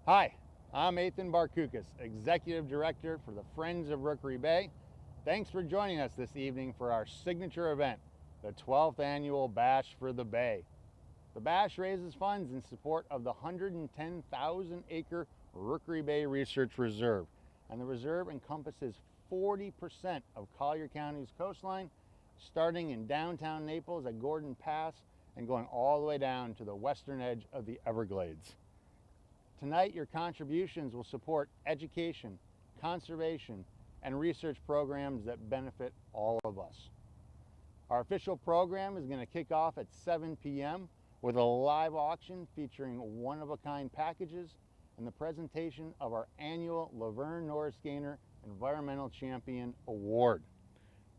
Hi, I'm Ethan Barcookas, Executive Director for the Friends of Rookery Bay. Thanks for joining us this evening for our signature event, the 12th Annual Bash for the Bay. The Bash raises funds in support of the 110,000-acre Rookery Bay Research Reserve, and the reserve encompasses 40% of Collier County's coastline, starting in downtown Naples at Gordon Pass and going all the way down to the western edge of the Everglades. Tonight, your contributions will support education, conservation, and research programs that benefit all of us. Our official program is going to kick off at 7 p.m. with a live auction featuring one-of-a-kind packages and the presentation of our annual Laverne Norris Gainer Environmental Champion Award.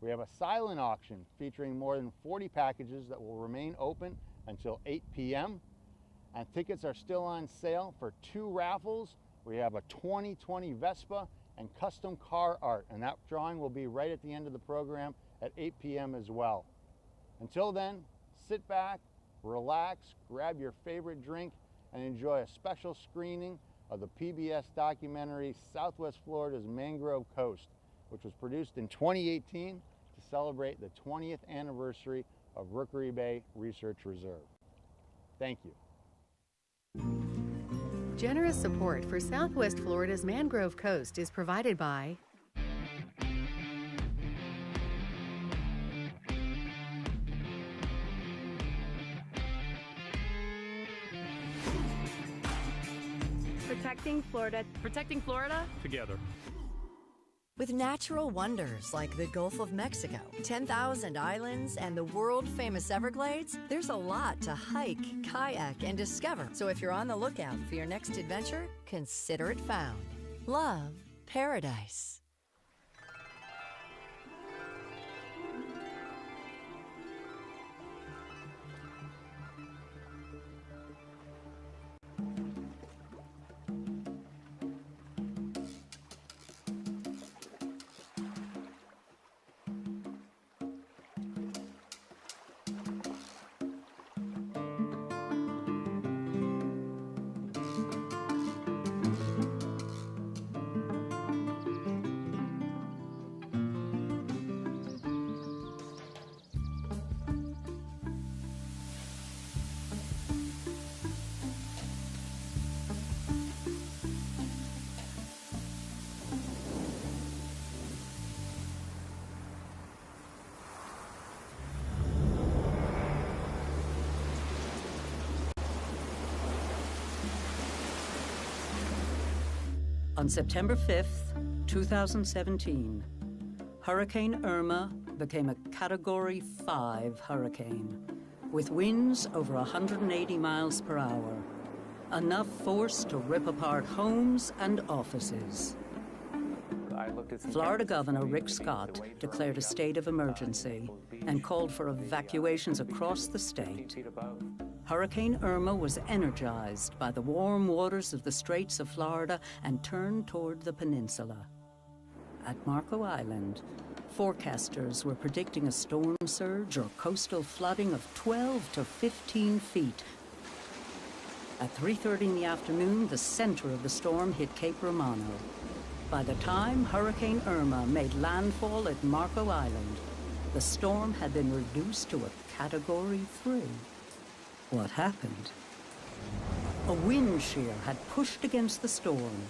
We have a silent auction featuring more than 40 packages that will remain open until 8 p.m. And tickets are still on sale for 2 raffles. We have a 2020 Vespa and custom car art, and that drawing will be right at the end of the program at 8 p.m. as well. Until then, sit back, relax, grab your favorite drink, and enjoy a special screening of the PBS documentary Southwest Florida's Mangrove Coast, which was produced in 2018 to celebrate the 20th anniversary of Rookery Bay Research Reserve. Thank you. Generous support for Southwest Florida's Mangrove Coast is provided by Protecting Florida together. With natural wonders like the Gulf of Mexico, 10,000 islands, and the world-famous Everglades, there's a lot to hike, kayak, and discover. So if you're on the lookout for your next adventure, consider it found. Love Paradise. On September 5th, 2017, Hurricane Irma became a Category 5 hurricane with winds over 180 miles per hour, enough force to rip apart homes and offices. Florida Governor Rick Scott declared a state of emergency and called for evacuations across the state. Hurricane Irma was energized by the warm waters of the Straits of Florida and turned toward the peninsula. At Marco Island, forecasters were predicting a storm surge or coastal flooding of 12 to 15 feet. At 3:30 in the afternoon, the center of the storm hit Cape Romano. By the time Hurricane Irma made landfall at Marco Island, the storm had been reduced to a Category 3. What happened? A wind shear had pushed against the storm,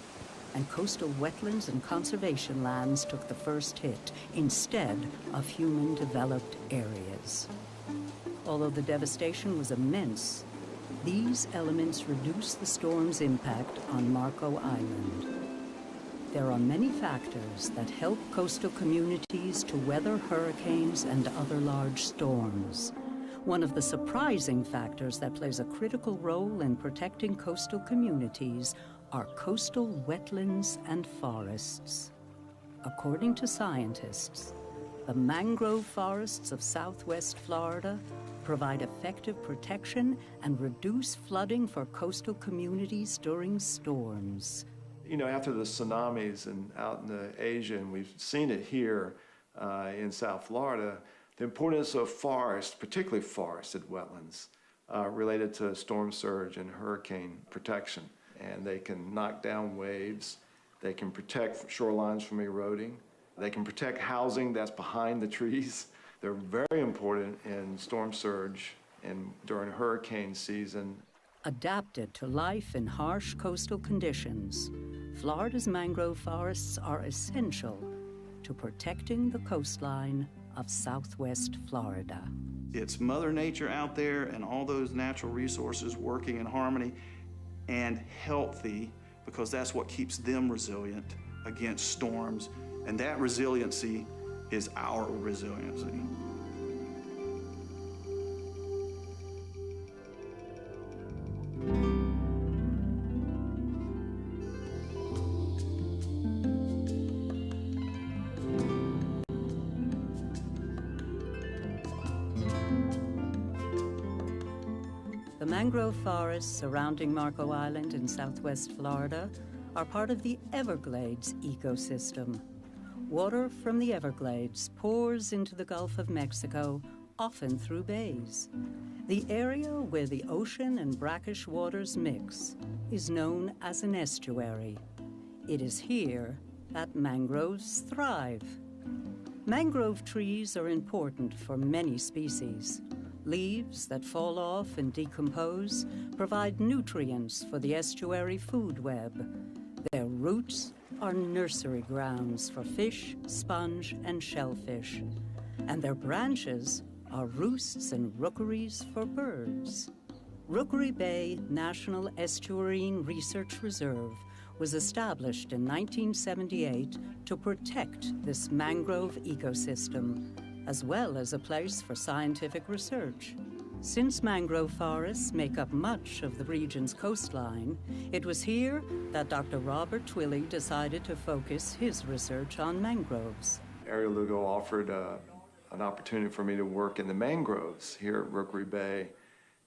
and coastal wetlands and conservation lands took the first hit instead of human-developed areas. Although the devastation was immense, these elements reduced the storm's impact on Marco Island. There are many factors that help coastal communities to weather hurricanes and other large storms. One of the surprising factors that plays a critical role in protecting coastal communities are coastal wetlands and forests. According to scientists, the mangrove forests of Southwest Florida provide effective protection and reduce flooding for coastal communities during storms. You know, after the tsunamis and out in Asia, and we've seen it here in South Florida, the importance of forests, particularly forested wetlands, related to storm surge and hurricane protection. and they can knock down waves. They can protect shorelines from eroding. They can protect housing that's behind the trees. They're very important in storm surge and during hurricane season. Adapted to life in harsh coastal conditions, Florida's mangrove forests are essential to protecting the coastline of Southwest Florida. It's Mother Nature out there and all those natural resources working in harmony and healthy, because that's what keeps them resilient against storms, and that resiliency is our resiliency. The mangrove forests surrounding Marco Island in southwest Florida are part of the Everglades ecosystem. Water from the Everglades pours into the Gulf of Mexico, often through bays. The area where the ocean and brackish waters mix is known as an estuary. It is here that mangroves thrive. Mangrove trees are important for many species. Leaves that fall off and decompose provide nutrients for the estuary food web. Their roots are nursery grounds for fish, sponge, and shellfish. And their branches are roosts and rookeries for birds. Rookery Bay National Estuarine Research Reserve was established in 1978 to protect this mangrove ecosystem, as well as a place for scientific research. Since mangrove forests make up much of the region's coastline, it was here that Dr. Robert Twilley decided to focus his research on mangroves. Area Lugo offered an opportunity for me to work in the mangroves here at Rookery Bay,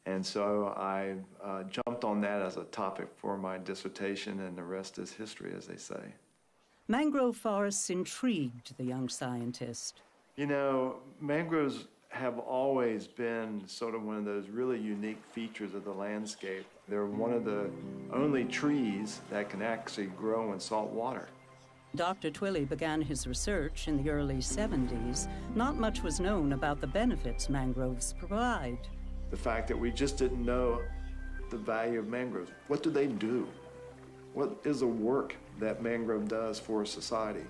and so I jumped on that as a topic for my dissertation, and the rest is history, as they say. Mangrove forests intrigued the young scientist. You know, mangroves have always been sort of one of those really unique features of the landscape. They're one of the only trees that can actually grow in salt water. Dr. Twilley began his research in the early 70s. Not much was known about the benefits mangroves provide. The fact that we just didn't know the value of mangroves. What do they do? What is the work that mangrove does for society?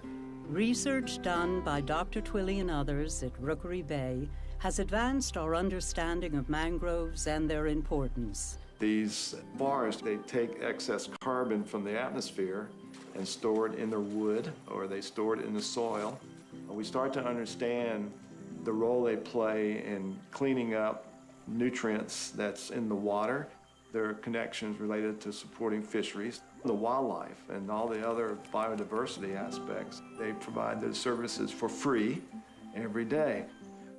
Research done by Dr. Twilley and others at Rookery Bay has advanced our understanding of mangroves and their importance. These forests, they take excess carbon from the atmosphere and store it in their wood, or they store it in the soil. We start to understand the role they play in cleaning up nutrients that's in the water. There are connections related to supporting fisheries, the wildlife, and all the other biodiversity aspects. They provide those services for free every day.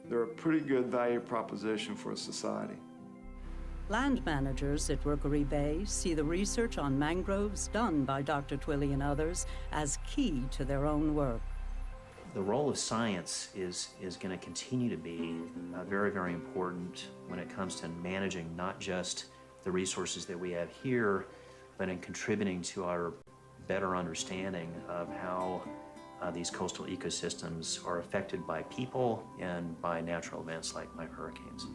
They're a pretty good value proposition for society. Land managers at Rookery Bay see the research on mangroves done by Dr. Twilley and others as key to their own work. The role of science is going to continue to be very, very important when it comes to managing not just the resources that we have here, but in contributing to our better understanding of how these coastal ecosystems are affected by people and by natural events like hurricanes.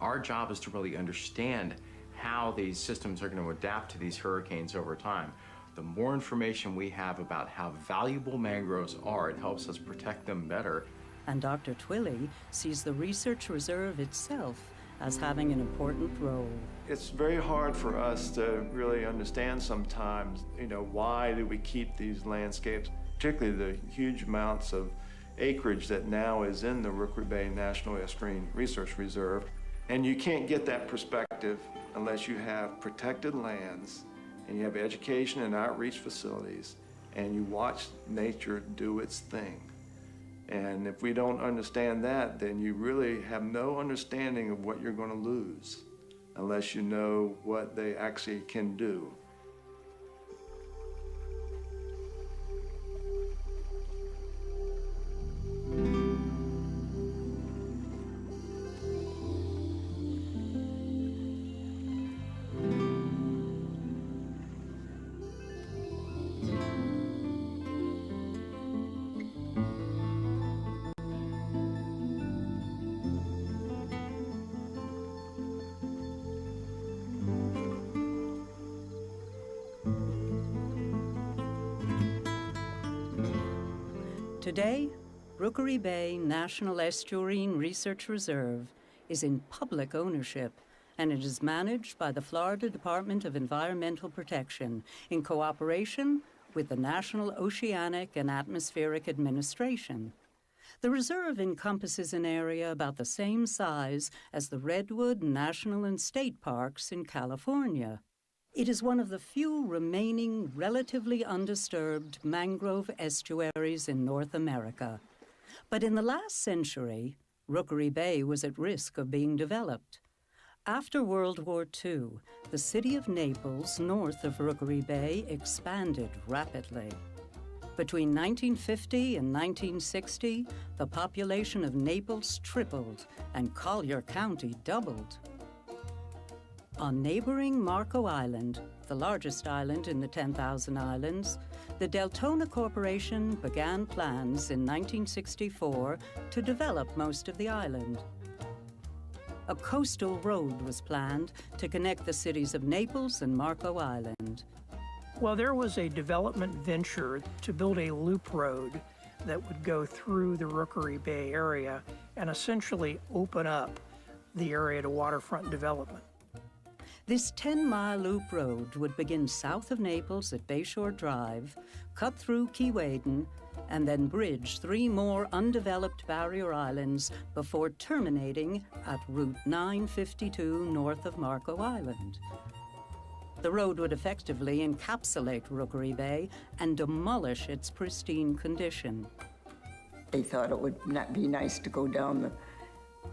Our job is to really understand how these systems are going to adapt to these hurricanes over time. The more information we have about how valuable mangroves are, it helps us protect them better. And Dr. Twilley sees the research reserve itself as having an important role. It's very hard for us to really understand sometimes, why do we keep these landscapes, particularly the huge amounts of acreage that now is in the Rookery Bay National Estuarine Research Reserve. And you can't get that perspective unless you have protected lands and you have education and outreach facilities and you watch nature do its thing. And if we don't understand that, then you really have no understanding of what you're going to lose unless you know what they actually can do. Today, Rookery Bay National Estuarine Research Reserve is in public ownership, and it is managed by the Florida Department of Environmental Protection in cooperation with the National Oceanic and Atmospheric Administration. The reserve encompasses an area about the same size as the Redwood National and State Parks in California. It is one of the few remaining relatively undisturbed mangrove estuaries in North America. But in the last century, Rookery Bay was at risk of being developed. After World War II, the city of Naples, north of Rookery Bay, expanded rapidly. Between 1950 and 1960, the population of Naples tripled and Collier County doubled. On neighboring Marco Island, the largest island in the 10,000 islands, the Deltona Corporation began plans in 1964 to develop most of the island. A coastal road was planned to connect the cities of Naples and Marco Island. Well, there was a development venture to build a loop road that would go through the Rookery Bay area and essentially open up the area to waterfront development. This 10-mile loop road would begin south of Naples at Bayshore Drive, cut through Keewaydin, and then bridge 3 more undeveloped barrier islands before terminating at Route 952 north of Marco Island. The road would effectively encapsulate Rookery Bay and demolish its pristine condition. They thought it would not be nice to go down the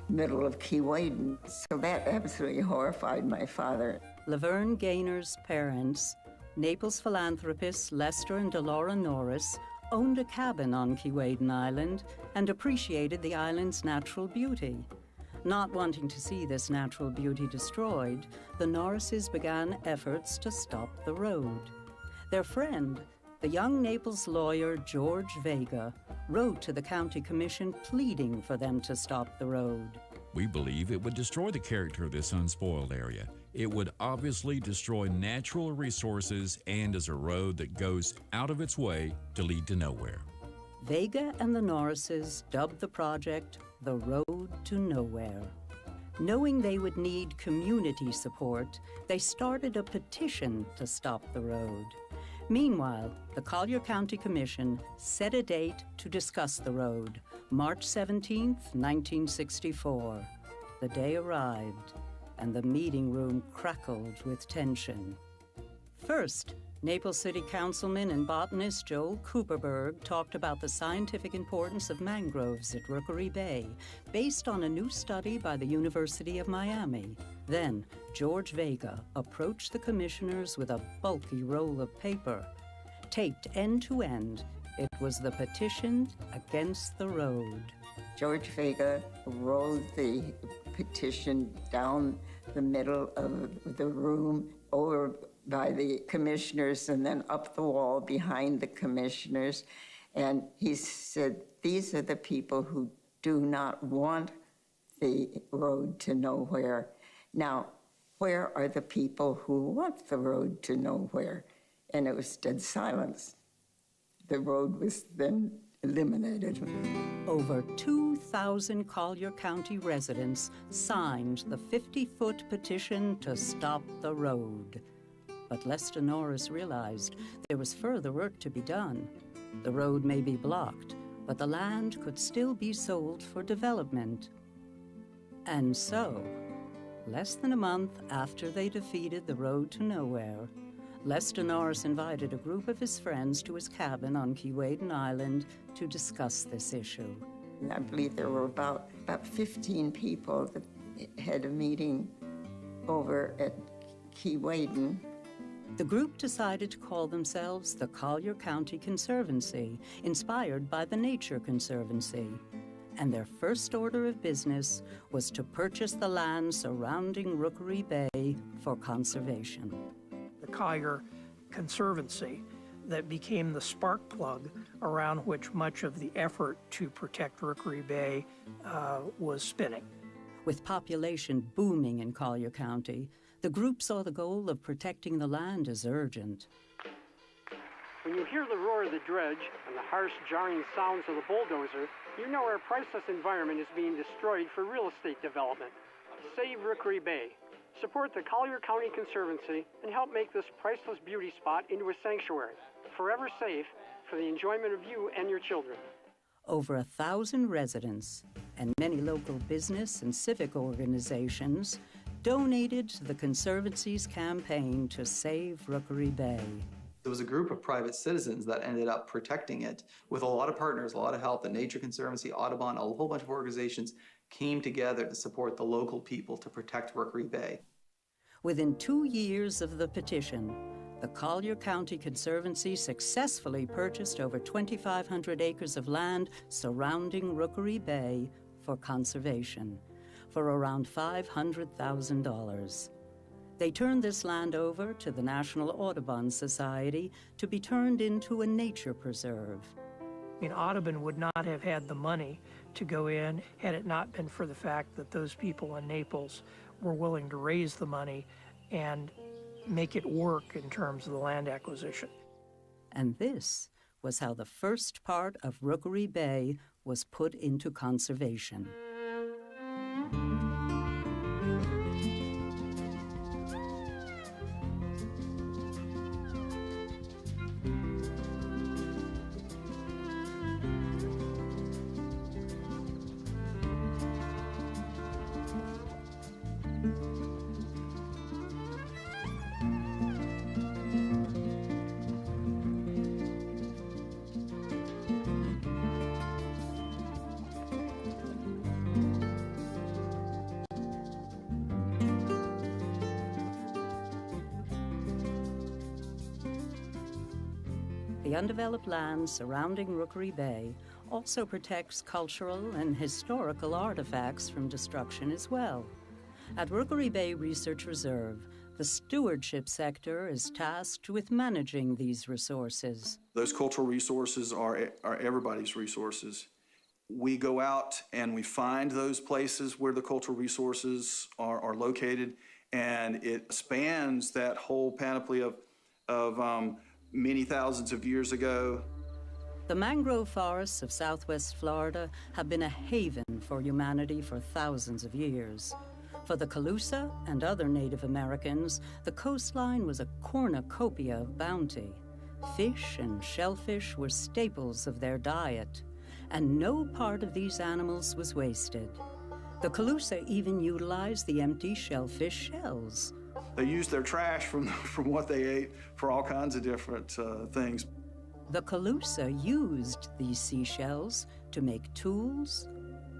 middle of Keewaydin, so that absolutely horrified my father. Laverne Gaynor's parents, Naples philanthropists Lester and Delora Norris, owned a cabin on Keewaydin Island and appreciated the island's natural beauty. Not wanting to see this natural beauty destroyed, the Norrises began efforts to stop the road. Their friend, the young Naples lawyer George Vega, wrote to the county commission pleading for them to stop the road. We believe it would destroy the character of this unspoiled area. It would obviously destroy natural resources and is a road that goes out of its way to lead to nowhere. Vega and the Norrises dubbed the project the Road to Nowhere. Knowing they would need community support, they started a petition to stop the road. Meanwhile, the Collier County Commission set a date to discuss the road, March 17, 1964. The day arrived, and the meeting room crackled with tension. First, Naples City Councilman and botanist Joel Cooperberg talked about the scientific importance of mangroves at Rookery Bay, based on a new study by the University of Miami. Then, George Vega approached the commissioners with a bulky roll of paper. Taped end to end, it was the petition against the road. George Vega rolled the petition down the middle of the room, over by the commissioners, and then up the wall behind the commissioners. And he said, these are the people who do not want the road to nowhere. Now, where are the people who want the road to nowhere? And it was dead silence. The road was then eliminated. Over 2,000 Collier County residents signed the 50-foot petition to stop the road. But Lester Norris realized there was further work to be done. The road may be blocked, but the land could still be sold for development. And so, less than a month after they defeated the road to nowhere, Lester Norris invited a group of his friends to his cabin on Keewaydin Island to discuss this issue. And I believe there were about 15 people that had a meeting over at Keewaydin. The group decided to call themselves the Collier County Conservancy, inspired by the Nature Conservancy. And their first order of business was to purchase the land surrounding Rookery Bay for conservation. The Collier Conservancy that became the spark plug around which much of the effort to protect Rookery Bay was spinning. With population booming in Collier County, the group saw the goal of protecting the land as urgent. When you hear the roar of the dredge and the harsh, jarring sounds of the bulldozer, you know our priceless environment is being destroyed for real estate development. Save Rookery Bay. Support the Collier County Conservancy and help make this priceless beauty spot into a sanctuary, forever safe for the enjoyment of you and your children. Over 1,000 residents and many local business and civic organizations donated to the Conservancy's campaign to save Rookery Bay. There was a group of private citizens that ended up protecting it with a lot of partners, a lot of help. The Nature Conservancy, Audubon, a whole bunch of organizations came together to support the local people to protect Rookery Bay. Within 2 years of the petition, the Collier County Conservancy successfully purchased over 2,500 acres of land surrounding Rookery Bay for conservation for around $500,000. They turned this land over to the National Audubon Society to be turned into a nature preserve. I mean, Audubon would not have had the money to go in had it not been for the fact that those people in Naples were willing to raise the money and make it work in terms of the land acquisition. And this was how the first part of Rookery Bay was put into conservation. The undeveloped land surrounding Rookery Bay also protects cultural and historical artifacts from destruction as well. At Rookery Bay Research Reserve, the Stewardship Sector is tasked with managing these resources. Those cultural resources are everybody's resources. We go out and we find those places where the cultural resources are located, and it spans that whole panoply of many thousands of years ago. The mangrove forests of southwest Florida have been a haven for humanity for thousands of years. For the Calusa and other Native Americans, the coastline was a cornucopia of bounty. Fish and shellfish were staples of their diet, and no part of these animals was wasted. The Calusa even utilized the empty shellfish shells. They used their trash from what they ate for all kinds of different things. The Calusa used these seashells to make tools,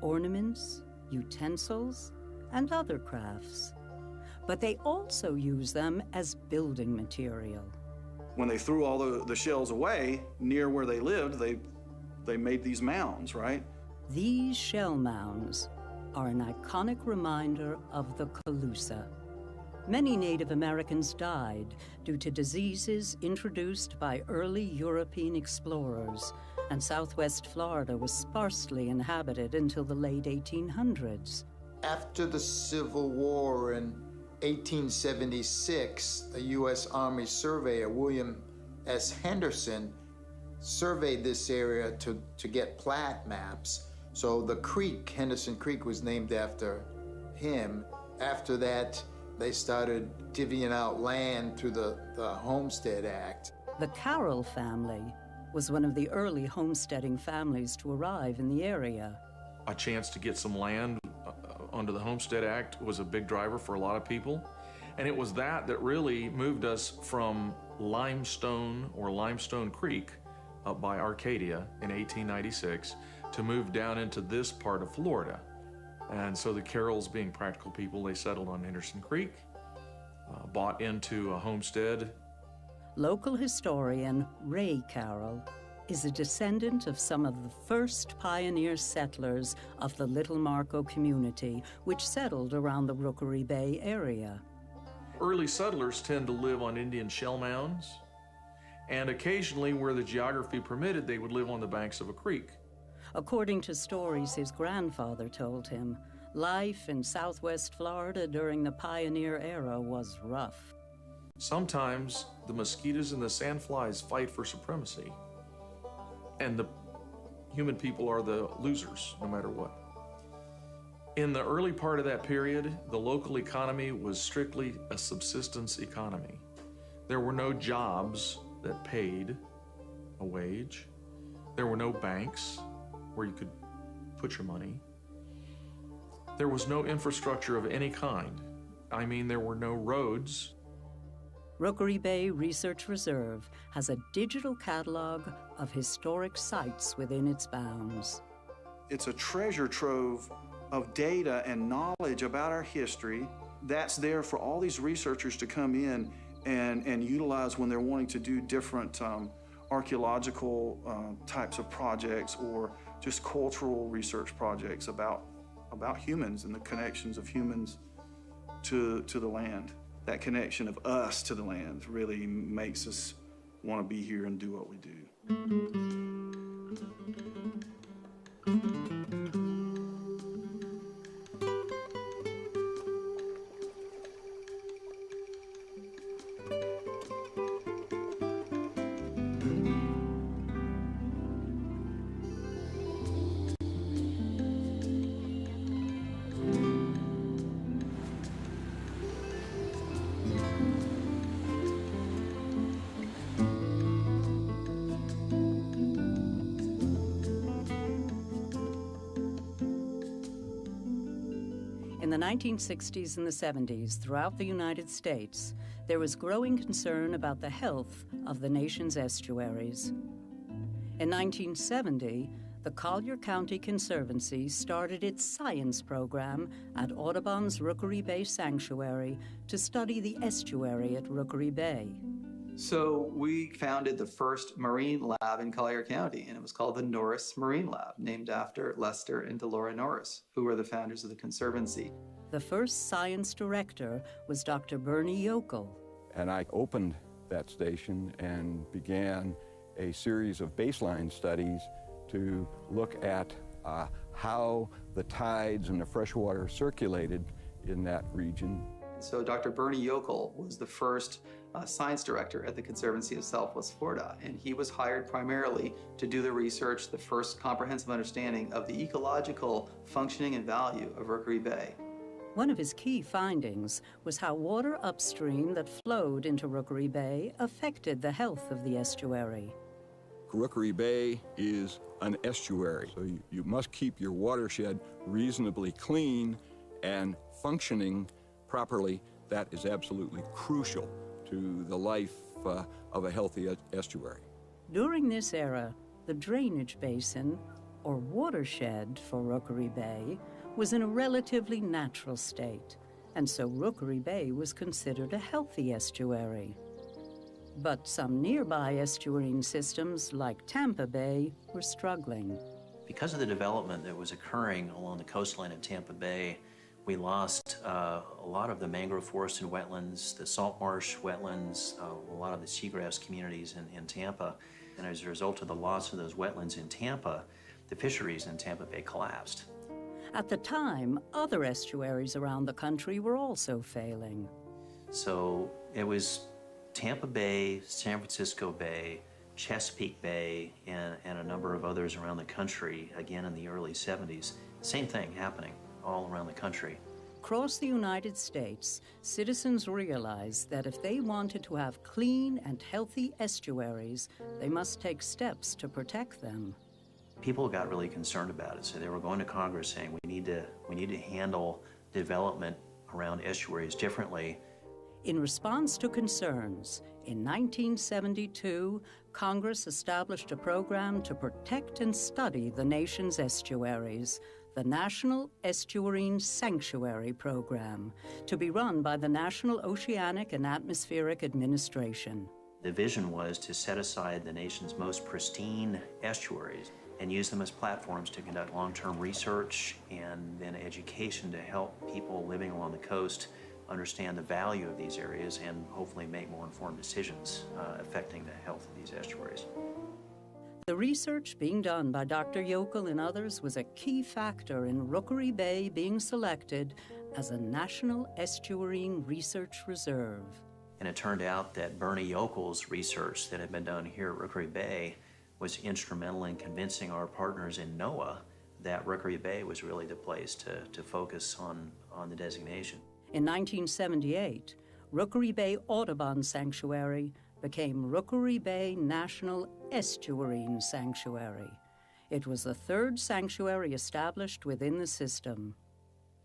ornaments, utensils, and other crafts. But they also used them as building material. When they threw all the shells away near where they lived, they made these mounds, right? These shell mounds are an iconic reminder of the Calusa. Many Native Americans died due to diseases introduced by early European explorers, and southwest Florida was sparsely inhabited until the late 1800s. After the Civil War in 1876, a U.S. Army surveyor, William S. Henderson, surveyed this area to get plat maps. So the creek, Henderson Creek, was named after him. After that, they started divvying out land through the Homestead Act. The Carroll family was one of the early homesteading families to arrive in the area. A chance to get some land under the Homestead Act was a big driver for a lot of people. And it was that really moved us from Limestone or Limestone Creek up by Arcadia in 1896 to move down into this part of Florida. And so the Carrolls, being practical people, they settled on Henderson Creek, bought into a homestead. Local historian Ray Carroll is a descendant of some of the first pioneer settlers of the Little Marco community, which settled around the Rookery Bay area. Early settlers tend to live on Indian shell mounds, and occasionally, where the geography permitted, they would live on the banks of a creek. According to stories his grandfather told him, life in southwest Florida during the pioneer era was rough. Sometimes the mosquitoes and the sandflies fight for supremacy, and the human people are the losers, no matter what. In the early part of that period, the local economy was strictly a subsistence economy. There were no jobs that paid a wage. There were no banks where you could put your money. There was no infrastructure of any kind. I mean, there were no roads. Rookery Bay Research Reserve has a digital catalog of historic sites within its bounds. It's a treasure trove of data and knowledge about our history that's there for all these researchers to come in and utilize when they're wanting to do different archaeological types of projects or just cultural research projects about humans and the connections of humans to the land. That connection of us to the land really makes us want to be here and do what we do. In the 1960s and the 70s, throughout the United States, there was growing concern about the health of the nation's estuaries. In 1970, the Collier County Conservancy started its science program at Audubon's Rookery Bay Sanctuary to study the estuary at Rookery Bay. So we founded the first marine lab in Collier County, and it was called the Norris Marine Lab, named after Lester and Delora Norris, who were the founders of the Conservancy. The first science director was Dr. Bernie Yokel. And I opened that station and began a series of baseline studies to look at how the tides and the freshwater circulated in that region. So Dr. Bernie Yokel was the first science director at the Conservancy of Southwest Florida, and he was hired primarily to do the research, the first comprehensive understanding of the ecological functioning and value of Rookery Bay. One of his key findings was how water upstream that flowed into Rookery Bay affected the health of the estuary. Rookery Bay is an estuary, so you must keep your watershed reasonably clean and functioning properly. That is absolutely crucial to the life of a healthy estuary. During this era, the drainage basin, or watershed for Rookery Bay, was in a relatively natural state, and so Rookery Bay was considered a healthy estuary. But some nearby estuarine systems, like Tampa Bay, were struggling. Because of the development that was occurring along the coastline of Tampa Bay, we lost a lot of the mangrove forest and wetlands, the salt marsh wetlands, a lot of the seagrass communities in Tampa. And as a result of the loss of those wetlands in Tampa, the fisheries in Tampa Bay collapsed. At the time, other estuaries around the country were also failing. So it was Tampa Bay, San Francisco Bay, Chesapeake Bay, and a number of others around the country, again in the early 70s. Same thing happening all around the country. Across the United States, citizens realized that if they wanted to have clean and healthy estuaries, they must take steps to protect them. People got really concerned about it, so they were going to Congress saying we need to handle development around estuaries differently. In response to concerns, in 1972, Congress established a program to protect and study the nation's estuaries, the National Estuarine Sanctuary Program, to be run by the National Oceanic and Atmospheric Administration. The vision was to set aside the nation's most pristine estuaries and use them as platforms to conduct long-term research and then education to help people living along the coast understand the value of these areas and hopefully make more informed decisions affecting the health of these estuaries. The research being done by Dr. Yokel and others was a key factor in Rookery Bay being selected as a National Estuarine Research Reserve. And it turned out that Bernie Yokel's research that had been done here at Rookery Bay was instrumental in convincing our partners in NOAA that Rookery Bay was really the place to focus on the designation. In 1978, Rookery Bay Audubon Sanctuary became Rookery Bay National Estuarine Sanctuary. It was the third sanctuary established within the system.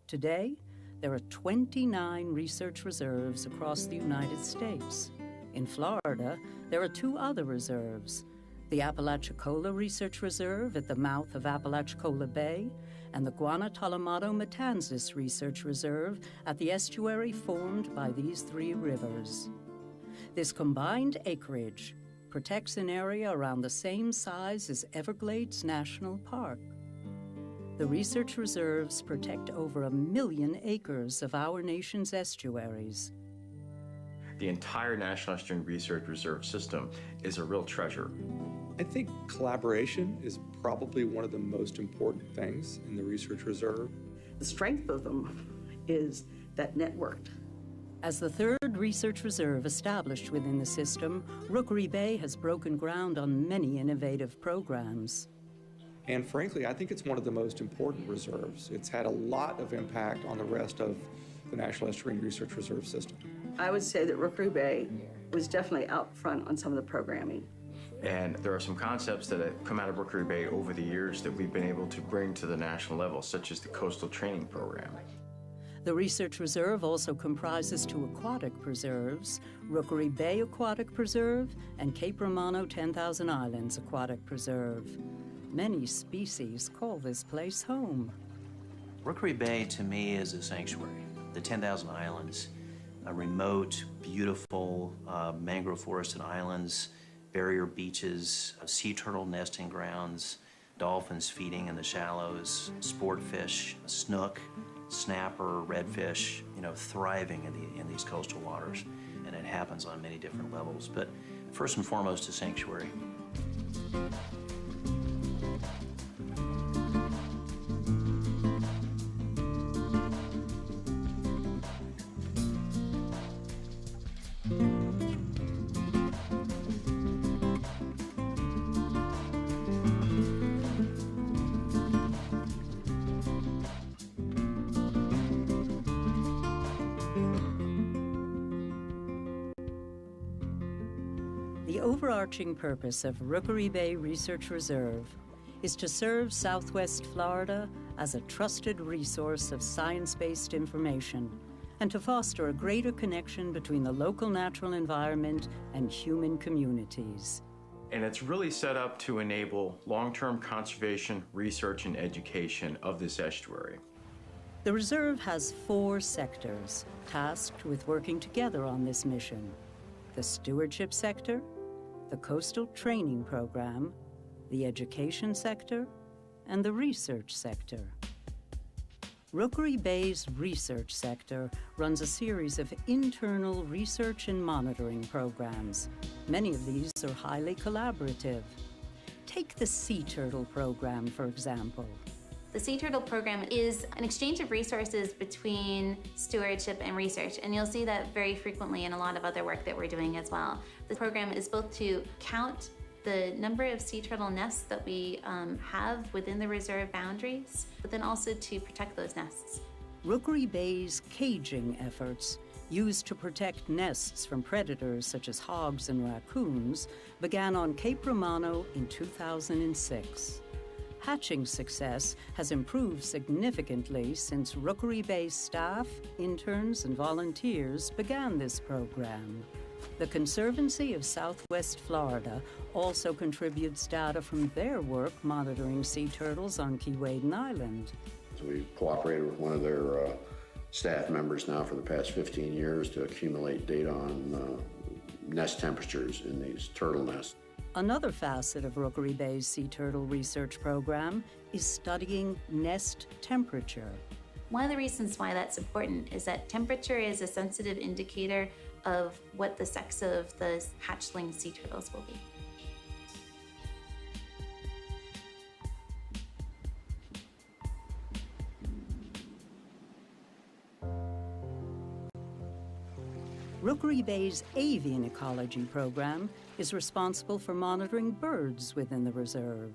Today, there are 29 research reserves across the United States. In Florida, there are 2 other reserves, the Apalachicola Research Reserve at the mouth of Apalachicola Bay and the Guantanamo-Matanzas Research Reserve at the estuary formed by these 3 rivers. This combined acreage protects an area around the same size as Everglades National Park. The research reserves protect over 1 million acres of our nation's estuaries. The entire National Estuarine Research Reserve system is a real treasure. I think collaboration is probably one of the most important things in the research reserve. The strength of them is that networked. As the third research reserve established within the system, Rookery Bay has broken ground on many innovative programs. And frankly, I think it's one of the most important reserves. It's had a lot of impact on the rest of the National Estuarine Research Reserve system. I would say that Rookery Bay was definitely out front on some of the programming. And there are some concepts that have come out of Rookery Bay over the years that we've been able to bring to the national level, such as the Coastal Training Program. The research reserve also comprises 2 aquatic preserves, Rookery Bay Aquatic Preserve and Cape Romano 10,000 Islands Aquatic Preserve. Many species call this place home. Rookery Bay, to me, is a sanctuary. The 10,000 Islands, remote, beautiful mangrove forested islands, barrier beaches, sea turtle nesting grounds, dolphins feeding in the shallows, sport fish, snook, snapper, redfish, thriving in these coastal waters. And it happens on many different levels. But first and foremost, a sanctuary. The overarching purpose of Rookery Bay Research Reserve is to serve Southwest Florida as a trusted resource of science-based information and to foster a greater connection between the local natural environment and human communities. And it's really set up to enable long-term conservation, research, and education of this estuary. The reserve has 4 sectors tasked with working together on this mission: the Stewardship Sector, the Coastal Training Program, the Education Sector, and the Research Sector. Rookery Bay's Research Sector runs a series of internal research and monitoring programs. Many of these are highly collaborative. Take the Sea Turtle Program, for example. The Sea Turtle Program is an exchange of resources between stewardship and research, and you'll see that very frequently in a lot of other work that we're doing as well. The program is both to count the number of sea turtle nests that we have within the reserve boundaries, but then also to protect those nests. Rookery Bay's caging efforts, used to protect nests from predators such as hogs and raccoons, began on Cape Romano in 2006. Hatching success has improved significantly since Rookery Bay staff, interns, and volunteers began this program. The Conservancy of Southwest Florida also contributes data from their work monitoring sea turtles on Keewaydin Island. So we've cooperated with one of their staff members now for the past 15 years to accumulate data on nest temperatures in these turtle nests. Another facet of Rookery Bay's Sea Turtle Research Program is studying nest temperature. One of the reasons why that's important is that temperature is a sensitive indicator of what the sex of the hatchling sea turtles will be. Rookery Bay's avian ecology program is responsible for monitoring birds within the reserve.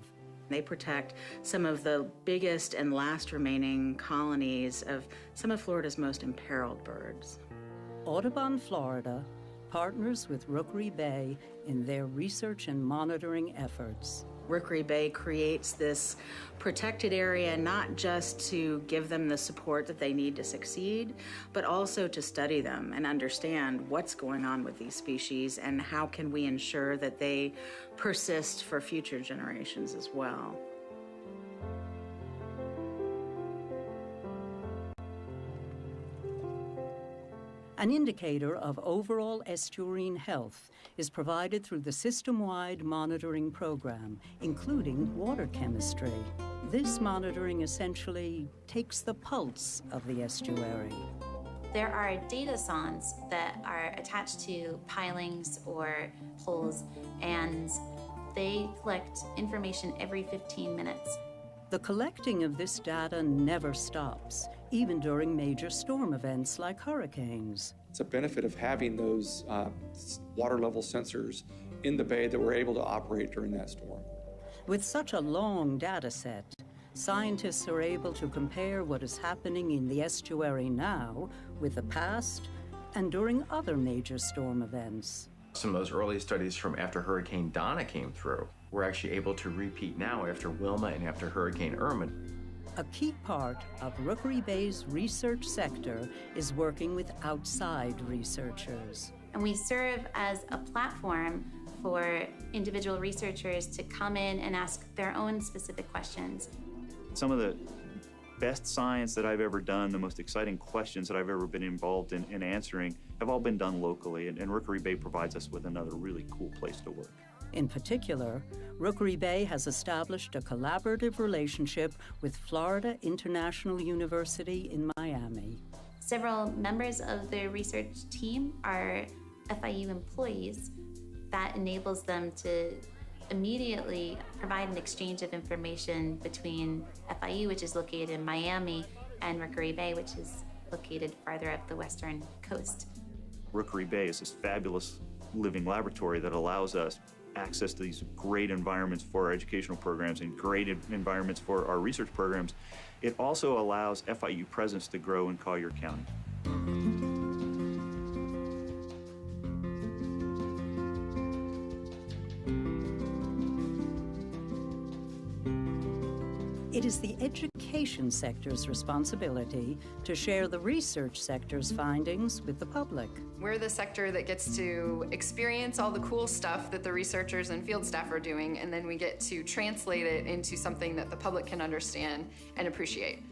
They protect some of the biggest and last remaining colonies of some of Florida's most imperiled birds. Audubon, Florida, partners with Rookery Bay in their research and monitoring efforts. Rookery Bay creates this protected area not just to give them the support that they need to succeed, but also to study them and understand what's going on with these species and how can we ensure that they persist for future generations as well. An indicator of overall estuarine health is provided through the system-wide monitoring program, including water chemistry. This monitoring essentially takes the pulse of the estuary. There are data sondes that are attached to pilings or poles, and they collect information every 15 minutes. The collecting of this data never stops, even during major storm events like hurricanes. It's a benefit of having those water level sensors in the bay that were able to operate during that storm. With such a long data set, scientists are able to compare what is happening in the estuary now with the past and during other major storm events. Some of those early studies from after Hurricane Donna came through, we're actually able to repeat now after Wilma and after Hurricane Irma. A key part of Rookery Bay's research sector is working with outside researchers. And we serve as a platform for individual researchers to come in and ask their own specific questions. Some of the best science that I've ever done, the most exciting questions that I've ever been involved in answering have all been done locally, and Rookery Bay provides us with another really cool place to work. In particular, Rookery Bay has established a collaborative relationship with Florida International University in Miami. Several members of the research team are FIU employees. That enables them to immediately provide an exchange of information between FIU, which is located in Miami, and Rookery Bay, which is located farther up the western coast. Rookery Bay is this fabulous living laboratory that allows us access to these great environments for our educational programs and great environments for our research programs. It also allows FIU presence to grow in Collier County. It is the education sector's responsibility to share the research sector's findings with the public. We're the sector that gets to experience all the cool stuff that the researchers and field staff are doing, and then we get to translate it into something that the public can understand and appreciate.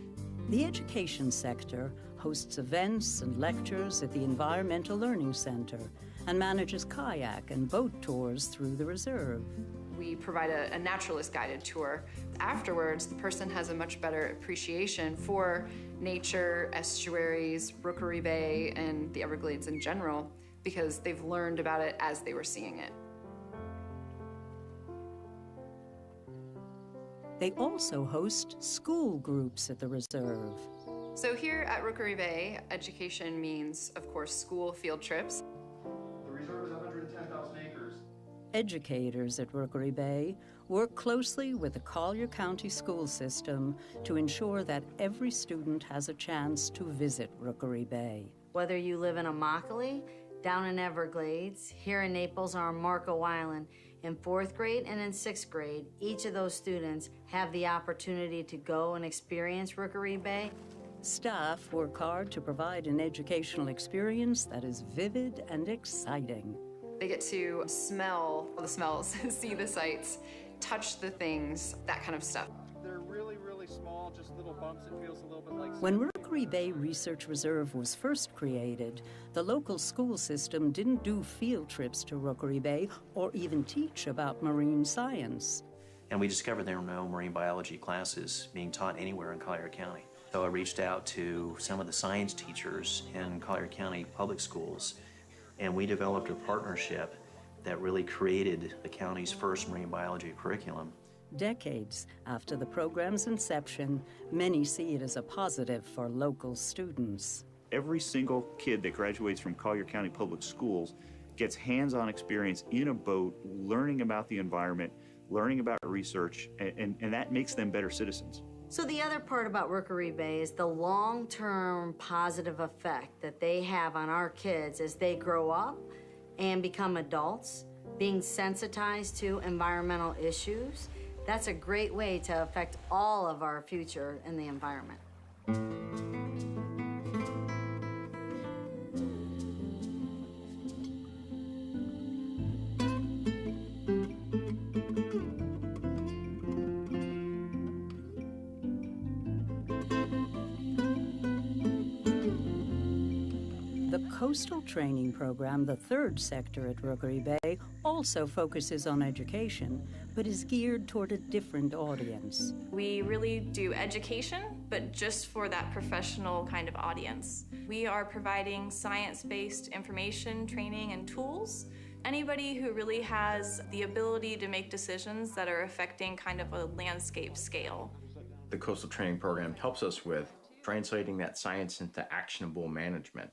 The education sector hosts events and lectures at the Environmental Learning Center and manages kayak and boat tours through the reserve. We provide a naturalist guided tour. Afterwards, the person has a much better appreciation for nature, estuaries, Rookery Bay, and the Everglades in general, because they've learned about it as they were seeing it. They also host school groups at the reserve. So here at Rookery Bay, education means, of course, school field trips. The reserve is 110,000 acres. Educators at Rookery Bay work closely with the Collier County school system to ensure that every student has a chance to visit Rookery Bay. Whether you live in Immokalee, down in Everglades, here in Naples or on Marco Island, in 4th grade and in 6th grade, each of those students have the opportunity to go and experience Rookery Bay. Staff work hard to provide an educational experience that is vivid and exciting. They get to smell the smells, see the sights, touch the things, that kind of stuff. They're really, really small, just little bumps. It feels a little bit like... When Rookery Bay Research Reserve was first created, the local school system didn't do field trips to Rookery Bay or even teach about marine science. And we discovered there were no marine biology classes being taught anywhere in Collier County. So I reached out to some of the science teachers in Collier County public schools, and we developed a partnership that really created the county's first marine biology curriculum. Decades after the program's inception, many see it as a positive for local students. Every single kid that graduates from Collier County Public Schools gets hands-on experience in a boat, learning about the environment, learning about research, and that makes them better citizens. So the other part about Rookery Bay is the long-term positive effect that they have on our kids as they grow up and become adults, being sensitized to environmental issues. That's a great way to affect all of our future in the environment. The Coastal Training Program, the third sector at Rookery Bay, also focuses on education, but is geared toward a different audience. We really do education, but just for that professional kind of audience. We are providing science-based information, training, and tools. Anybody who really has the ability to make decisions that are affecting kind of a landscape scale. The Coastal Training Program helps us with translating that science into actionable management.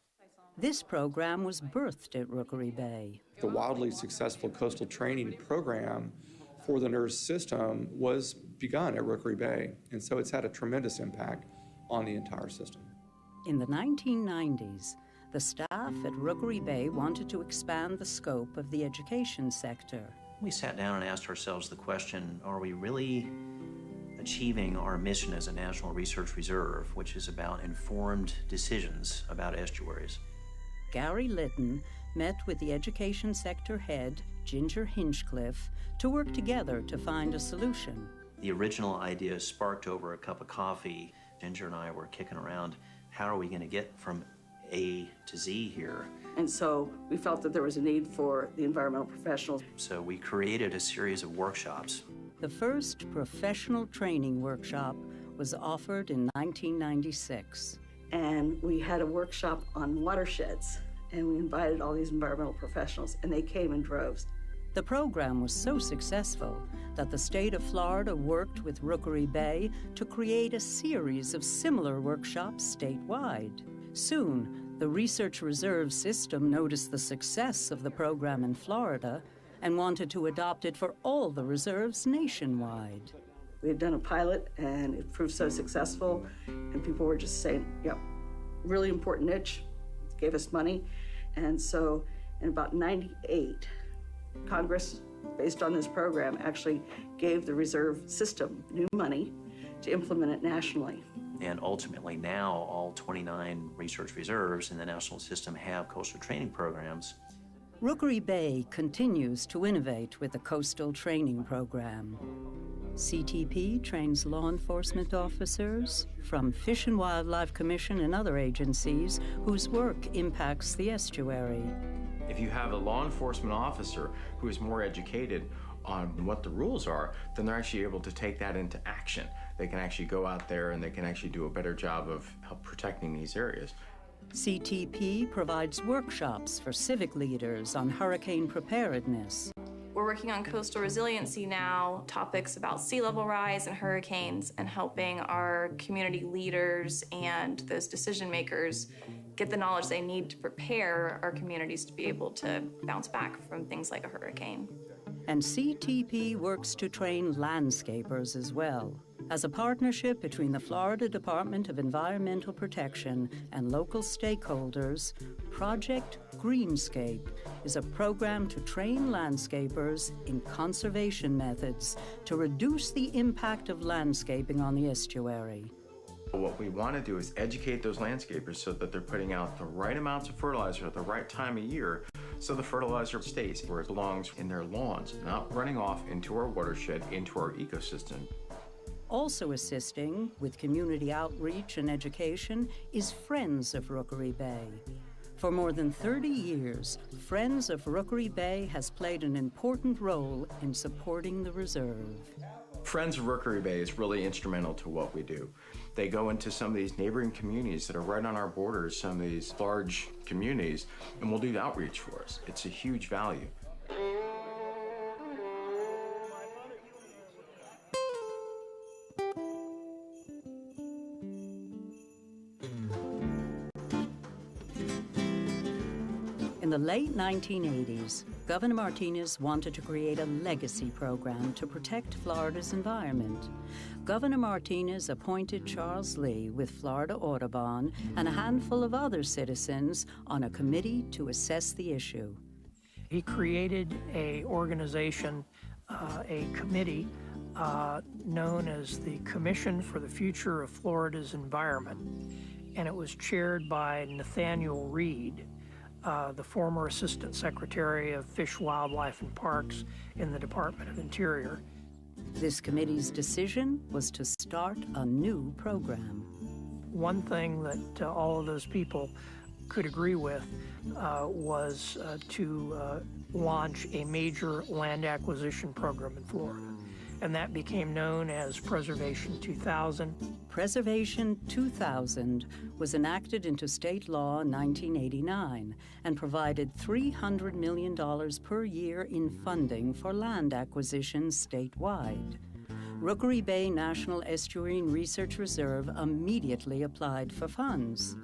This program was birthed at Rookery Bay. The wildly successful coastal training program for the NERS system was begun at Rookery Bay, and so it's had a tremendous impact on the entire system. In the 1990s, the staff at Rookery Bay wanted to expand the scope of the education sector. We sat down and asked ourselves the question, are we really achieving our mission as a National Research Reserve, which is about informed decisions about estuaries? Gary Litton met with the education sector head, Ginger Hinchcliffe, to work together to find a solution. The original idea sparked over a cup of coffee. Ginger and I were kicking around, how are we going to get from A to Z here? And so we felt that there was a need for the environmental professionals. So we created a series of workshops. The first professional training workshop was offered in 1996. And we had a workshop on watersheds, and we invited all these environmental professionals, and they came in droves. The program was so successful that the state of Florida worked with Rookery Bay to create a series of similar workshops statewide. Soon, the Research Reserve System noticed the success of the program in Florida and wanted to adopt it for all the reserves nationwide. We had done a pilot, and it proved so successful, and people were just saying, yep, really important niche, gave us money. And so in about 98, Congress, based on this program, actually gave the reserve system new money to implement it nationally. And ultimately now all 29 research reserves in the national system have coastal training programs. Rookery Bay continues to innovate with the Coastal Training Program. CTP trains law enforcement officers from Fish and Wildlife Commission and other agencies whose work impacts the estuary. If you have a law enforcement officer who is more educated on what the rules are, then they're actually able to take that into action. They can actually go out there and they can actually do a better job of protecting these areas. CTP provides workshops for civic leaders on hurricane preparedness. We're working on coastal resiliency now, topics about sea level rise and hurricanes, and helping our community leaders and those decision makers get the knowledge they need to prepare our communities to be able to bounce back from things like a hurricane. And CTP works to train landscapers as well. As a partnership between the Florida Department of Environmental Protection and local stakeholders, Project Greenscape is a program to train landscapers in conservation methods to reduce the impact of landscaping on the estuary. What we want to do is educate those landscapers so that they're putting out the right amounts of fertilizer at the right time of year so the fertilizer stays where it belongs in their lawns, not running off into our watershed, into our ecosystem. Also assisting with community outreach and education is Friends of Rookery Bay. For more than 30 years, Friends of Rookery Bay has played an important role in supporting the reserve. Friends of Rookery Bay is really instrumental to what we do. They go into some of these neighboring communities that are right on our borders, some of these large communities, and will do outreach for us. It's a huge value. In the late 1980s, Governor Martinez wanted to create a legacy program to protect Florida's environment. Governor Martinez appointed Charles Lee with Florida Audubon and a handful of other citizens on a committee to assess the issue. He created a organization, a committee known as the Commission for the Future of Florida's Environment, and it was chaired by Nathaniel Reed, the former Assistant Secretary of Fish, Wildlife, and Parks in the Department of Interior. This committee's decision was to start a new program. One thing that all of those people could agree with was to launch a major land acquisition program in Florida, and that became known as Preservation 2000. Preservation 2000 was enacted into state law in 1989 and provided $300 million per year in funding for land acquisitions statewide. Rookery Bay National Estuarine Research Reserve immediately applied for funds.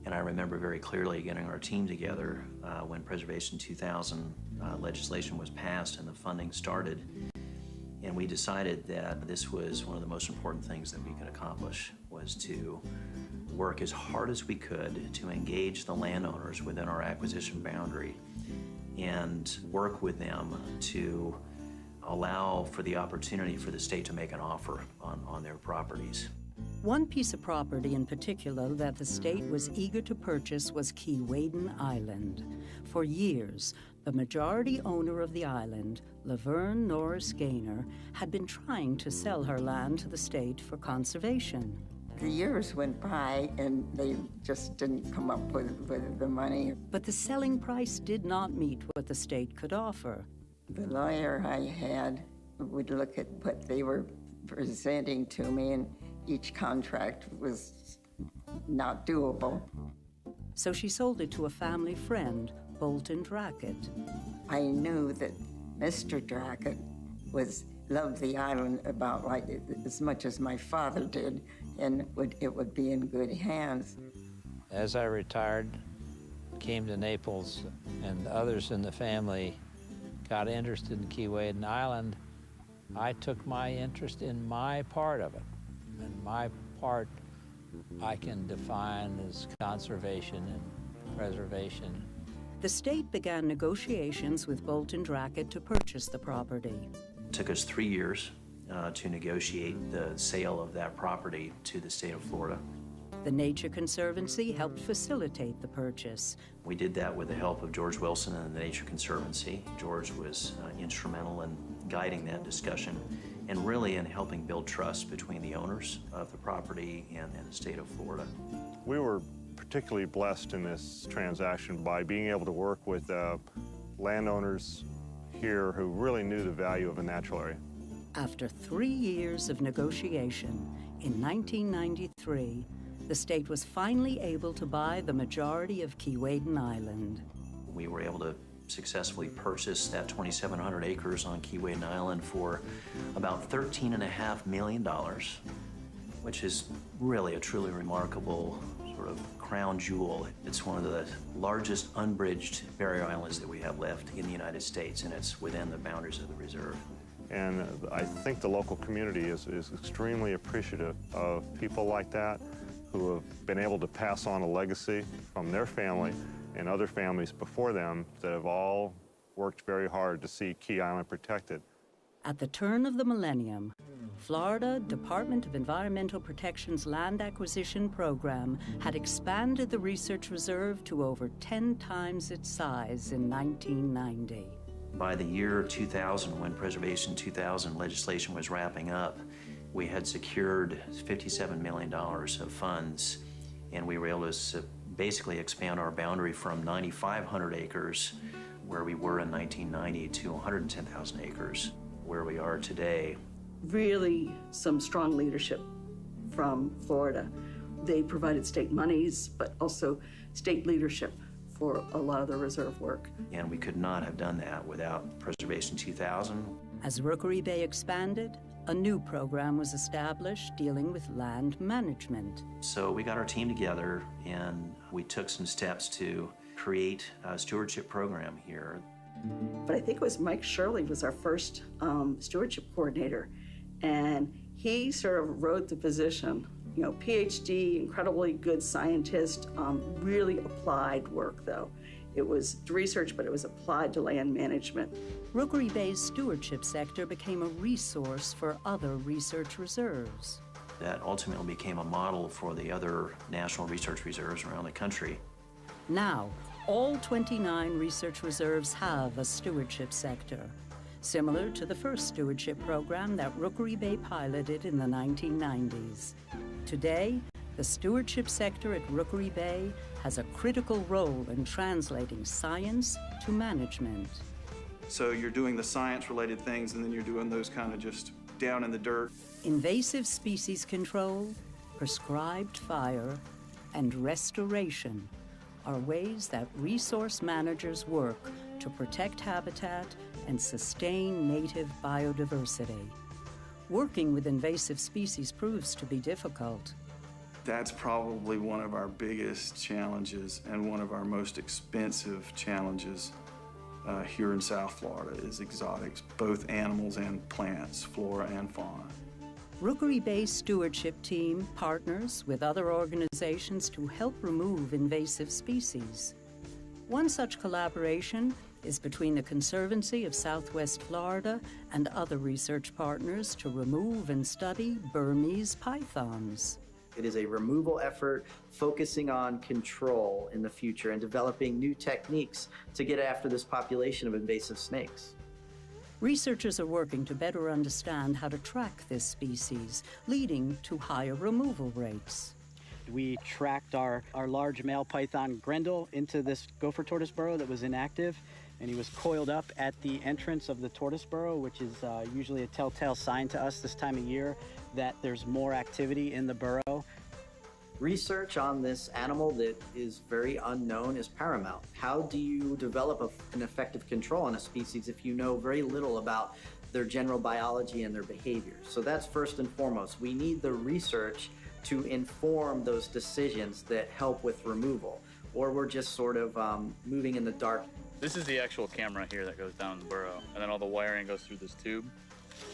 And I remember very clearly getting our team together when Preservation 2000 legislation was passed and the funding started. And we decided that this was one of the most important things that we could accomplish, was to work as hard as we could to engage the landowners within our acquisition boundary and work with them to allow for the opportunity for the state to make an offer on their properties. One piece of property in particular that the state was eager to purchase was Keewaydin Island. For years, the majority owner of the island, Laverne Norris Gaynor, had been trying to sell her land to the state for conservation. The years went by and they just didn't come up with the money. But the selling price did not meet what the state could offer. The lawyer I had would look at what they were presenting to me, and each contract was not doable. So she sold it to a family friend, Bolton Drackett. I knew that Mr. Drackett loved the island about like as much as my father did, and it would be in good hands. As I retired, came to Naples, and others in the family got interested in Keewaydin Island, I took my interest in my part of it. And my part I can define as conservation and preservation. The state began negotiations with Bolton Drackett to purchase the property. It took us 3 years to negotiate the sale of that property to the state of Florida. The Nature Conservancy helped facilitate the purchase. We did that with the help of George Wilson and the Nature Conservancy. George was instrumental in guiding that discussion and really in helping build trust between the owners of the property and the state of Florida. We were particularly blessed in this transaction by being able to work with landowners here who really knew the value of a natural area. After 3 years of negotiation, in 1993, the state was finally able to buy the majority of Keewaydin Island. We were able to successfully purchase that 2,700 acres on Keewaydin Island for about $13.5 million, which is really a truly remarkable sort of crown jewel. It's one of the largest unbridged barrier islands that we have left in the United States, and it's within the boundaries of the reserve. And I think the local community is extremely appreciative of people like that who have been able to pass on a legacy from their family and other families before them that have all worked very hard to see Key Island protected. At the turn of the millennium, Florida Department of Environmental Protection's land acquisition program had expanded the research reserve to over 10 times its size in 1990. By the year 2000, when Preservation 2000 legislation was wrapping up, we had secured $57 million of funds, and we were able to basically expand our boundary from 9,500 acres, where we were in 1990, to 110,000 acres, where we are today. Really some strong leadership from Florida. They provided state monies, but also state leadership for a lot of the reserve work. And we could not have done that without Preservation 2000. As Rookery Bay expanded, a new program was established dealing with land management. So we got our team together and we took some steps to create a stewardship program here. But I think it was Mike Shirley was our first stewardship coordinator, and he sort of wrote the position. You know, PhD, incredibly good scientist, really applied work though. It was research, but it was applied to land management. Rookery Bay's stewardship sector became a resource for other research reserves. That ultimately became a model for the other national research reserves around the country. Now, all 29 research reserves have a stewardship sector, similar to the first stewardship program that Rookery Bay piloted in the 1990s. Today, the stewardship sector at Rookery Bay has a critical role in translating science to management. So you're doing the science-related things, and then you're doing those kind of just down in the dirt. Invasive species control, prescribed fire, and restoration are ways that resource managers work to protect habitat and sustain native biodiversity. Working with invasive species proves to be difficult. That's probably one of our biggest challenges and one of our most expensive challenges here in South Florida is exotics, both animals and plants, flora and fauna. Rookery Bay Stewardship Team partners with other organizations to help remove invasive species. One such collaboration is between the Conservancy of Southwest Florida and other research partners to remove and study Burmese pythons. It is a removal effort focusing on control in the future and developing new techniques to get after this population of invasive snakes. Researchers are working to better understand how to track this species, leading to higher removal rates. We tracked our large male python Grendel into this gopher tortoise burrow that was inactive, and he was coiled up at the entrance of the tortoise burrow, which is usually a telltale sign to us this time of year that there's more activity in the burrow. Research on this animal that is very unknown is paramount. How do you develop an effective control on a species if you know very little about their general biology and their behavior? So that's first and foremost. We need the research to inform those decisions that help with removal, or we're just sort of moving in the dark. This is the actual camera here that goes down the burrow, and then all the wiring goes through this tube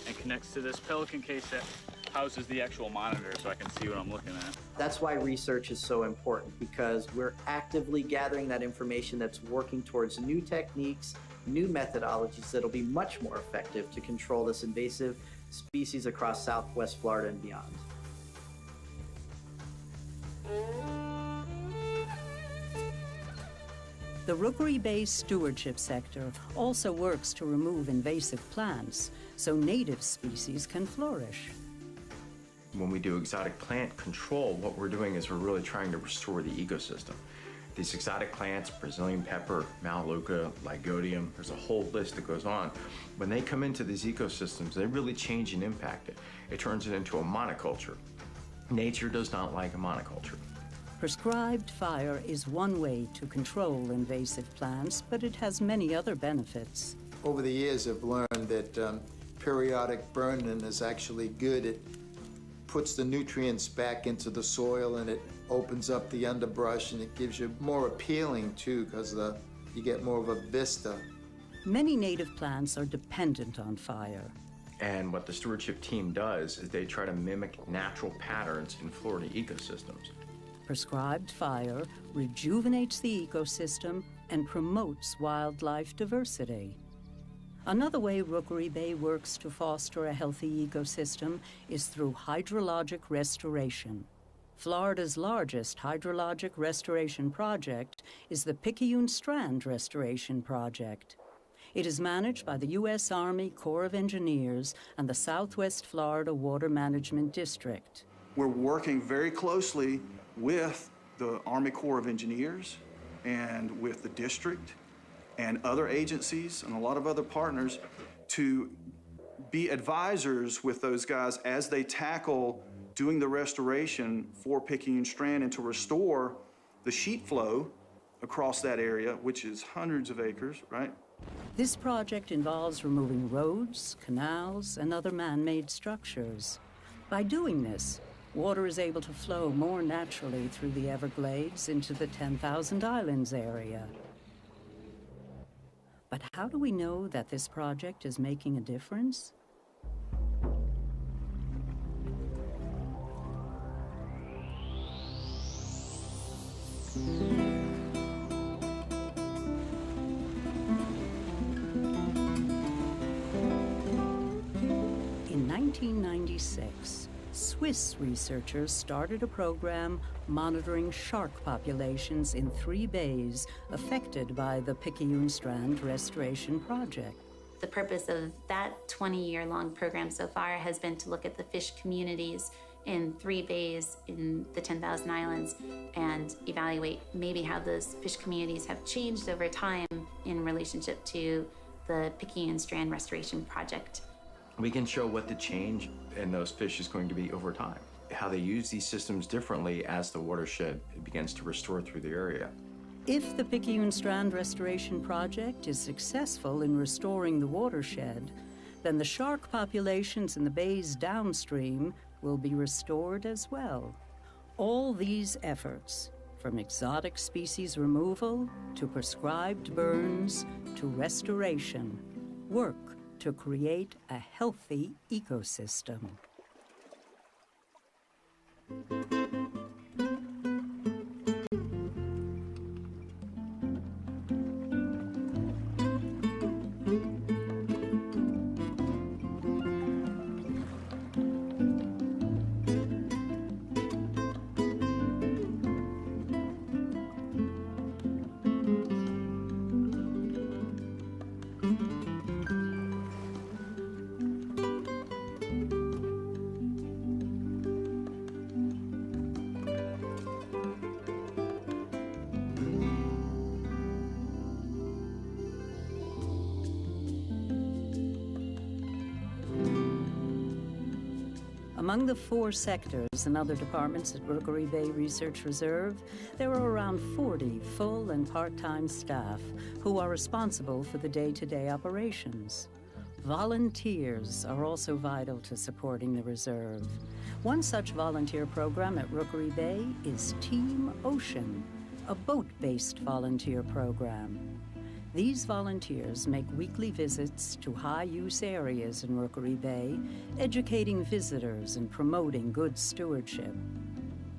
and connects to this pelican case that houses the actual monitor so I can see what I'm looking at. That's why research is so important, because we're actively gathering that information that's working towards new techniques, new methodologies that'll be much more effective to control this invasive species across Southwest Florida and beyond. The Rookery Bay Stewardship Sector also works to remove invasive plants so native species can flourish. When we do exotic plant control, what we're doing is we're really trying to restore the ecosystem. These exotic plants, Brazilian pepper, Melaleuca, Lygodium, there's a whole list that goes on. When they come into these ecosystems, they really change and impact it. It turns it into a monoculture. Nature does not like a monoculture. Prescribed fire is one way to control invasive plants, but it has many other benefits. Over the years, I've learned that periodic burning is actually good. It puts the nutrients back into the soil, and it opens up the underbrush, and it gives you more appealing too, because you get more of a vista. Many native plants are dependent on fire. And what the stewardship team does is they try to mimic natural patterns in Florida ecosystems. Prescribed fire rejuvenates the ecosystem and promotes wildlife diversity. Another way Rookery Bay works to foster a healthy ecosystem is through hydrologic restoration. Florida's largest hydrologic restoration project is the Picayune Strand Restoration Project. It is managed by the U.S. Army Corps of Engineers and the Southwest Florida Water Management District. We're working very closely with the Army Corps of Engineers and with the district and other agencies and a lot of other partners to be advisors with those guys as they tackle doing the restoration for Picayune Strand and to restore the sheet flow across that area, which is hundreds of acres, right? This project involves removing roads, canals, and other man-made structures. By doing this, water is able to flow more naturally through the Everglades into the 10,000 Islands area. But how do we know that this project is making a difference? In 1996, Swiss researchers started a program monitoring shark populations in 3 bays affected by the Picayune-Strand Restoration Project. The purpose of that 20-year-long program so far has been to look at the fish communities in 3 bays in the 10,000 Islands and evaluate maybe how those fish communities have changed over time in relationship to the Picayune-Strand Restoration Project. We can show what the change in those fish is going to be over time, how they use these systems differently as the watershed begins to restore through the area. If the Picayune-Strand Restoration Project is successful in restoring the watershed, then the shark populations in the bays downstream will be restored as well. All these efforts, from exotic species removal to prescribed burns to restoration, work to create a healthy ecosystem. Among the 4 sectors and other departments at Rookery Bay Research Reserve, there are around 40 full and part-time staff who are responsible for the day-to-day operations. Volunteers are also vital to supporting the reserve. One such volunteer program at Rookery Bay is Team Ocean, a boat-based volunteer program. These volunteers make weekly visits to high-use areas in Rookery Bay, educating visitors and promoting good stewardship.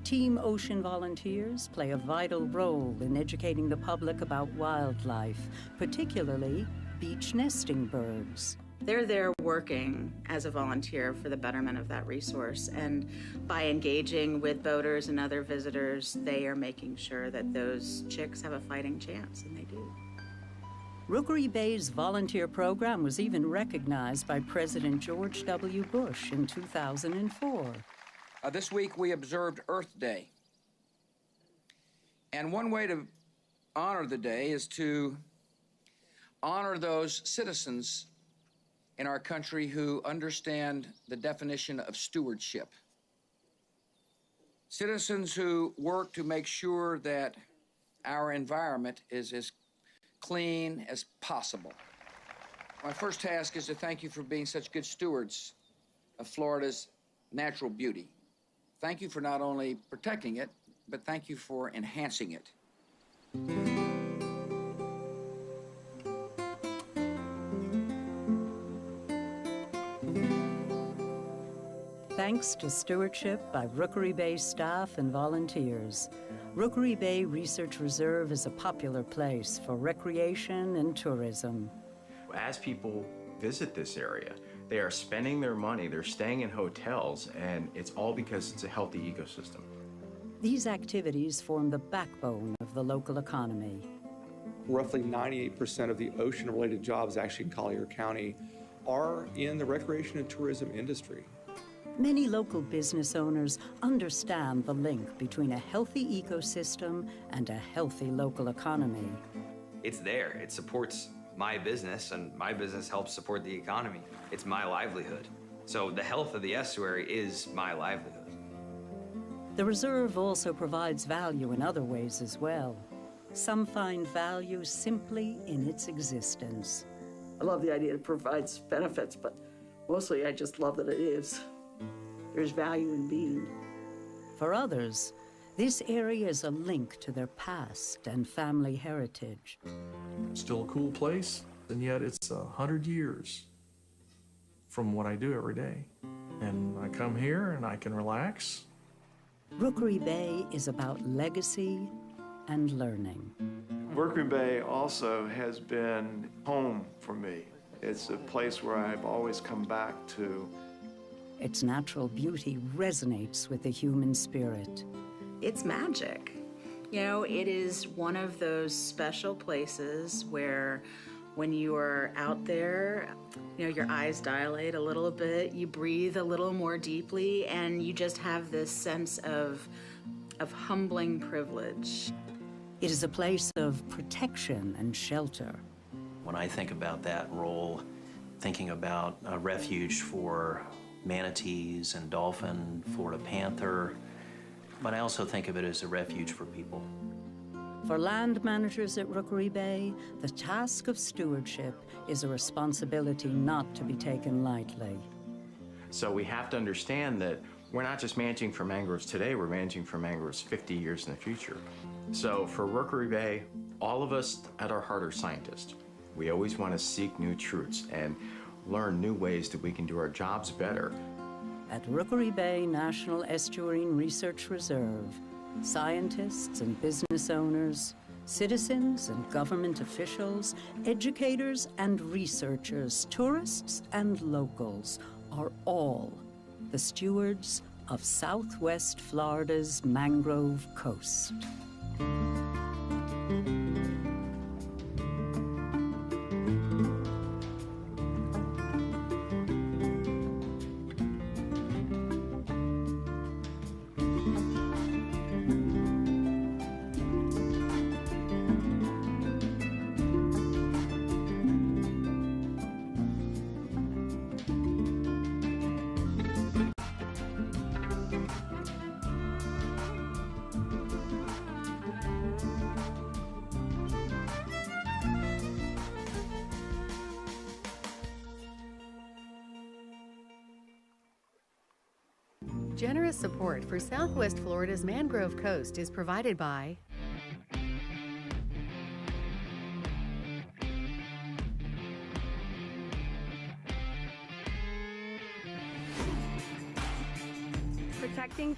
Team Ocean volunteers play a vital role in educating the public about wildlife, particularly beach nesting birds. They're there working as a volunteer for the betterment of that resource, and by engaging with boaters and other visitors, they are making sure that those chicks have a fighting chance, and they do. Rookery Bay's volunteer program was even recognized by President George W. Bush in 2004. This week we observed Earth Day. And one way to honor the day is to honor those citizens in our country who understand the definition of stewardship. Citizens who work to make sure that our environment is as clean as possible. My first task is to thank you for being such good stewards of Florida's natural beauty. Thank you for not only protecting it, but thank you for enhancing it. Thanks to stewardship by Rookery Bay staff and volunteers, Rookery Bay Research Reserve is a popular place for recreation and tourism. As people visit this area, they are spending their money, they're staying in hotels, and it's all because it's a healthy ecosystem. These activities form the backbone of the local economy. Roughly 98% of the ocean-related jobs actually in Collier County are in the recreation and tourism industry. Many local business owners understand the link between a healthy ecosystem and a healthy local economy. It's there. It supports my business, and my business helps support the economy. It's my livelihood. So the health of the estuary is my livelihood. The reserve also provides value in other ways as well. Some find value simply in its existence. I love the idea it provides benefits, but mostly I just love that it is. There's value in being. For others, this area is a link to their past and family heritage. Still a cool place, and yet it's 100 years from what I do every day. And I come here and I can relax. Rookery Bay is about legacy and learning. Rookery Bay also has been home for me. It's a place where I've always come back to. Its natural beauty resonates with the human spirit. It's magic. You know, it is one of those special places where when you are out there, you know, your eyes dilate a little bit, you breathe a little more deeply, and you just have this sense of humbling privilege. It is a place of protection and shelter. When I think about that role, thinking about a refuge for manatees and dolphin, Florida panther, but I also think of it as a refuge for people. For land managers at Rookery Bay, the task of stewardship is a responsibility not to be taken lightly. So we have to understand that we're not just managing for mangroves today, we're managing for mangroves 50 years in the future. So for Rookery Bay, all of us at our heart are scientists. We always want to seek new truths and learn new ways that we can do our jobs better. At Rookery Bay National Estuarine Research Reserve, scientists and business owners, citizens and government officials, educators and researchers, tourists and locals are all the stewards of Southwest Florida's mangrove coast. Generous support for Southwest Florida's mangrove coast is provided by Protecting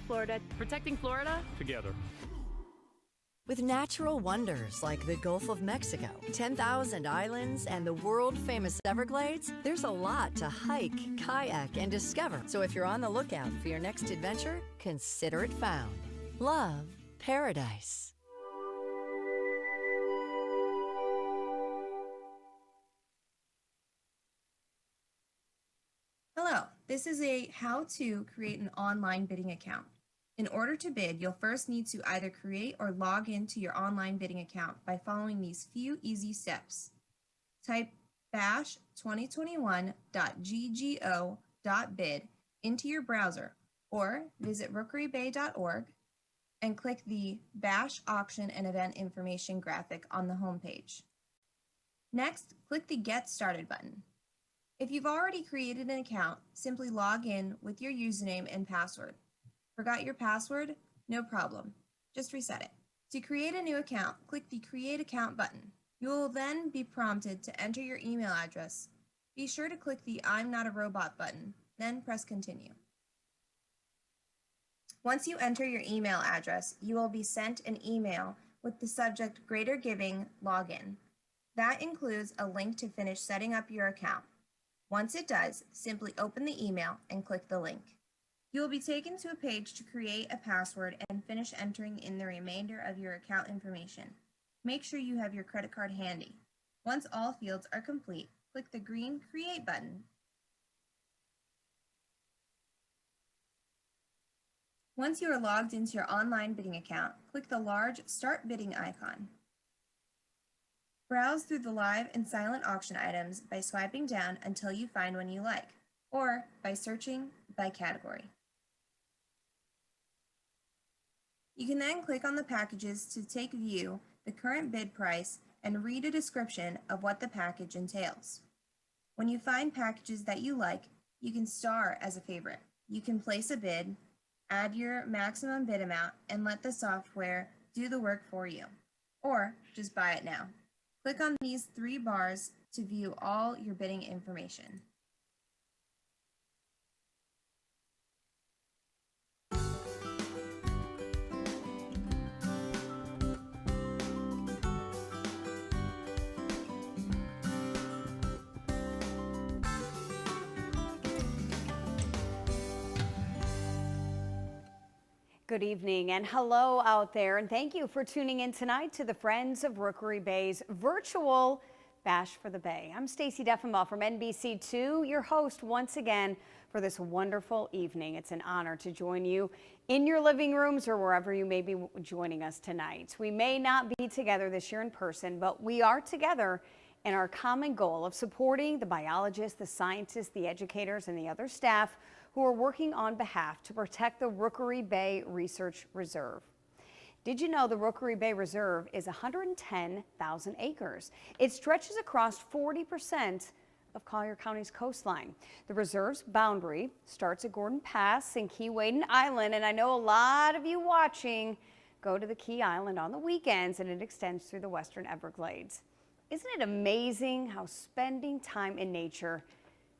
Florida Together. with natural wonders like the Gulf of Mexico, 10,000 islands, and the world-famous Everglades. There's a lot to hike, kayak, and discover. So if you're on the lookout for your next adventure, consider it found. Love Paradise. Hello, this is a how to create an online bidding account. In order to bid, you'll first need to either create or log into your online bidding account by following these few easy steps. Type bash2021.ggo.bid into your browser or visit rookerybay.org and click the Bash Auction and Event Information graphic on the homepage. Next, click the Get Started button. If you've already created an account, simply log in with your username and password. Forgot your password? No problem. Just reset it. To create a new account, click the Create Account button. You will then be prompted to enter your email address. Be sure to click the I'm Not a Robot button, then press Continue. Once you enter your email address, you will be sent an email with the subject Greater Giving Login. That includes a link to finish setting up your account. Once it does, simply open the email and click the link. You will be taken to a page to create a password and finish entering in the remainder of your account information. Make sure you have your credit card handy. Once all fields are complete, click the green Create button. Once you are logged into your online bidding account, click the large Start Bidding icon. Browse through the live and silent auction items by swiping down until you find one you like, or by searching by category. You can then click on the packages to take view the current bid price and read a description of what the package entails. When you find packages that you like, you can star as a favorite. You can place a bid, Add your maximum bid amount and let the software do the work for you. Or just buy it now. Click on these 3 bars to view all your bidding information. Good evening and hello out there, and thank you for tuning in tonight to the Friends of Rookery Bay's virtual Bash for the Bay. I'm Stacey Deffenbaugh from NBC2, your host once again for this wonderful evening. It's an honor to join you in your living rooms or wherever you may be joining us tonight. We may not be together this year in person, but we are together in our common goal of supporting the biologists, the scientists, the educators, and the other staff who are working on behalf to protect the Rookery Bay Research Reserve. Did you know the Rookery Bay Reserve is 110,000 acres? It stretches across 40% of Collier County's coastline. The reserve's boundary starts at Gordon Pass and Key Waden Island, and I know a lot of you watching go to the Key Island on the weekends, and it extends through the Western Everglades. Isn't it amazing how spending time in nature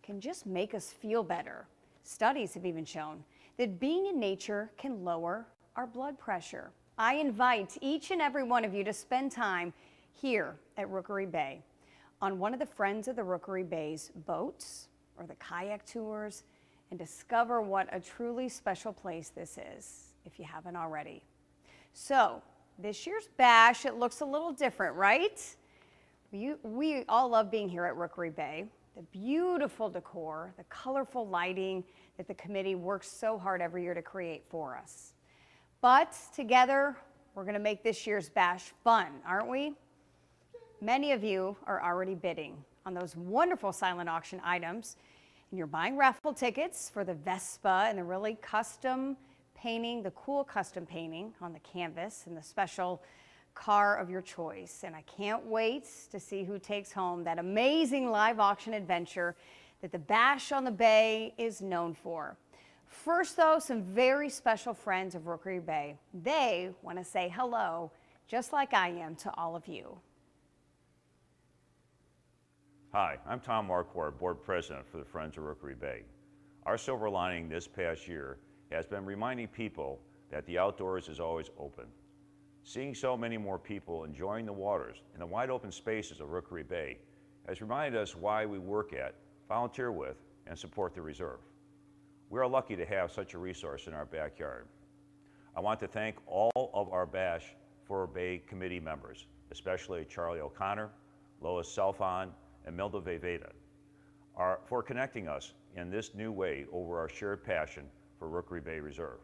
can just make us feel better? Studies have even shown that being in nature can lower our blood pressure. I invite each and every one of you to spend time here at Rookery Bay on one of the Friends of the Rookery Bay's boats or the kayak tours and discover what a truly special place this is, if you haven't already. So, this year's bash, it looks a little different, right? We all love being here at Rookery Bay. The beautiful decor, the colorful lighting that the committee works so hard every year to create for us. But together, we're going to make this year's bash fun, aren't we? Many of you are already bidding on those wonderful silent auction items, and you're buying raffle tickets for the Vespa and the really custom painting, the cool custom painting on the canvas and the special car of your choice. And I can't wait to see who takes home that amazing live auction adventure that the Bash on the Bay is known for. First though, some very special friends of Rookery Bay. They want to say hello, just like I am, to all of you. Hi, I'm Tom Marquardt, Board President for the Friends of Rookery Bay. Our silver lining this past year has been reminding people that the outdoors is always open. Seeing so many more people enjoying the waters and the wide open spaces of Rookery Bay has reminded us why we work at, volunteer with, and support the reserve. We are lucky to have such a resource in our backyard. I want to thank all of our Bash for Bay committee members, especially Charlie O'Connor, Lois Selfon, and Milda Veveda, for connecting us in this new way over our shared passion for Rookery Bay Reserve.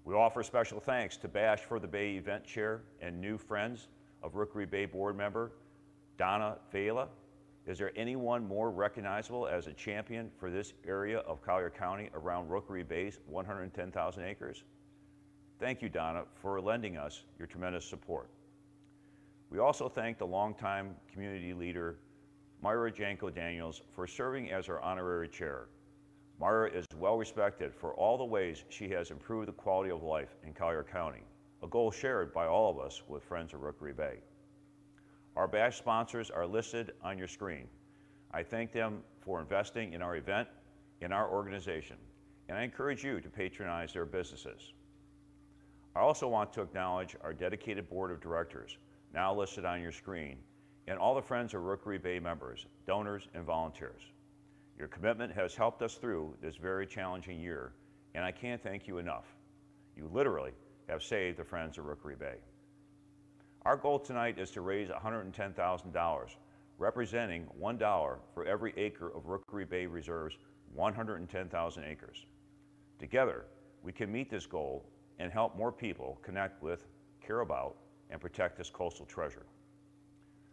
We offer special thanks to Bash for the Bay event chair and new friends of Rookery Bay board member, Donna Fiala. Is there anyone more recognizable as a champion for this area of Collier County around Rookery Bay's 110,000 acres? Thank you, Donna, for lending us your tremendous support. We also thank the longtime community leader, Myra Janco Daniels, for serving as our honorary chair. Myra is well respected for all the ways she has improved the quality of life in Collier County, a goal shared by all of us with Friends of Rookery Bay. Our Bash sponsors are listed on your screen. I thank them for investing in our event, in our organization, and I encourage you to patronize their businesses. I also want to acknowledge our dedicated board of directors, now listed on your screen, and all the Friends of Rookery Bay members, donors, and volunteers. Your commitment has helped us through this very challenging year, and I can't thank you enough. You literally have saved the Friends of Rookery Bay. Our goal tonight is to raise $110,000, representing $1 for every acre of Rookery Bay Reserve's 110,000 acres. Together, we can meet this goal and help more people connect with, care about, and protect this coastal treasure.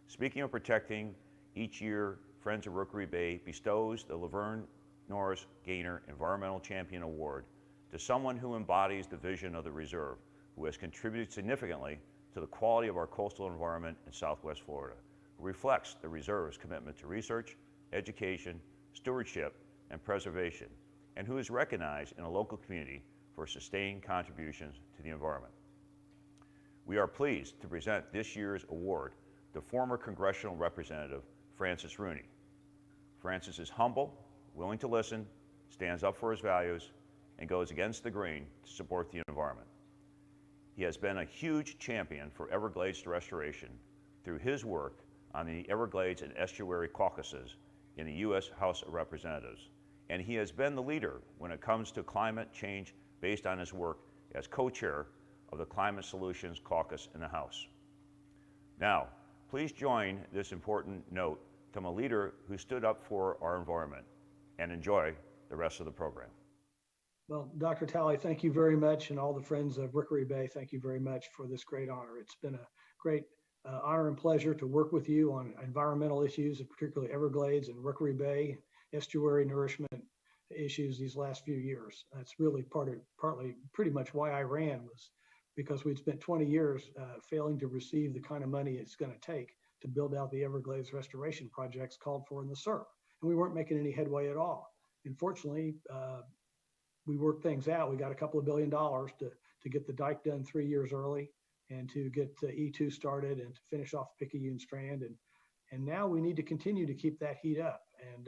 Speaking of protecting, each year, Friends of Rookery Bay bestows the Laverne Norris Gaynor Environmental Champion Award to someone who embodies the vision of the reserve, who has contributed significantly to the quality of our coastal environment in Southwest Florida, who reflects the reserve's commitment to research, education, stewardship, and preservation, and who is recognized in a local community for for sustained contributions to the environment. We are pleased to present this year's award to former Congressional Representative Francis Rooney. Francis is humble, willing to listen, stands up for his values, and goes against the grain to support the environment. He has been a huge champion for Everglades restoration through his work on the Everglades and Estuary caucuses in the U.S. House of Representatives, and he has been the leader when it comes to climate change based on his work as co-chair of the Climate Solutions Caucus in the House. Now, please join this important note from a leader who stood up for our environment, and enjoy the rest of the program. Well, Dr. Talley, thank you very much, and all the friends of Rookery Bay, thank you very much for this great honor. It's been a great honor and pleasure to work with you on environmental issues, particularly Everglades and Rookery Bay, estuary nourishment issues these last few years. That's really partly pretty much why I ran, was because we'd spent 20 years failing to receive the kind of money it's going to take to build out the Everglades restoration projects called for in the SERP. And we weren't making any headway at all. Unfortunately, we worked things out. We got a couple of $2 billion to get the dike done 3 years early, and to get E2 started, and to finish off Picayune Strand. And now we need to continue to keep that heat up. And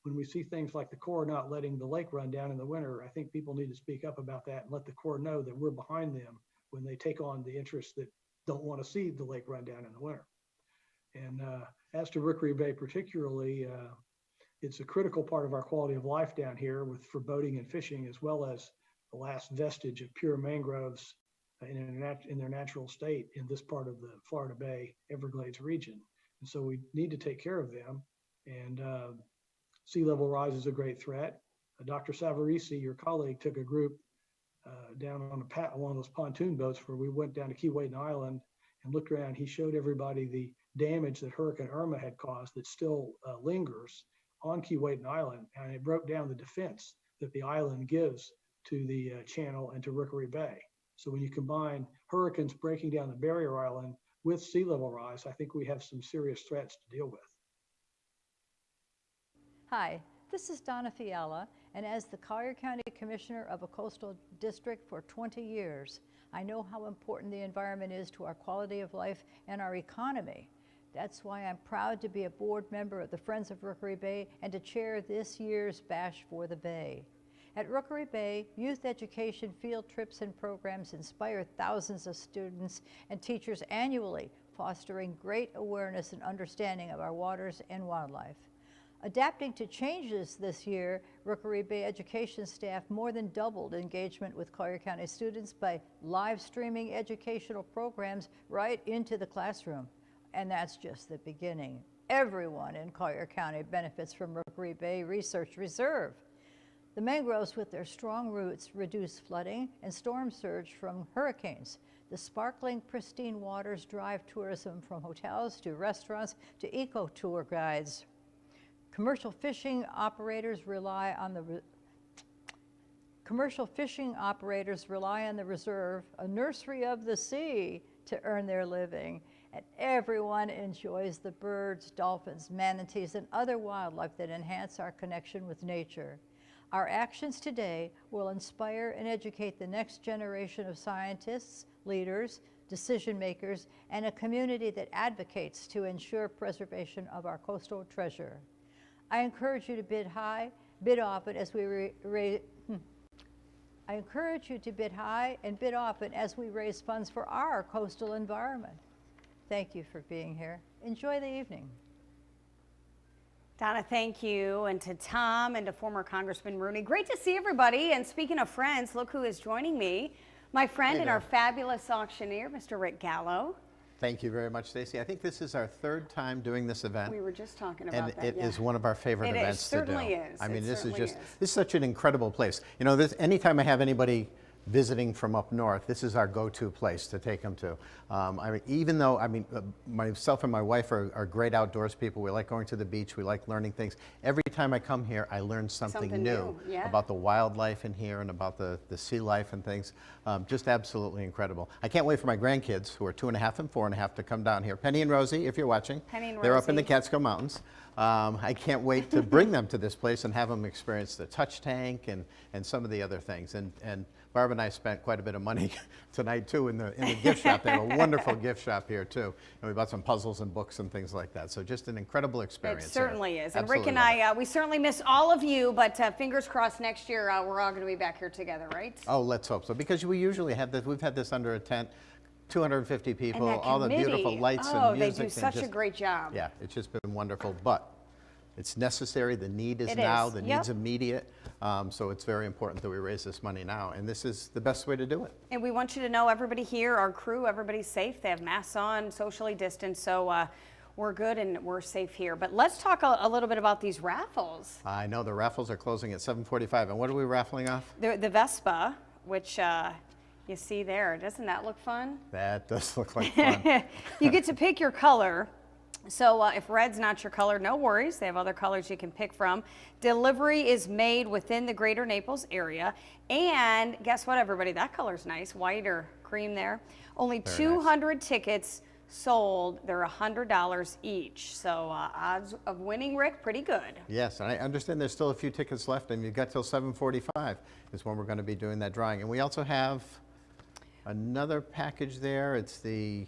when we see things like the Corps not letting the lake run down in the winter, I think people need to speak up about that and let the Corps know that we're behind them when they take on the interests that don't want to see the lake run down in the winter. And as to Rookery Bay particularly, it's a critical part of our quality of life down here for boating and fishing, as well as the last vestige of pure mangroves in their natural state in this part of the Florida Bay Everglades region. And so we need to take care of them. And sea level rise is a great threat. Dr. Savarese, your colleague, took a group down on one of those pontoon boats where we went down to Keewatin Island and looked around. He showed everybody the damage that Hurricane Irma had caused that still lingers on Keewatin Island, and it broke down the defense that the island gives to the channel and to Rookery Bay. So when you combine hurricanes breaking down the barrier island with sea level rise, I think we have some serious threats to deal with. Hi, this is Donna Fiala, and as the Collier County Commissioner of a coastal district for 20 years, I know how important the environment is to our quality of life and our economy. That's why I'm proud to be a board member of the Friends of Rookery Bay and to chair this year's Bash for the Bay. At Rookery Bay, youth education field trips and programs inspire thousands of students and teachers annually, fostering great awareness and understanding of our waters and wildlife. Adapting to changes this year, Rookery Bay education staff more than doubled engagement with Collier County students by live streaming educational programs right into the classroom. And that's just the beginning. Everyone in Collier County benefits from Rookery Bay Research Reserve. The mangroves with their strong roots reduce flooding and storm surge from hurricanes. The sparkling, pristine waters drive tourism from hotels to restaurants to eco-tour guides. Commercial fishing operators rely on the reserve, a nursery of the sea, to earn their living. And everyone enjoys the birds, dolphins, manatees, and other wildlife that enhance our connection with nature. Our actions today will inspire and educate the next generation of scientists, leaders, decision makers, and a community that advocates to ensure preservation of our coastal treasure. I encourage you to bid high, bid often as we raise funds for our coastal environment. Thank you for being here. Enjoy the evening. Donna, thank you, and to Tom and to former Congressman Rooney. Great to see everybody. And speaking of friends, look who is joining me. My friend and our fabulous auctioneer, Mr. Rick Gallo. Thank you very much, Stacy. I think this is our third time doing this event. We were just talking about that. And it is one of our favorite events to do. It certainly is. I mean, this is such an incredible place. You know, anytime I have anybody visiting from up north, this is our go-to place to take them to. Myself and my wife are great outdoors people. We like going to the beach. We like learning things. Every time I come here, I learn something new about the wildlife in here and about the sea life and things. Just absolutely incredible. I can't wait for my grandkids, who are 2.5 and 4.5, to come down here. Penny and Rosie, if you're watching. Penny and They're Rosie. up in the Catskill Mountains. I can't wait to bring them to this place and have them experience the touch tank and some of the other things. And Barb and I spent quite a bit of money tonight too in the gift shop. They have a wonderful gift shop here too. And we bought some puzzles and books and things like that. So just an incredible experience. It certainly is. And Absolutely Rick and I, we certainly miss all of you, but fingers crossed next year we're all going to be back here together, right? Oh, let's hope so. Because we usually have this, we've had this under a tent, 250 people, And that all the beautiful lights and music. They do such a great job. Yeah, it's just been wonderful. But it's necessary. The need is It now. is. The Yep. need's immediate. So it's very important that we raise this money now. And this is the best way to do it. And we want you to know everybody here, our crew, everybody's safe. They have masks on, socially distanced. So we're good and we're safe here. But let's talk a little bit about these raffles. I know the raffles are closing at 7:45. And what are we raffling off? The Vespa, which you see there. Doesn't that look fun? That does look like fun. You get to pick your color. So if red's not your color, no worries. They have other colors you can pick from. Delivery is made within the greater Naples area. And guess what, everybody? That color's nice, white or cream there. Only Very 200 tickets sold. They're $100 each. So odds of winning, Rick, pretty good. Yes, and I understand there's still a few tickets left, and you've got till 7:45 is when we're going to be doing that drawing. And we also have another package there. It's the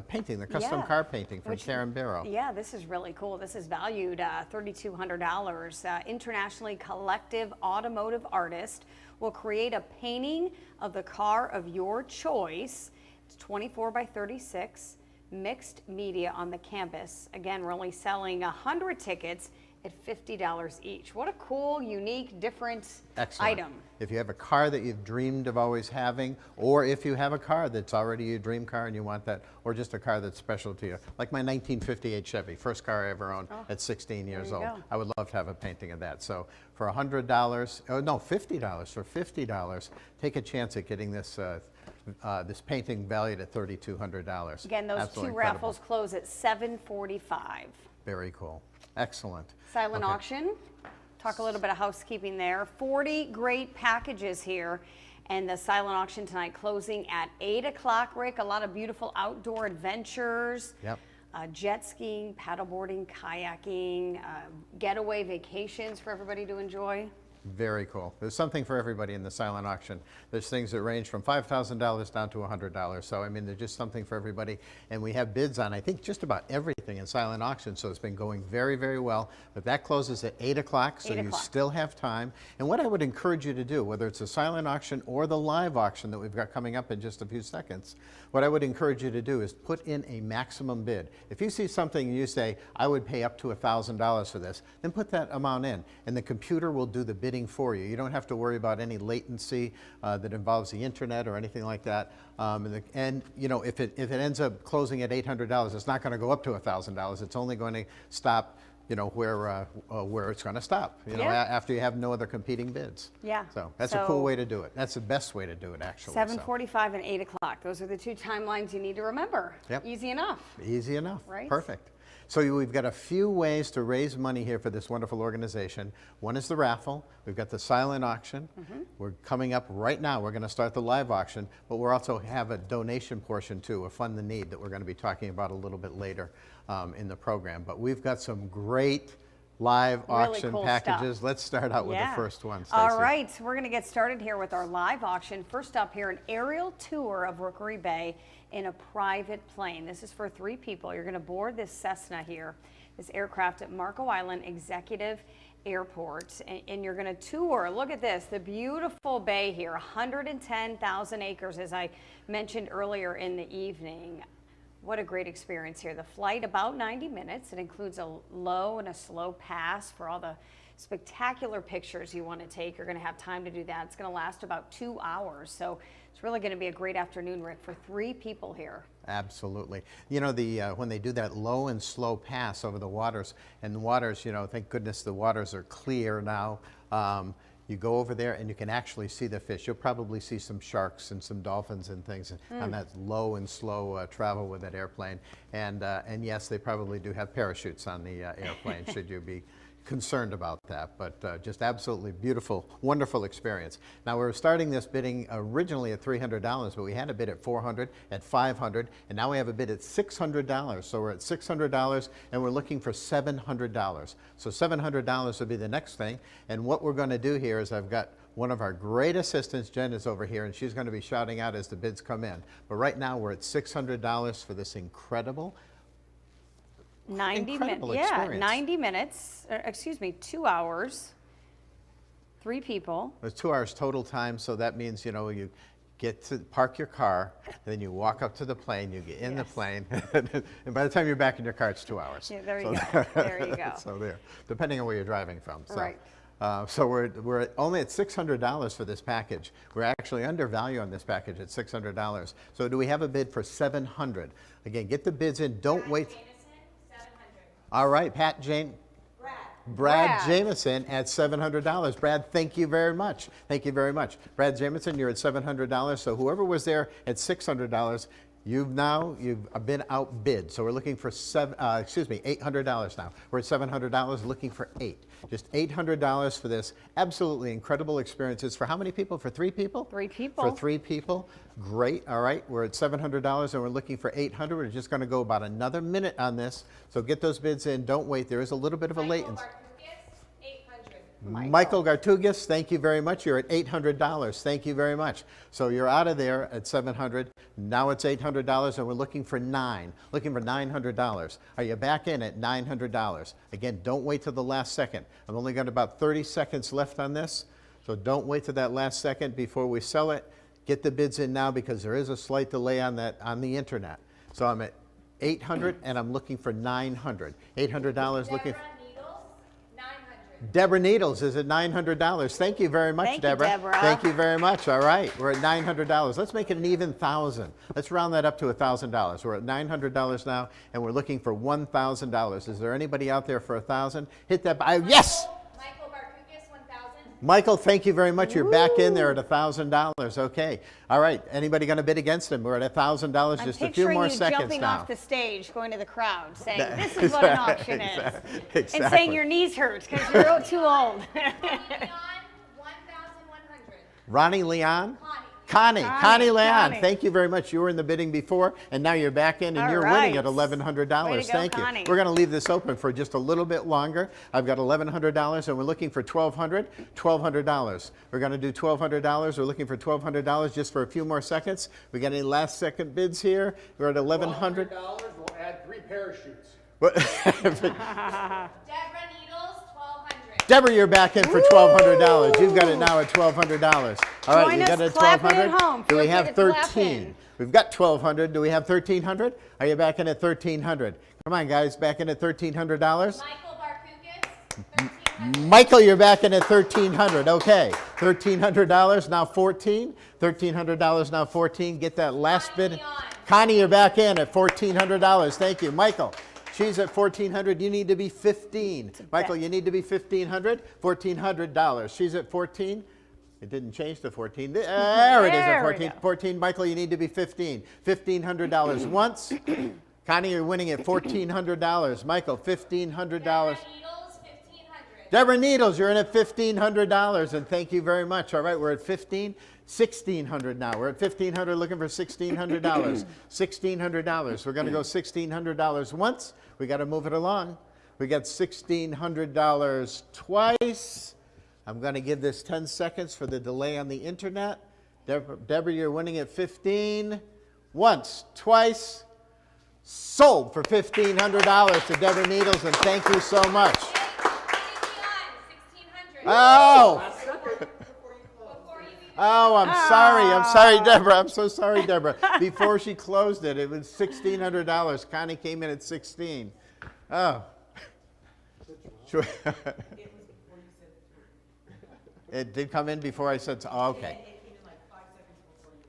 painting, the custom car painting from Karen Barrow. Yeah, this is really cool. This is valued $3,200. Internationally collective automotive artist will create a painting of the car of your choice. It's 24 by 36, mixed media on the canvas. Again, we're only selling 100 tickets at $50 each. What a cool, unique, different item. If you have a car that you've dreamed of always having, or if you have a car that's already your dream car and you want that, or just a car that's special to you, like my 1958 Chevy, first car I ever owned at 16 years old. I would love to have a painting of that. So for $100, oh no, $50, for $50, take a chance at getting this this painting valued at $3,200. Again, those Absolutely two incredible. raffles close at 7:45. Very cool. Excellent. Silent Okay. auction. Talk a little bit of housekeeping there. 40 great packages here. And the silent auction tonight closing at 8 o'clock, Rick. A lot of beautiful outdoor adventures. Yep. Jet skiing, paddleboarding, kayaking, getaway vacations for everybody to enjoy. Very cool. There's something for everybody in the silent auction. There's things that range from $5,000 down to $100. So, I mean, there's just something for everybody. And we have bids on, I think, just about everything in silent auction. So it's been going very, very well. But that closes at 8 o'clock, so you still have time. And what I would encourage you to do, whether it's a silent auction or the live auction that we've got coming up in just a few seconds, what I would encourage you to do is put in a maximum bid. If you see something and you say, I would pay up to $1,000 for this, then put that amount in. And the computer will do the bidding for you. You don't have to worry about any latency that involves the internet or anything like that. And you know, if it ends up closing at $800, it's not going to go up to $1,000. It's only going to stop, you know, where it's going to stop. You know, after you have no other competing bids. Yeah. So that's a cool way to do it. That's the best way to do it, actually. 7:45 and 8 o'clock. Those are the two timelines you need to remember. Yep. Easy enough. Easy enough. Right? Perfect. So we've got a few ways to raise money here for this wonderful organization. One is the raffle. We've got the silent auction. We're coming up right now. We're going to start the live auction, but we're also have a donation portion too, a fund the need that we're going to be talking about a little bit later in the program. But we've got some great live auction cool packages. stuff. Let's start out with the first one, Stacey. All right, so we're going to get started here with our live auction. First up here, an aerial tour of Rookery Bay in a private plane. This is for 3 people. You're going to board this Cessna here, this aircraft at Marco Island Executive Airport, and you're going to tour. Look at this, the beautiful bay here, 110,000 acres, as I mentioned earlier in the evening. What a great experience here. The flight, about 90 minutes. It includes a low and a slow pass for all the spectacular pictures you want to take. You're going to have time to do that. It's going to last about 2 hours. So it's really going to be a great afternoon, Rick, for 3 people here. Absolutely. You know, when they do that low and slow pass over the waters, and the waters, you know, thank goodness the waters are clear now. You go over there and you can actually see the fish. You'll probably see some sharks and some dolphins and things on that low and slow travel with that airplane. And yes, they probably do have parachutes on the airplane should you be concerned about that, but just absolutely beautiful, wonderful experience. Now we're starting this bidding originally at $300, but we had a bid at $400, at $500, and now we have a bid at $600. So we're at $600 and we're looking for $700. So $700 would be the next thing. And what we're going to do here is I've got one of our great assistants, Jen, is over here, and she's going to be shouting out as the bids come in. But right now we're at $600 for this incredible 90 minutes. Yeah, 90 minutes. Excuse me, 2 hours. 3 people. It's 2 hours total time, so that means, you know, you get to park your car, then you walk up to the plane, you get in the plane, and by the time you're back in your car, it's 2 hours. Yeah, there you go. There you go. So there, depending on where you're driving from. So. Right. So we're only at $600 for this package. We're actually under value on this package at $600. So do we have a bid for $700? Again, get the bids in. Don't wait. All right, Brad Jameson at $700. Brad, thank you very much. Thank you very much. Brad Jameson, you're at $700. So whoever was there at $600, you've been outbid. So we're looking for $800 now. We're at $700, looking for $800. Just $800 for this absolutely incredible experience. It's for how many people? For 3 people? 3 people. For 3 people. Great. All right. We're at $700 and we're looking for $800. We're just going to go about another minute on this. So get those bids in. Don't wait. There is a little bit of a latency. Michael Gartugas, thank you very much. You're at $800. Thank you very much. So you're out of there at $700. Now it's $800, and we're looking for $900. Are you back in at $900? Again, don't wait till the last second. I've only got about 30 seconds left on this, so don't wait till that last second before we sell it. Get the bids in now because there is a slight delay on that on the internet. So I'm at $800, and I'm looking for $900. $800 looking for. Deborah Needles is at $900. Thank you very much, Deborah. Deborah. Thank you very much. All right, we're at $900. Let's make it an even $1,000. Let's round that up to $1,000. We're at $900 now, and we're looking for $1,000. Is there anybody out there for $1,000? Hit that. Yes. Michael Barcookas, $1,000. Michael, thank you very much. You're back in there at $1,000. Okay. All right. Anybody going to bid against him? We're at $1,000. Just a few more seconds now. I'm picturing you jumping off the stage, going to the crowd, saying, "This is what an auction is," exactly. and saying your knees hurt because you're too old. Ronnie Leon? Connie Leon, thank you very much. You were in the bidding before, and now you're back in, and you're winning at $1,100. Thank you. We're going to leave this open for just a little bit longer. I've got $1,100, and we're looking for $1,200. $1,200. We're going to do $1,200. We're looking for $1,200 just for a few more seconds. We got any last second bids here? We're at $1,100. $1,200. We'll add 3 parachutes. Deborah, you're back in for $1,200. You've got it now at $1,200. All right, you got it at $1,200. Do we have 13? We've got $1,200. Do we have 1,300? Are you back in at 1,300? Come on, guys, back in at $1,300. Michael Barcookas, Michael, you're back in at 1,300. Okay, $1,300 now 14. $1,300 now 14. Get that last bid. Connie, you're back in at $1,400. Thank you, Michael. She's at $1,400. You need to be 15. Michael, you need to be 1,500. $1,400. She's at 14. It didn't change to 14. There it is at 14. 14. Michael, you need to be 15. $1,500 once. Connie, you're winning at $1,400. Michael, $1,500. Deborah Needles, you're in at $1,500, and thank you very much. All right, we're at $1,600 now. We're at $1,500, looking for $1,600. $1,600. We're going to go $1,600 once. We got to move it along. We got $1,600 twice. I'm going to give this 10 seconds for the delay on the internet. Deborah, you're winning at 15. Once, twice. Sold for $1,500 to Deborah Needles, and thank you so much. Oh! Oh, I'm sorry. I'm sorry, Deborah. I'm so sorry, Deborah. Before she closed it, it was $1,600. Connie came in at 16. Oh. Sure. It did come in before I said so. Oh, okay.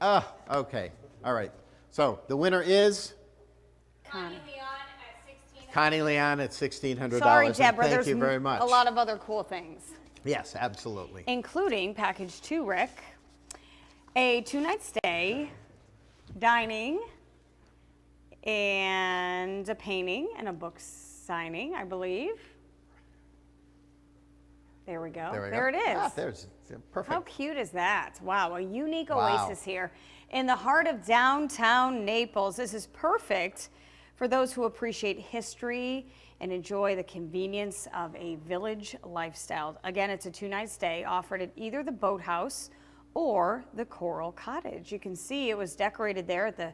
Oh, okay. All right. So the winner is Connie Leon at $1,600. Sorry, Deborah. Thank you very much. A lot of other cool things. Yes, absolutely. Including package 2, Rick, a 2-night stay, dining, and a painting and a book signing, I believe. There we go. There it is. Ah, there's perfect. How cute is that? Wow, a unique oasis here in the heart of downtown Naples. This is perfect for those who appreciate history and enjoy the convenience of a village lifestyle. Again, it's a 2-night stay offered at either the Boathouse or the Coral Cottage. You can see it was decorated there at the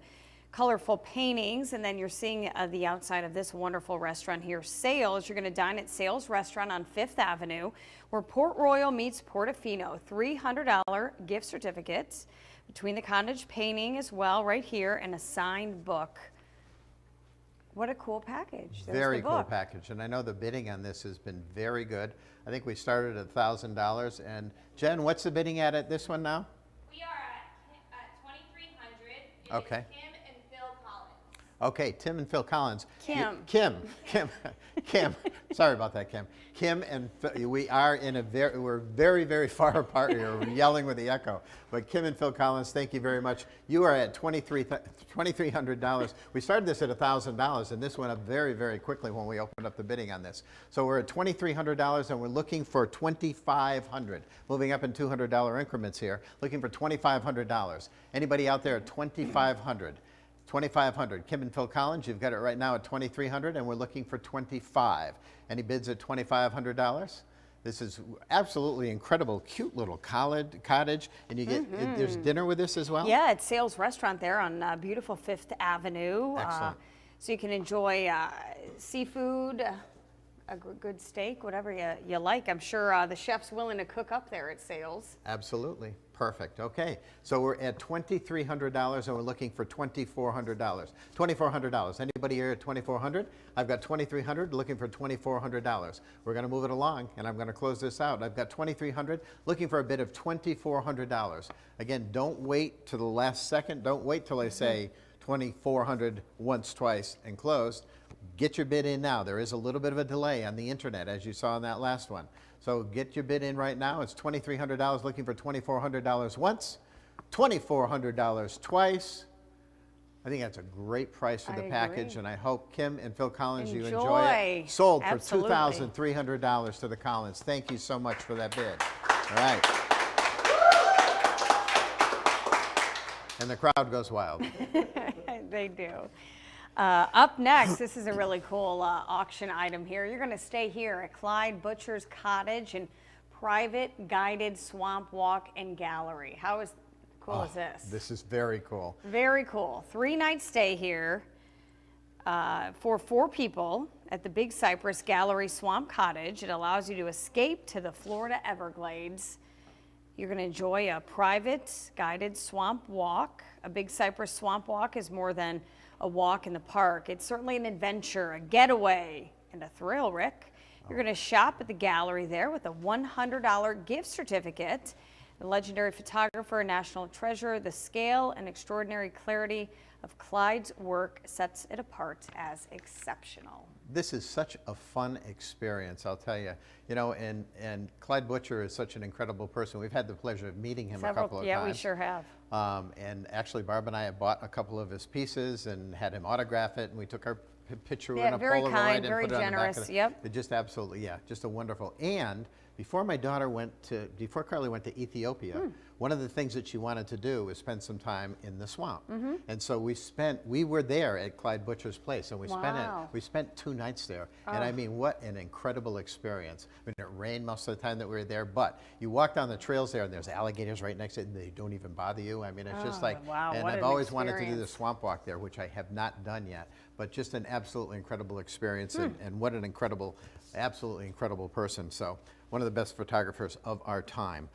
colorful paintings, and then you're seeing the outside of this wonderful restaurant here, Sales. You're going to dine at Sales Restaurant on 5th Avenue, where Port Royal meets Portofino. $300 gift certificates between the cottage painting as well right here and a signed book. What a cool package. There's very the book. cool package, and I know the bidding on this has been very good. I think we started at $1,000, and Jen, what's the bidding at this one now? We are at $2,300. Okay. Kim and Phil Collins. Okay, Tim and Phil Collins. Kim. Kim. Sorry about that, Kim. Kim and Phil, we are in a we're very, very far apart here. We're yelling with the echo. But Kim and Phil Collins, thank you very much. You are at $2,300. We started this at $1,000, and this went up very, very quickly when we opened up the bidding on this. So we're at $2,300, and we're looking for $2,500. Moving up in $200 increments here, looking for $2,500. Anybody out there at $2,500? $2,500. Kim and Phil Collins, you've got it right now at $2,300, and we're looking for $2,500. Any bids at $2,500? This is absolutely incredible, cute little cottage, and you get there's dinner with this as well. Yeah, it's Sales Restaurant there on beautiful 5th Avenue. Excellent. So you can enjoy seafood, a good steak, whatever you like. I'm sure the chef's willing to cook up there at Sales. Absolutely. Perfect. Okay. So we're at $2,300, and we're looking for $2,400. $2,400. Anybody here at $2,400? I've got $2,300, looking for $2,400. We're going to move it along, and I'm going to close this out. I've got $2,300, looking for a bid of $2,400. Again, don't wait to the last second. Don't wait till I say $2,400 once, twice, and closed. Get your bid in now. There is a little bit of a delay on the internet, as you saw in that last one. So get your bid in right now. It's $2,300, looking for $2,400 once, $2,400 twice. I think that's a great price for the package, and I hope Kim and Phil Collins, you enjoy it. Sold for $2,300 to the Collins. Thank you so much for that bid. All right. And the crowd goes wild. They do. Up next, this is a really cool auction item here. You're going to stay here at Clyde Butcher's Cottage and private guided swamp walk and gallery. How cool is this? This is very cool. Very cool. 3-night stay here for 4 people at the Big Cypress Gallery Swamp Cottage. It allows you to escape to the Florida Everglades. You're going to enjoy a private guided swamp walk. A Big Cypress swamp walk is more than a walk in the park. It's certainly an adventure, a getaway, and a thrill, Rick. You're going to shop at the gallery there with a $100 gift certificate. The legendary photographer, national treasure, the scale and extraordinary clarity of Clyde's work sets it apart as exceptional. This is such a fun experience, I'll tell you. You know, and Clyde Butcher is such an incredible person. We've had the pleasure of meeting him a couple of times. Yeah, we sure have. And actually, Barb and I have bought a couple of his pieces and had him autograph it, and we took our picture in a very Polaroid kind, and very put it on the back generous. of the, Yep. Just absolutely, yeah, just a wonderful. And before Carly went to Ethiopia, one of the things that she wanted to do was spend some time in the swamp. And so we were there at Clyde Butcher's place, and we spent 2 nights there. And I mean, what an incredible experience. I mean, it rained most of the time that we were there, but you walk down the trails there, and there's alligators right next to it, and they don't even bother you. I mean, it's just like, and I've always wanted to do the swamp walk there, which I have not done yet, but just an absolutely incredible experience, and what an incredible, absolutely incredible person. So one of the best photographers of our time.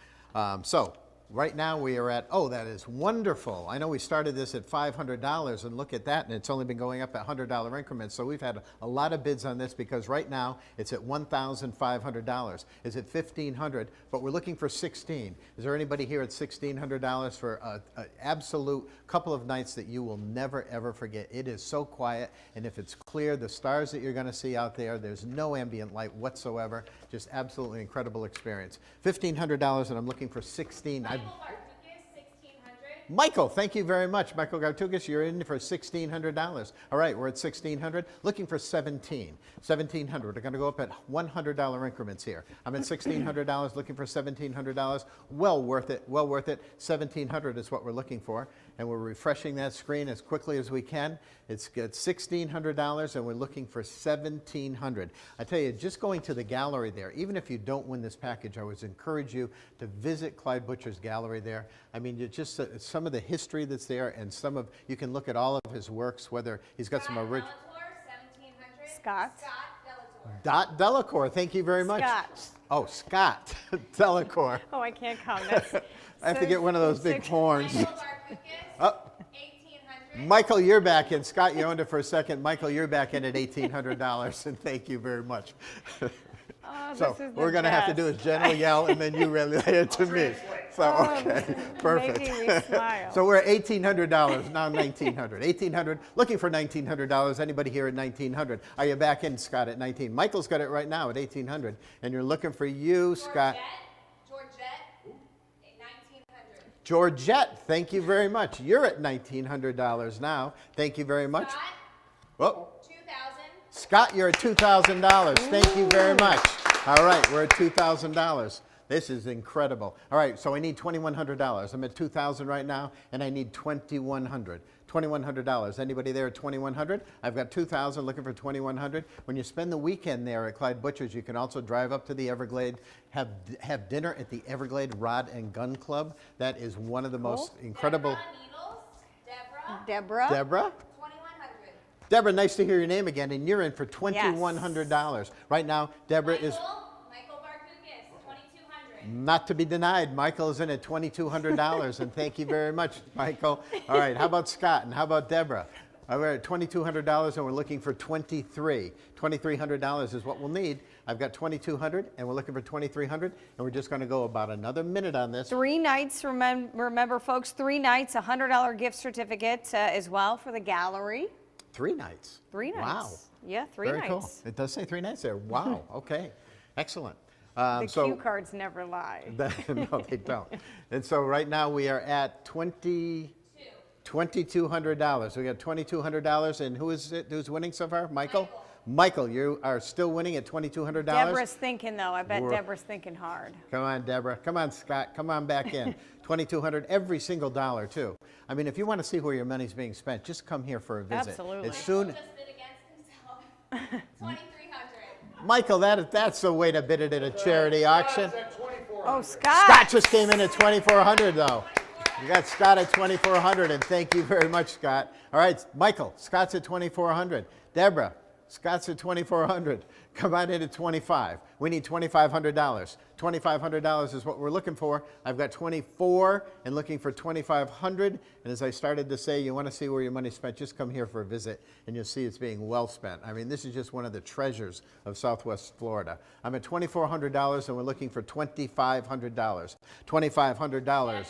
So right now we are at, that is wonderful. I know we started this at $500, and look at that, and it's only been going up at $100 increments. So we've had a lot of bids on this, because right now it's at $1,500. It's at $1,500, but we're looking for $1,600. Is there anybody here at $1,600 for an absolute couple of nights that you will never ever forget? It is so quiet, and if it's clear, the stars that you're going to see out there, there's no ambient light whatsoever. Just absolutely incredible experience. $1,500, and I'm looking for $1,600. Barcookas, $1,600. Michael, thank you very much. Michael Barcookas, you're in for $1,600. All right, we're at $1,600, looking for $1,700. We're going to go up at $100 increments here. I'm at $1,600, looking for $1,700. Well worth it, well worth it. $1,700 is what we're looking for, and we're refreshing that screen as quickly as we can. It's $1,600, and we're looking for $1,700. I tell you, just going to the gallery there, even if you don't win this package, I would encourage you to visit Clyde Butcher's gallery there. I mean, you just some of the history that's there, and you can look at all of his works, whether he's got some original. Scott. Dot Delacour, thank you very much. Scott. Oh, Scott Delacour. Oh, I can't count. That's I have to get one of those big horns. Oh. Michael, you're back in. Scott, you owned it for a second. Michael, you're back in at $1,800, and thank you very much. So what we're going to have to do is Jen will yell, and then you relay it to me. So, okay, perfect. Making me smile. So we're at $1,800, now $1,900. $1,800, looking for $1,900. Anybody here at $1,900? Are you back in, Scott, at $1,900? Michael's got it right now at $1,800, and you're looking for you, Scott. Georgette, thank you very much. You're at $1,900 now. Thank you very much. Scott, Whoa. 2,000. Scott, you're at $2,000. Thank you very much. All right, we're at $2,000. This is incredible. All right, so I need $2,100. I'm at $2,000 right now, and I need $2,100. $2,100. Anybody there at $2,100? I've got $2,000, looking for $2,100. When you spend the weekend there at Clyde Butcher's, you can also drive up to the Everglade, have dinner at the Everglade Rod and Gun Club. That is one of the most incredible. Deborah. Deborah? Deborah, nice to hear your name again, and you're in for $2,100. Right now, Deborah is... Michael Barcookas, 2,200. Not to be denied, Michael is in at $2,200, and thank you very much, Michael. All right, how about Scott, and how about Deborah? We're at $2,200, and we're looking for $2,300 is what we'll need. I've got $2,200, and we're looking for $2,300, and we're just going to go about another minute on this. 3 nights, remember, folks, 3 nights, a $100 gift certificate as well for the gallery. 3 nights. 3 nights. Wow. Yeah, 3 Very nights. cool. It does say 3 nights there. Wow. Okay. Excellent. The cue cards never lie. No, they don't. And so right now we are at $2,200. We got $2,200, and who is it? Who's winning so far? Michael. Michael, you are still winning at $2,200. Deborah's thinking, though. I bet Deborah's thinking hard. Come on, Deborah. Come on, Scott. Come on back in. $2,200, every single dollar, too. I mean, if you want to see where your money's being spent, just come here for a visit. Absolutely. As soon... Just bid against himself. 2,300. Michael, that's the way to bid it at a charity auction. Oh, Scott. Scott just came in at $2,400, though. You got Scott at $2,400, and thank you very much, Scott. All right, Michael, Scott's at $2,400. Deborah, Scott's at $2,400. Come on in at $2,500. We need $2,500. $2,500 is what we're looking for. I've got $2,400 and looking for $2,500. And as I started to say, you want to see where your money's spent, just come here for a visit, and you'll see it's being well spent. I mean, this is just one of the treasures of Southwest Florida. I'm at $2,400, and we're looking for $2,500. $2,500.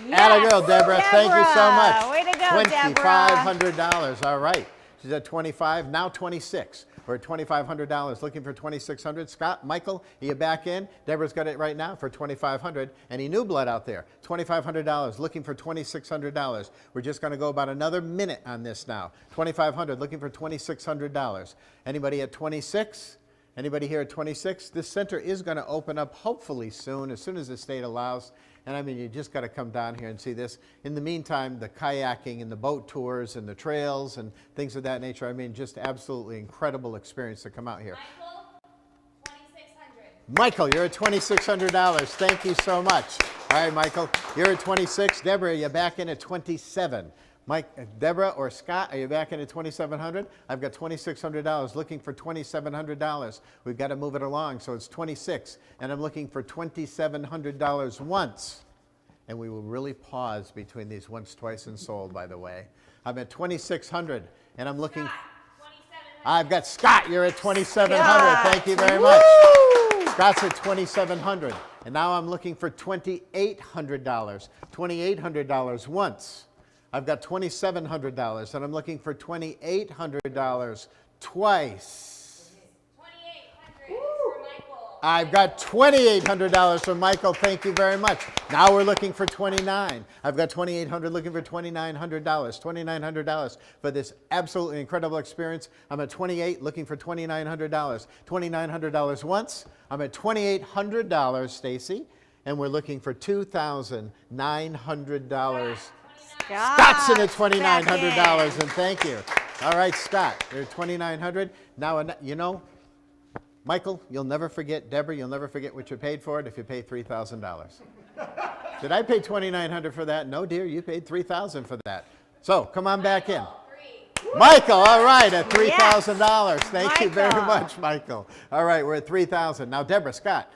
Yes, Atta girl, Deborah. Thank you so much. Way to go, $2,500. All right. She's at 25, now 26. We're at $2,500, looking for $2,600. Scott, Michael, are you back in? Deborah's got it right now for $2,500. Any new blood out there? $2,500, looking for $2,600. We're just going to go about another minute on this now. $2,500, looking for $2,600. Anybody at 26? Anybody here at 26? This center is going to open up hopefully soon as the state allows. And I mean, you just got to come down here and see this. In the meantime, the kayaking and the boat tours and the trails and things of that nature, I mean, just absolutely incredible experience to come out here. Michael, you're at $2,600. Thank you so much. All right, Michael, you're at 26. Deborah, you're back in at 27. Deborah or Scott, are you back in at $2,700? I've got $2,600, looking for $2,700. We've got to move it along, so it's 26, and I'm looking for $2,700 once. And we will really pause between these once, twice, and sold, by the way. I'm at $2,600, and I'm looking... I've got Scott, you're at $2,700. Thank you very much. Scott's at $2,700, and now I'm looking for $2,800. $2,800 once. I've got $2,700, and I'm looking for $2,800 twice. $2,800 for Michael. I've got $2,800 from Michael. Thank you very much. Now we're looking for 29. I've got 2,800 looking for $2,900. $2,900 for this absolutely incredible experience. I'm at 28 looking for $2,900. $2,900 once. I'm at $2,800, Stacy, and we're looking for $2,900. Scott's in at $2,900, and thank you. All right, Scott, you're at $2,900. Now, you know, Michael, you'll never forget, Deborah, you'll never forget what you paid for it if you pay $3,000. Did I pay $2,900 for that? No, dear, you paid $3,000 for that. So come on back in. Michael, all right, at $3,000. Thank you very much, Michael. All right, we're at $3,000. Now, Deborah, Scott,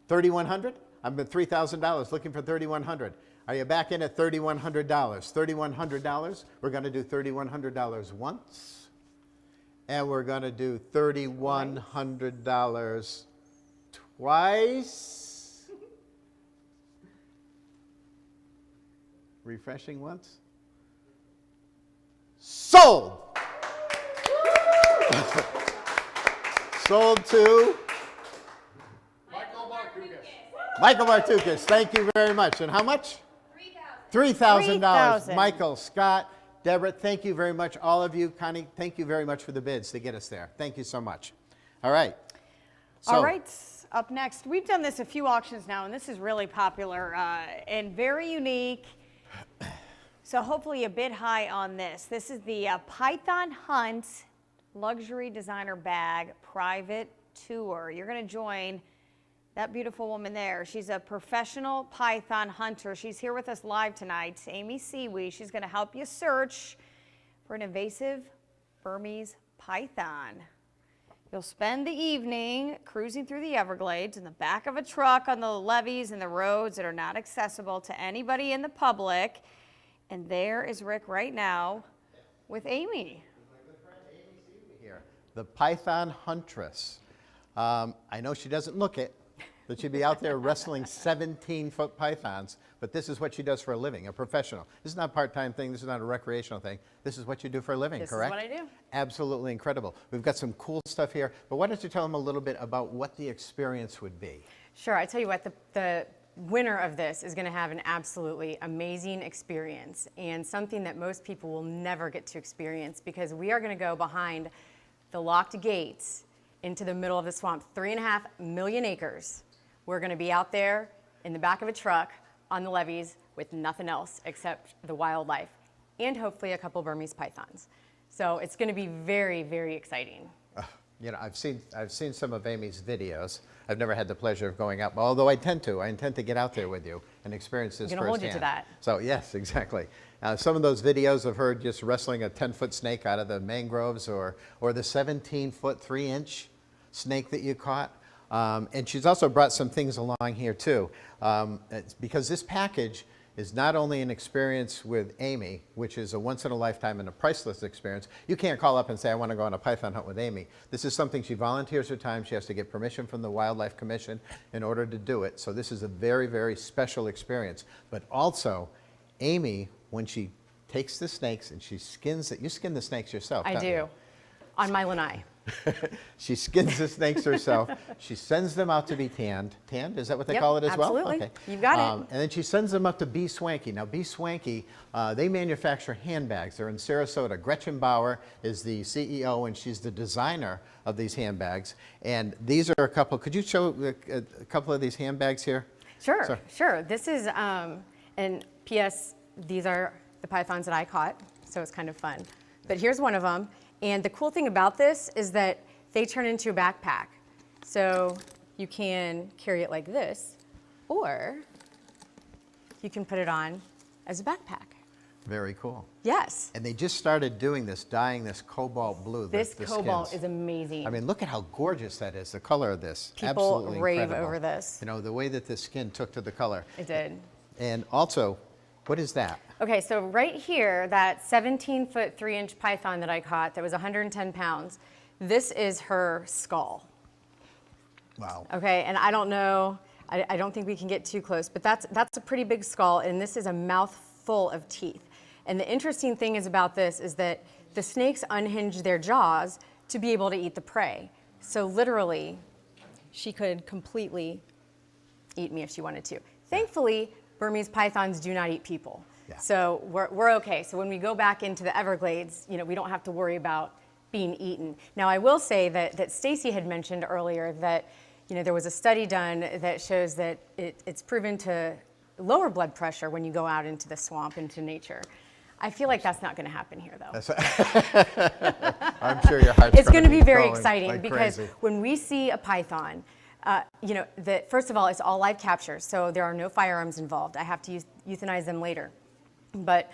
$3,100? I'm at $3,000 looking for $3,100. Are you back in at $3,100? $3,100. We're going to do $3,100 once. And we're going to do $3,100 twice. Refreshing once. Sold! Sold to Michael Barcookas. Thank you very much. And how much? $3,000. Michael, Scott, Deborah, thank you very much. All of you, Connie, thank you very much for the bids to get us there. Thank you so much. All right. So, all right, up next, we've done this a few auctions now, and this is really popular and very unique. So hopefully a bid high on this. This is the Python Hunt Luxury Designer Bag Private Tour. You're going to join that beautiful woman there. She's a professional Python hunter. She's here with us live tonight, Amy Seaweed. She's going to help you search for an invasive Burmese python. You'll spend the evening cruising through the Everglades in the back of a truck on the levees and the roads that are not accessible to anybody in the public. And there is Rick right now with Amy. Here, the Python Huntress. I know she doesn't look it, but she'd be out there wrestling 17-foot pythons, but this is what she does for a living, a professional. This is not a part-time thing. This is not a recreational thing. This is what you do for a living, correct? This is what I do. Absolutely incredible. We've got some cool stuff here, but why don't you tell them a little bit about what the experience would be? Sure. I tell you what, the winner of this is going to have an absolutely amazing experience and something that most people will never get to experience, because we are going to go behind the locked gates into the middle of the swamp, 3.5 million acres. We're going to be out there in the back of a truck on the levees with nothing else except the wildlife and hopefully a couple Burmese pythons. So it's going to be very, very exciting. You know, I've seen some of Amy's videos. I've never had the pleasure of going out, although I intend to get out there with you and experience this firsthand. I'm going to hold you to that. So yes, exactly. Some of those videos of her just wrestling a 10-foot snake out of the mangroves, or the 17-foot 3-inch snake that you caught. And she's also brought some things along here too, because this package is not only an experience with Amy, which is a once-in-a-lifetime and a priceless experience. You can't call up and say, I want to go on a python hunt with Amy. This is something she volunteers her time. She has to get permission from the Wildlife Commission in order to do it. So this is a very, very special experience. But also, Amy, when she takes the snakes and she skins it, you skin the snakes yourself, I do, you? on my lanai. She skins the snakes herself. She sends them out to be tanned. Tanned, is that what they call it as well? Absolutely. Okay. You've got it. And then she sends them up to Be Swanky. Now, Be Swanky, they manufacture handbags. They're in Sarasota. Gretchen Bauer is the CEO, and she's the designer of these handbags. And these are a couple. Could you show a couple of these handbags here? Sure, sure. This is, and P.S., these are the pythons that I caught, so it's kind of fun. But here's one of them. And the cool thing about this is that they turn into a backpack. So you can carry it like this, or you can put it on as a backpack. Very cool. Yes. And they just started doing this, dyeing this cobalt blue. This cobalt is amazing. I mean, look at how gorgeous that is, the color of this. People absolutely rave incredible. over this. You know, the way that the skin took to the color. It did. And also, what is that? Okay, so right here, that 17-foot 3-inch python that I caught that was 110 pounds, this is her skull. Wow. Okay, and I don't know, I don't think we can get too close, but that's a pretty big skull, and this is a mouthful of teeth. And the interesting thing is about this is that the snakes unhinge their jaws to be able to eat the prey. So literally, she could completely eat me if she wanted to. Thankfully, Burmese pythons do not eat people. Yeah. So we're okay. So when we go back into the Everglades, we don't have to worry about being eaten. Now, I will say that Stacy had mentioned earlier that there was a study done that shows that it's proven to lower blood pressure when you go out into the swamp, into nature. I feel like that's not going to happen here, though. I'm sure your heart's it's going to be very going exciting like because crazy. when we see a python, that first of all, it's all live capture, so there are no firearms involved. I have to euthanize them later. But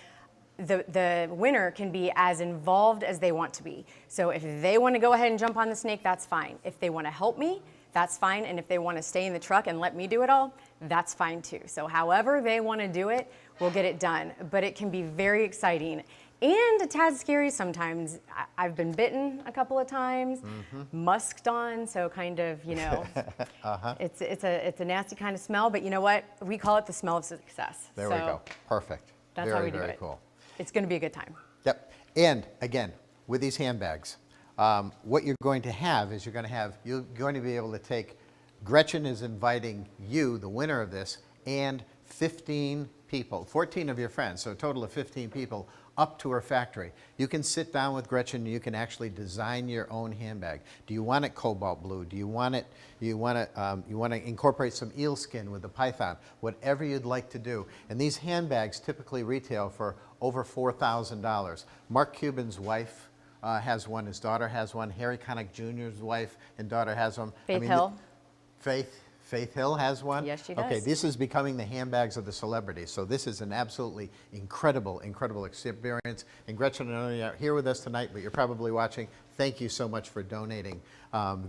the winner can be as involved as they want to be. So if they want to go ahead and jump on the snake, that's fine. If they want to help me, that's fine. And if they want to stay in the truck and let me do it all, that's fine too. So however they want to do it, we'll get it done. But it can be very exciting and a tad scary sometimes. I've been bitten a couple of times, musked on, so kind of, it's a nasty kind of smell, but you know what? We call it the smell of success. There we go. Perfect. That's very, how we do very it. Cool. It's going to be a good time. Yep. And again, with these handbags, what you're going to have is you're going to be able to take, Gretchen is inviting you, the winner of this, and 15 people, 14 of your friends, so a total of 15 people, up to her factory. You can sit down with Gretchen and you can actually design your own handbag. Do you want it cobalt blue? Do you want it, you want to incorporate some eel skin with the python? Whatever you'd like to do. And these handbags typically retail for over $4,000. Mark Cuban's wife has one, his daughter has one, Harry Connick Jr.'s wife and daughter has one. Faith Hill. Faith Hill has one? Yes, she does. Okay, this is becoming the handbags of the celebrities. So this is an absolutely incredible, incredible experience. And Gretchen, I know you're not here with us tonight, but you're probably watching. Thank you so much for donating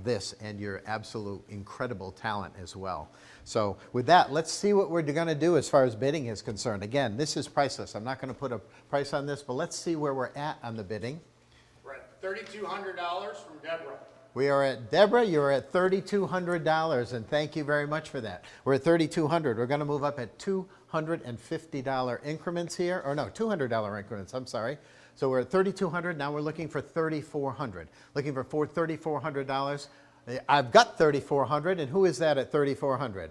this and your absolute incredible talent as well. So with that, let's see what we're going to do as far as bidding is concerned. Again, this is priceless. I'm not going to put a price on this, but let's see where we're at on the bidding. We're at $3,200 from Deborah. We are at, Deborah, you're at $3,200, and thank you very much for that. We're at $3,200. We're going to move up at $250 increments here, or no, $200 increments, I'm sorry. So we're at $3,200, now we're looking for $3,400. Looking for $3,400. I've got $3,400, and who is that at $3,400?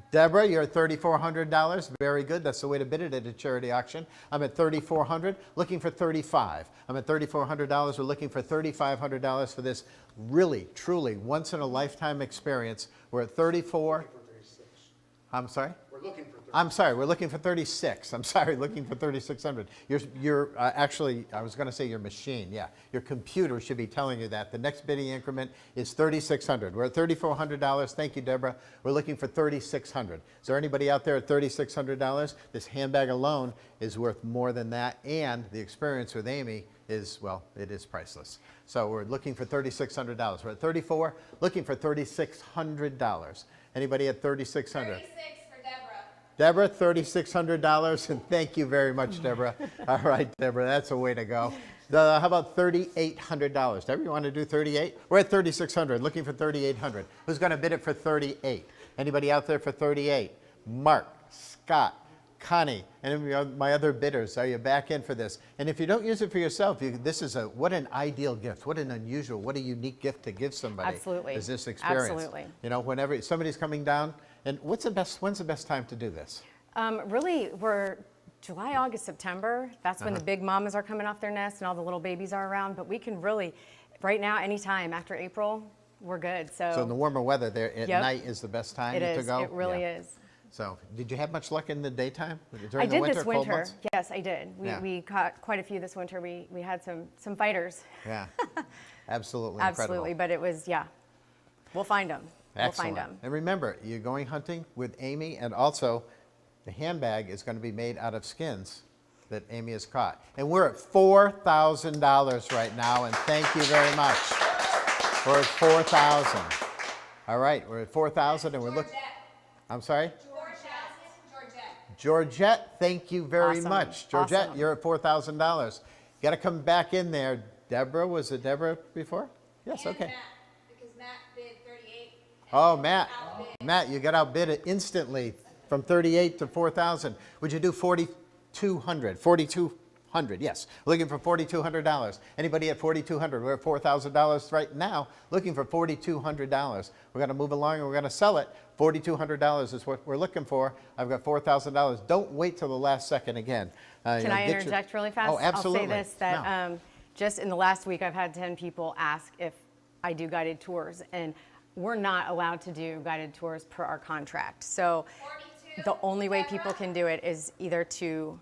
Deborah, you're at $3,400. Very good. That's the way to bid it at a charity auction. I'm at $3,400, looking for $3,500. I'm at $3,400. We're looking for $3,500 for this really, truly once-in-a-lifetime experience. We're at $34,000. I'm sorry? We're looking for 36. I'm sorry, we're looking for 36. I'm sorry, looking for 3,600. You're actually, I was going to say your machine, yeah. Your computer should be telling you that. The next bidding increment is 3,600. We're at $3,400. Thank you, Deborah. We're looking for 3,600. Is there anybody out there at $3,600? This handbag alone is worth more than that, and the experience with Amy is, well, it is priceless. So we're looking for $3,600. We're at 34, looking for $3,600. Anybody at 3,600? 36 for Deborah, Deborah. $3,600, and thank you very much, Deborah. All right, Deborah, that's a way to go. How about $3,800? Deborah, you want to do 38? We're at 3,600, looking for 3,800. Who's going to bid it for 38? Anybody out there for 38? Mark, Scott, Connie, and my other bidders, are you back in for this? And if you don't use it for yourself, this is what an ideal gift, what an unusual, what a unique gift to give somebody. Absolutely. Is this experience. Absolutely. You know, whenever somebody's coming down, and when's the best time to do this? Really, we're July, August, September. That's when the big mamas are coming off their nest and all the little babies are around. But we can really, right now, anytime after April, we're good. So in the warmer weather there at night is the best time to go? It really is. So did you have much luck in the daytime? I did this cold winter. months? Yes, I did. We caught quite a few this winter. We had some fighters. Yeah, absolutely Absolutely, incredible. but it was, we'll find them. Excellent. We'll find them. And remember, you're going hunting with Amy, and also the handbag is going to be made out of skins that Amy has caught. And we're at $4,000 right now, and thank you very much. We're at $4,000. All right, we're at $4,000, and we're looking. I'm sorry? Georgette, thank you very much. Georgette, you're at $4,000. You got to come back in there. Deborah, was it Deborah before? Yes, and okay. Matt, because Matt bid 38. Oh, Matt. Matt, you got outbid it instantly from 38 to 4,000. Would you do 4,200? 42 4,200, yes. We're looking for $4,200. Anybody at $4,200? We're at $4,000 right now, looking for $4,200. We're going to move along and we're going to sell it. $4,200 is what we're looking for. I've got $4,000. Don't wait till the last second again. Can I interject really fast? Oh, absolutely. I'll say this, that just in the last week, I've had 10 people ask if I do guided tours, and we're not allowed to do guided tours per our contract. So the only way people can do it is either to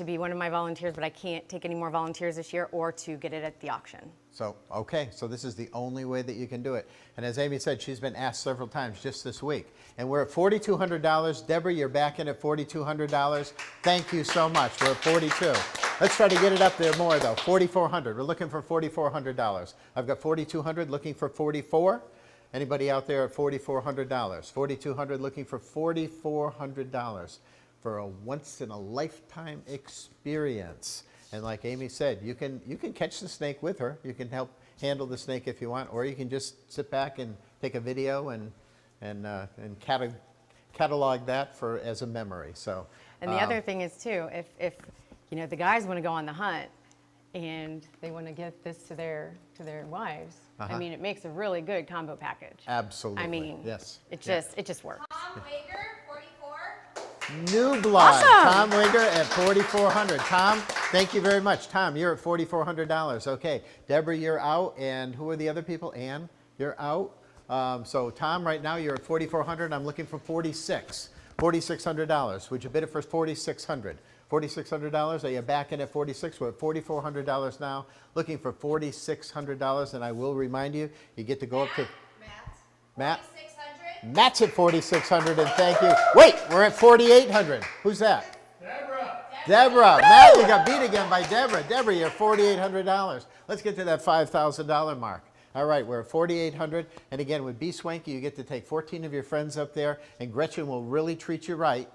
be one of my volunteers, but I can't take any more volunteers this year, or to get it at the auction. So, okay, so this is the only way that you can do it. And as Amy said, she's been asked several times just this week. And we're at $4,200. Deborah, you're back in at $4,200. Thank you so much. We're at $42. Let's try to get it up there more though. $4,400. We're looking for $4,400. I've got $4,200, looking for $44. Anybody out there at $4,400? $4,200, looking for $4,400 for a once-in-a-lifetime experience. And like Amy said, you can catch the snake with her. You can help handle the snake if you want, or you can just sit back and take a video and catalog that for as a memory. So. And the other thing is too, if the guys want to go on the hunt and they want to get this to their wives, I mean, it makes a really good combo package. Absolutely. I mean, yes. It just works. Tom Wager, 44. New blood. Awesome. Tom Wager at $4,400. Tom, thank you very much. Tom, you're at $4,400. Okay. Deborah, you're out. And who are the other people? Ann, you're out. So Tom, right now you're at $4,400. I'm looking for $4,600. Would you bid it for $4,600? $4,600. Are you back in at $4,600? We're at $4,400 now. Looking for $4,600. And I will remind you, you get to go up to Matt. Matt's at $4,600, and thank you. Wait, we're at $4,800. Who's that? Deborah. Matt, you got beat again by Deborah. Deborah, you're $4,800. Let's get to that $5,000 mark. All right, we're at $4,800. And again, with B Swanky, you get to take 14 of your friends up there, and Gretchen will really treat you right.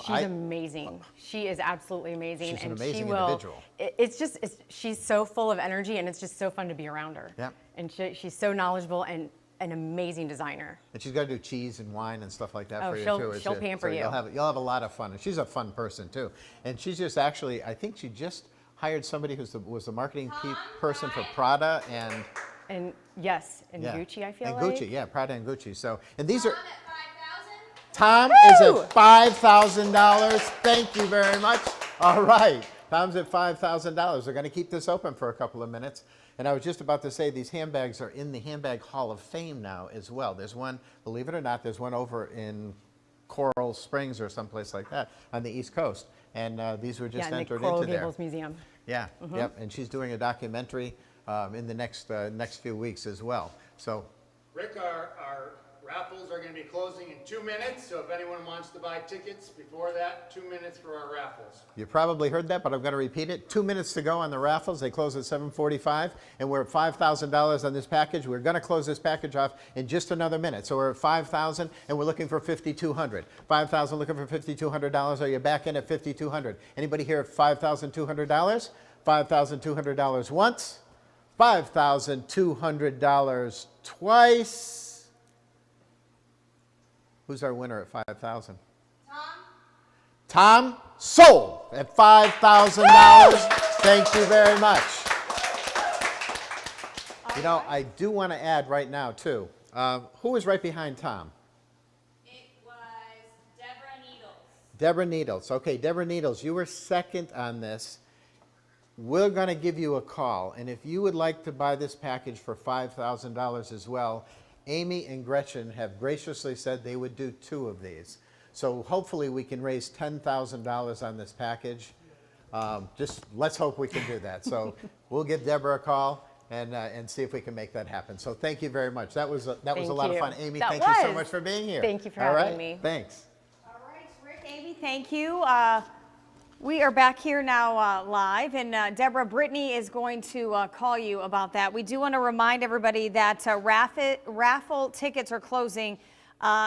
She's amazing. She is absolutely amazing. She's an amazing individual. She's so full of energy, and it's just so fun to be around her. Yep. And she's so knowledgeable and an amazing designer. And she's got to do cheese and wine and stuff like that for you too. She'll pamper you. You'll have a lot of fun. And she's a fun person too. And she's just actually, I think she just hired somebody who was the marketing person for Prada and Gucci, I feel and like. Gucci, yeah, Prada and Gucci. So, and these are. Tom is at $5,000. Thank you very much. All right, Tom's at $5,000. We're going to keep this open for a couple of minutes. And I was just about to say these handbags are in the Handbag Hall of Fame now as well. There's one, believe it or not, there's one over in Coral Springs or someplace like that on the East Coast. And these were just entered Coral into there. Gables Museum. Yeah, yep. And she's doing a documentary in the next few weeks as well. So, Rick, our raffles are going to be closing in 2 minutes, so if anyone wants to buy tickets before that, 2 minutes for our raffles. You probably heard that, but I'm going to repeat it. 2 minutes to go on the raffles. They close at 7:45, and we're at $5,000 on this package. We're going to close this package off in just another minute. So we're at $5,000, and we're looking for $5,200. $5,000 looking for $5,200. Are you back in at $5,200? Anybody here at $5,200? $5,200 once. $5,200 twice. Who's our winner at $5,000? Tom sold at $5,000. Thank you very much. You know, I do want to add right now, too. Who was right behind Tom? It was Deborah Needles. Deborah Needles. Okay, Deborah Needles, you were second on this. We're going to give you a call. And if you would like to buy this package for $5,000 as well, Amy and Gretchen have graciously said they would do 2 of these. So hopefully we can raise $10,000 on this package. Just let's hope we can do that. So we'll give Deborah a call and see if we can make that happen. So thank you very much. That was a lot of fun. Amy, thank you so much for being here. Thank you for having me. Thanks. All right, Rick, Amy, thank you. We are back here now live, and Deborah, Brittany is going to call you about that. We do want to remind everybody that raffle tickets are closing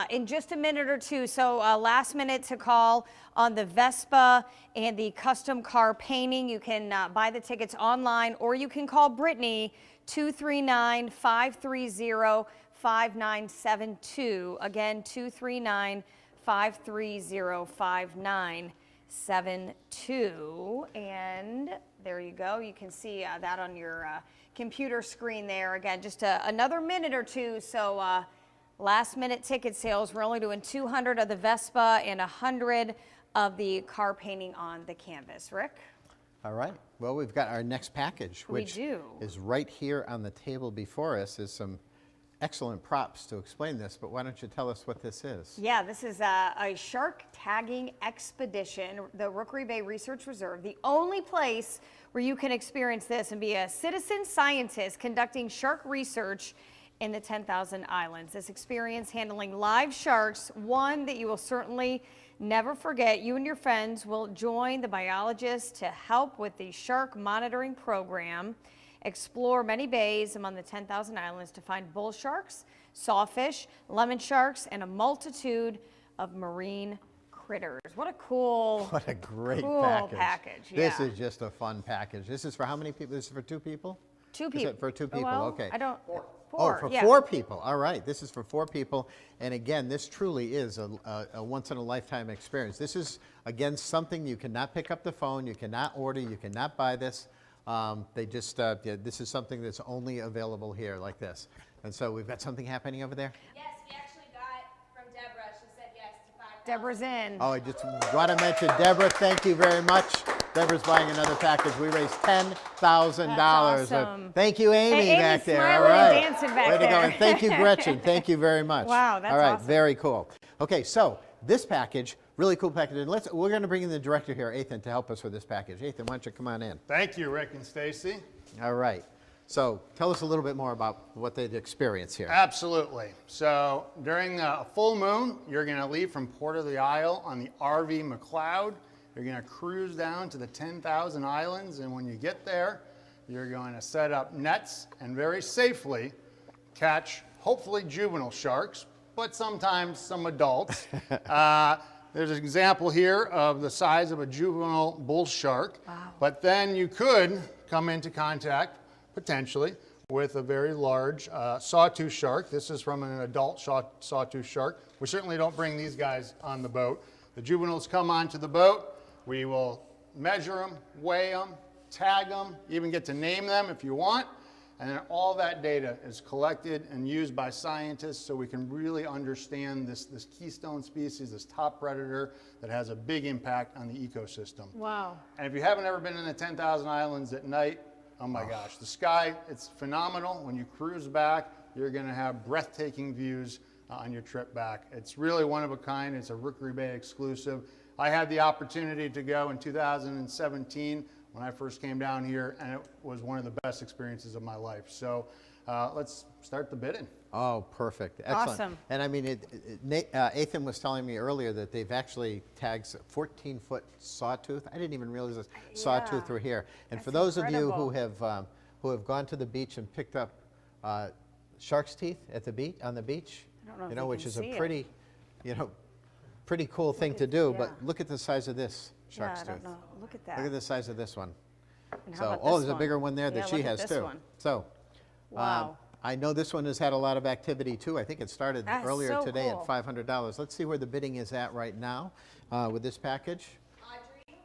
in just a minute or two. So last minute to call on the Vespa and the custom car painting. You can buy the tickets online, or you can call Brittany 239-530-5972. Again, 239-530-5972. 972. And there you go. You can see that on your computer screen there. Again, just another minute or two. So last minute ticket sales. We're only doing 200 of the Vespa and 100 of the car painting on the canvas. Rick? All right. Well, we've got our next package, which is right here on the table before us. Is some excellent props to explain this, but why don't you tell us what this is? Yeah, this is a shark tagging expedition, the Rookery Bay Research Reserve, the only place where you can experience this and be a citizen scientist conducting shark research in the 10,000 islands. This experience handling live sharks, one that you will certainly never forget. You and your friends will join the biologists to help with the shark monitoring program, explore many bays among the 10,000 islands to find bull sharks, sawfish, lemon sharks, and a multitude of marine critters. What a cool, what a great package. This is just a fun package. This is for how many people? This is for 2 people? 2 people. Is it for 2 people? Well, okay. I don't. 4. Oh, for 4 people. All right. This is for 4 people. And again, this truly is a once-in-a-lifetime experience. This is, again, something you cannot pick up the phone, you cannot order, you cannot buy this. They just, this is something that's only available here like this. And so we've got something happening over there? Yes, we actually got from Deborah. She said yes to 5,000. Deborah's in. Oh, I just want to mention Deborah. Thank you very much. Deborah's buying another package. We raised $10,000. Awesome. Thank you, Amy, back there. All right. And dancing back Way to there. go. And thank you, Gretchen. Thank you very much. Wow, that's all right, awesome. Very cool. Okay, so this package, really cool package. And we're going to bring in the director here, Ethan, to help us with this package. Ethan, why don't you come on in? Thank you, Rick and Stacy. All right. So tell us a little bit more about what they'd experience here. Absolutely. So during a full moon, you're going to leave from Port of the Isle on the RV McLeod. You're going to cruise down to the 10,000 islands, and when you get there, you're going to set up nets and very safely catch hopefully juvenile sharks, but sometimes some adults. There's an example here of the size of a juvenile bull shark, but then you could come into contact, potentially, with a very large sawtooth shark. This is from an adult sawtooth shark. We certainly don't bring these guys on the boat. The juveniles come onto the boat. We will measure them, weigh them, tag them, even get to name them if you want. And then all that data is collected and used by scientists so we can really understand this keystone species, this top predator that has a big impact on the ecosystem. Wow. And if you haven't ever been in the 10,000 islands at night, oh my gosh, the sky, it's phenomenal. When you cruise back, you're going to have breathtaking views on your trip back. It's really one of a kind. It's a Rookery Bay exclusive. I had the opportunity to go in 2017 when I first came down here, and it was one of the best experiences of my life. So let's start the bidding. Oh, perfect. Excellent. Awesome. And I mean, Ethan was telling me earlier that they've actually tagged 14-foot sawtooth. I didn't even realize this sawtooth were here. And for those of you who have gone to the beach and picked up shark's teeth at the beach, on the beach, which is a pretty, pretty cool thing to do. But look at the size of this shark's tooth. Look at that. Look at the size of this one. And So, there's a bigger one there that she has too. One. So, wow. I know this one has had a lot of activity too. I think it started earlier today cool. at $500. Let's see where the bidding is at right now with this package. Audrey,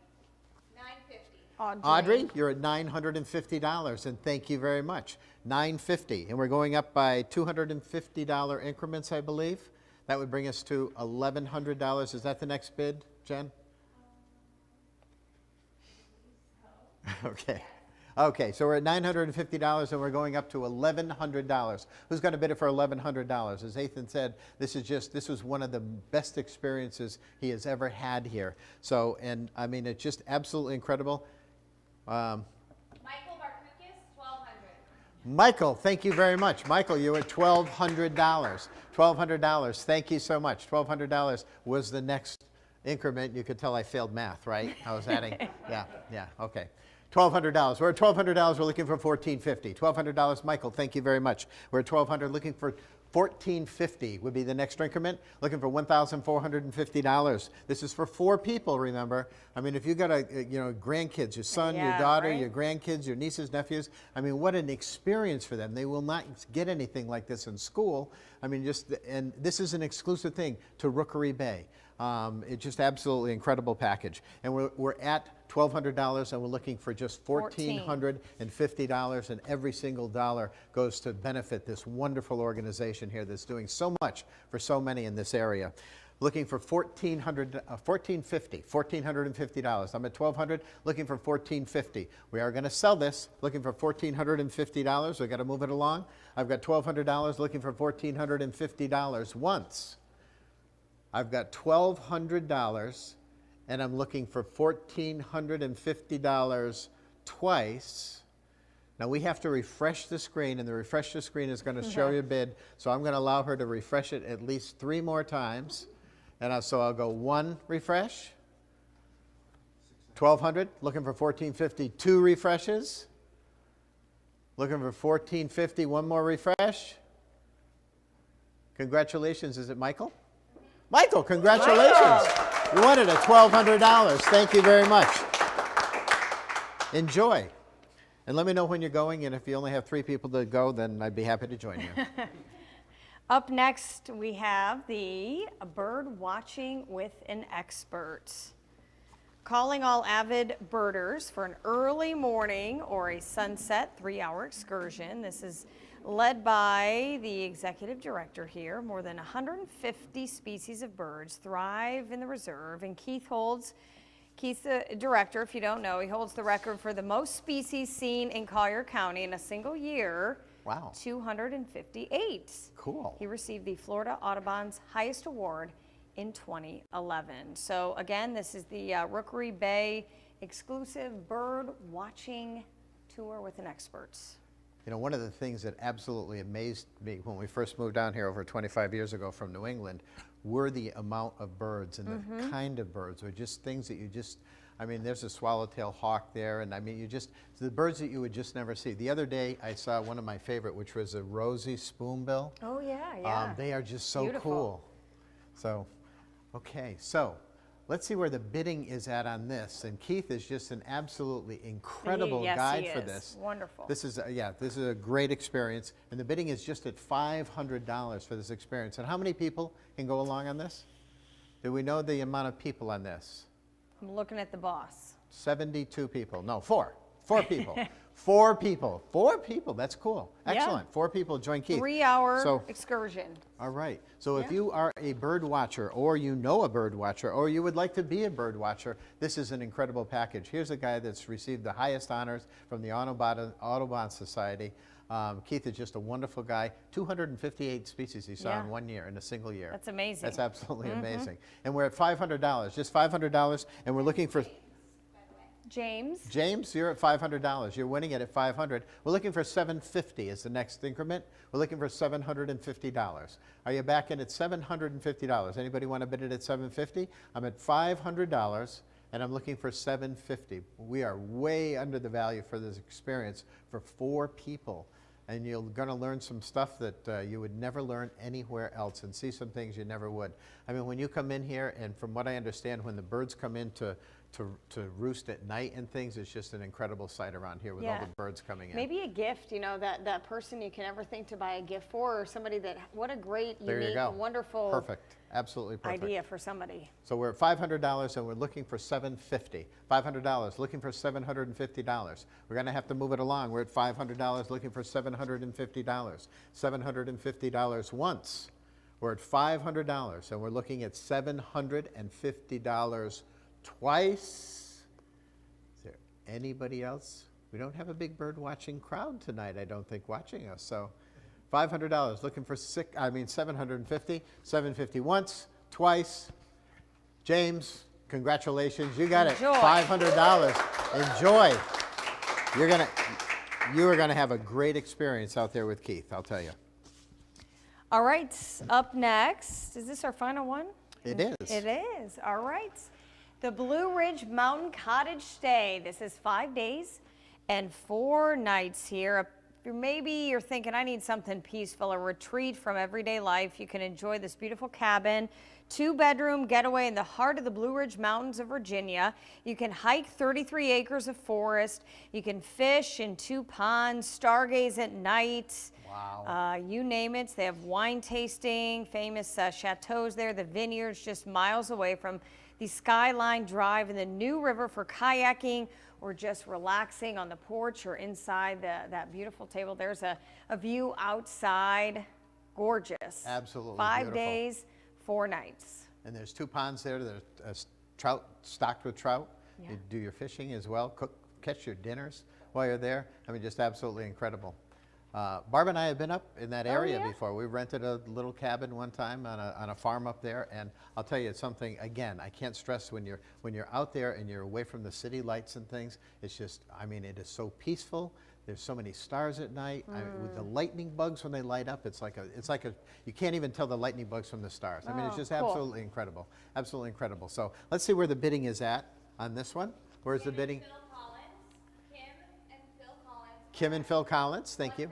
$950. Audrey, you're at $950, and thank you very much. $950, and we're going up by $250 increments, I believe. That would bring us to $1,100. Is that the next bid, Jen? Okay. Okay, so we're at $950 and we're going up to $1,100. Who's going to bid it for $1,100? As Ethan said, this was one of the best experiences he has ever had here. So, and I mean, it's just absolutely incredible. Michael Barcookas, $1,200. Michael, thank you very much. Michael, you're at $1,200. $1,200. Thank you so much. $1,200 was the next increment. You could tell I failed math, right? I was adding. Yeah, okay. $1,200. We're at $1,200. We're looking for $1,450. $1,200. Michael, thank you very much. We're at $1,200. Looking for $1,450 would be the next increment. Looking for $1,450. This is for 4 people, remember. I mean, if you got grandkids, your son, your daughter, your grandkids, your nieces, nephews, I mean, what an experience for them. They will not get anything like this in school. I mean, and this is an exclusive thing to Rookery Bay. It's just absolutely incredible package. And we're at $1,200 and we're looking for just $1,450, and every single dollar goes to benefit this wonderful organization here that's doing so much for so many in this area. Looking for $1,450. I'm at $1,200, looking for $1,450. We are going to sell this, looking for $1,450. We've got to move it along. I've got $1,200, looking for $1,450 once. I've got $1,200, and I'm looking for $1,450 twice. Now we have to refresh the screen, and the refresh the screen is going to show you a bid, so I'm going to allow her to refresh it at least 3 more times. And so I'll go 1 refresh, 1,200, looking for 1,450, 2 refreshes, looking for 1,450, 1 more refresh. Congratulations, is it Michael? Michael, congratulations. Michael. You won it at $1,200. Thank you very much. Enjoy. And let me know when you're going, and if you only have 3 people to go, then I'd be happy to join you. Up next, we have the Bird Watching with an Expert. Calling all avid birders for an early morning or a sunset 3-hour excursion. This is led by the executive director here. More than 150 species of birds thrive in the reserve, and Keith's the director. If you don't know, he holds the record for the most species seen in Collier County in a single year. Wow. 258. Cool. He received the Florida Audubon's highest award in 2011. So again, this is the Rookery Bay exclusive bird watching tour with an expert. You know, one of the things that absolutely amazed me when we first moved down here over 25 years ago from New England were the amount of birds and the kind of birds, or just things that you just, I mean, there's a swallowtail hawk there, and I mean, the birds that you would just never see. The other day, I saw one of my favorite, which was a rosy spoonbill. Oh, yeah, yeah. They are just so beautiful. Cool. So, okay, so let's see where the bidding is at on this. And Keith is just an absolutely incredible guide for this. Wonderful. This is, this is a great experience. And the bidding is just at $500 for this experience. And how many people can go along on this? Do we know the amount of people on this? I'm looking at the boss. 72 people. No, 4. 4 people. 4 people. 4 people. That's cool. Excellent. Yeah. 4 people join Keith. 3-hour excursion. All right. So if you are a bird watcher, or you know a bird watcher, or you would like to be a bird watcher, this is an incredible package. Here's a guy that's received the highest honors from the Audubon Society. Keith is just a wonderful guy. 258 species he saw in 1 year, in a single year. That's amazing. That's absolutely amazing. And we're at $500, just $500, and we're looking for... James, you're at $500. You're winning it at $500. We're looking for $750 as the next increment. We're looking for $750. Are you back in at $750? Anybody want to bid it at $750? I'm at $500, and I'm looking for $750. We are way under the value for this experience for 4 people. And you're going to learn some stuff that you would never learn anywhere else, and see some things you never would. I mean, when you come in here, and from what I understand, when the birds come in to roost at night and things, it's just an incredible sight around here with all the birds coming in. Maybe a gift, you know, that person you can never think to buy a gift for, or somebody that, what a great, unique, wonderful perfect. Absolutely perfect. idea for somebody. So we're at $500, and we're looking for $750. $500, looking for $750. We're going to have to move it along. We're at $500, looking for $750. $750 once. We're at $500, and we're looking at $750 twice. Is there anybody else? We don't have a big bird watching crowd tonight, I don't think, watching us. So $500, looking for $750. $750 once, twice. James, congratulations, you got it. $500. Enjoy. You are gonna have a great experience out there with Keith, I'll tell you. All right, up next, is this our final one? It is. It is, all right. The Blue Ridge Mountain Cottage Stay. This is 5 days and 4 nights here. Maybe you're thinking, I need something peaceful, a retreat from everyday life. You can enjoy this beautiful cabin, 2-bedroom getaway in the heart of the Blue Ridge Mountains of Virginia. You can hike 33 acres of forest. You can fish in 2 ponds, stargaze at night. Wow. You name it. They have wine tasting, famous chateaus there, the vineyards just miles away from the Skyline Drive and the New River for kayaking or just relaxing on the porch or inside that beautiful table. There's a view outside. Gorgeous. Absolutely 5 beautiful. days, 4 nights. And there's 2 ponds there. There's trout, stocked with trout. Yeah. You do your fishing as well. Catch your dinners while you're there. I mean, just absolutely incredible. Barb and I have been up in that area before. We rented a little cabin one time on a farm up there, and I'll tell you, it's something, again, I can't stress when you're out there and you're away from the city lights and things, it's just, I mean, it is so peaceful. There's so many stars at night. I mean, with the lightning bugs when they light up, it's like a, you can't even tell the lightning bugs from the stars. I mean, it's just absolutely incredible. Absolutely incredible. So let's see where the bidding is at on this one. Where's the bidding? Kim and Phil Collins, thank you.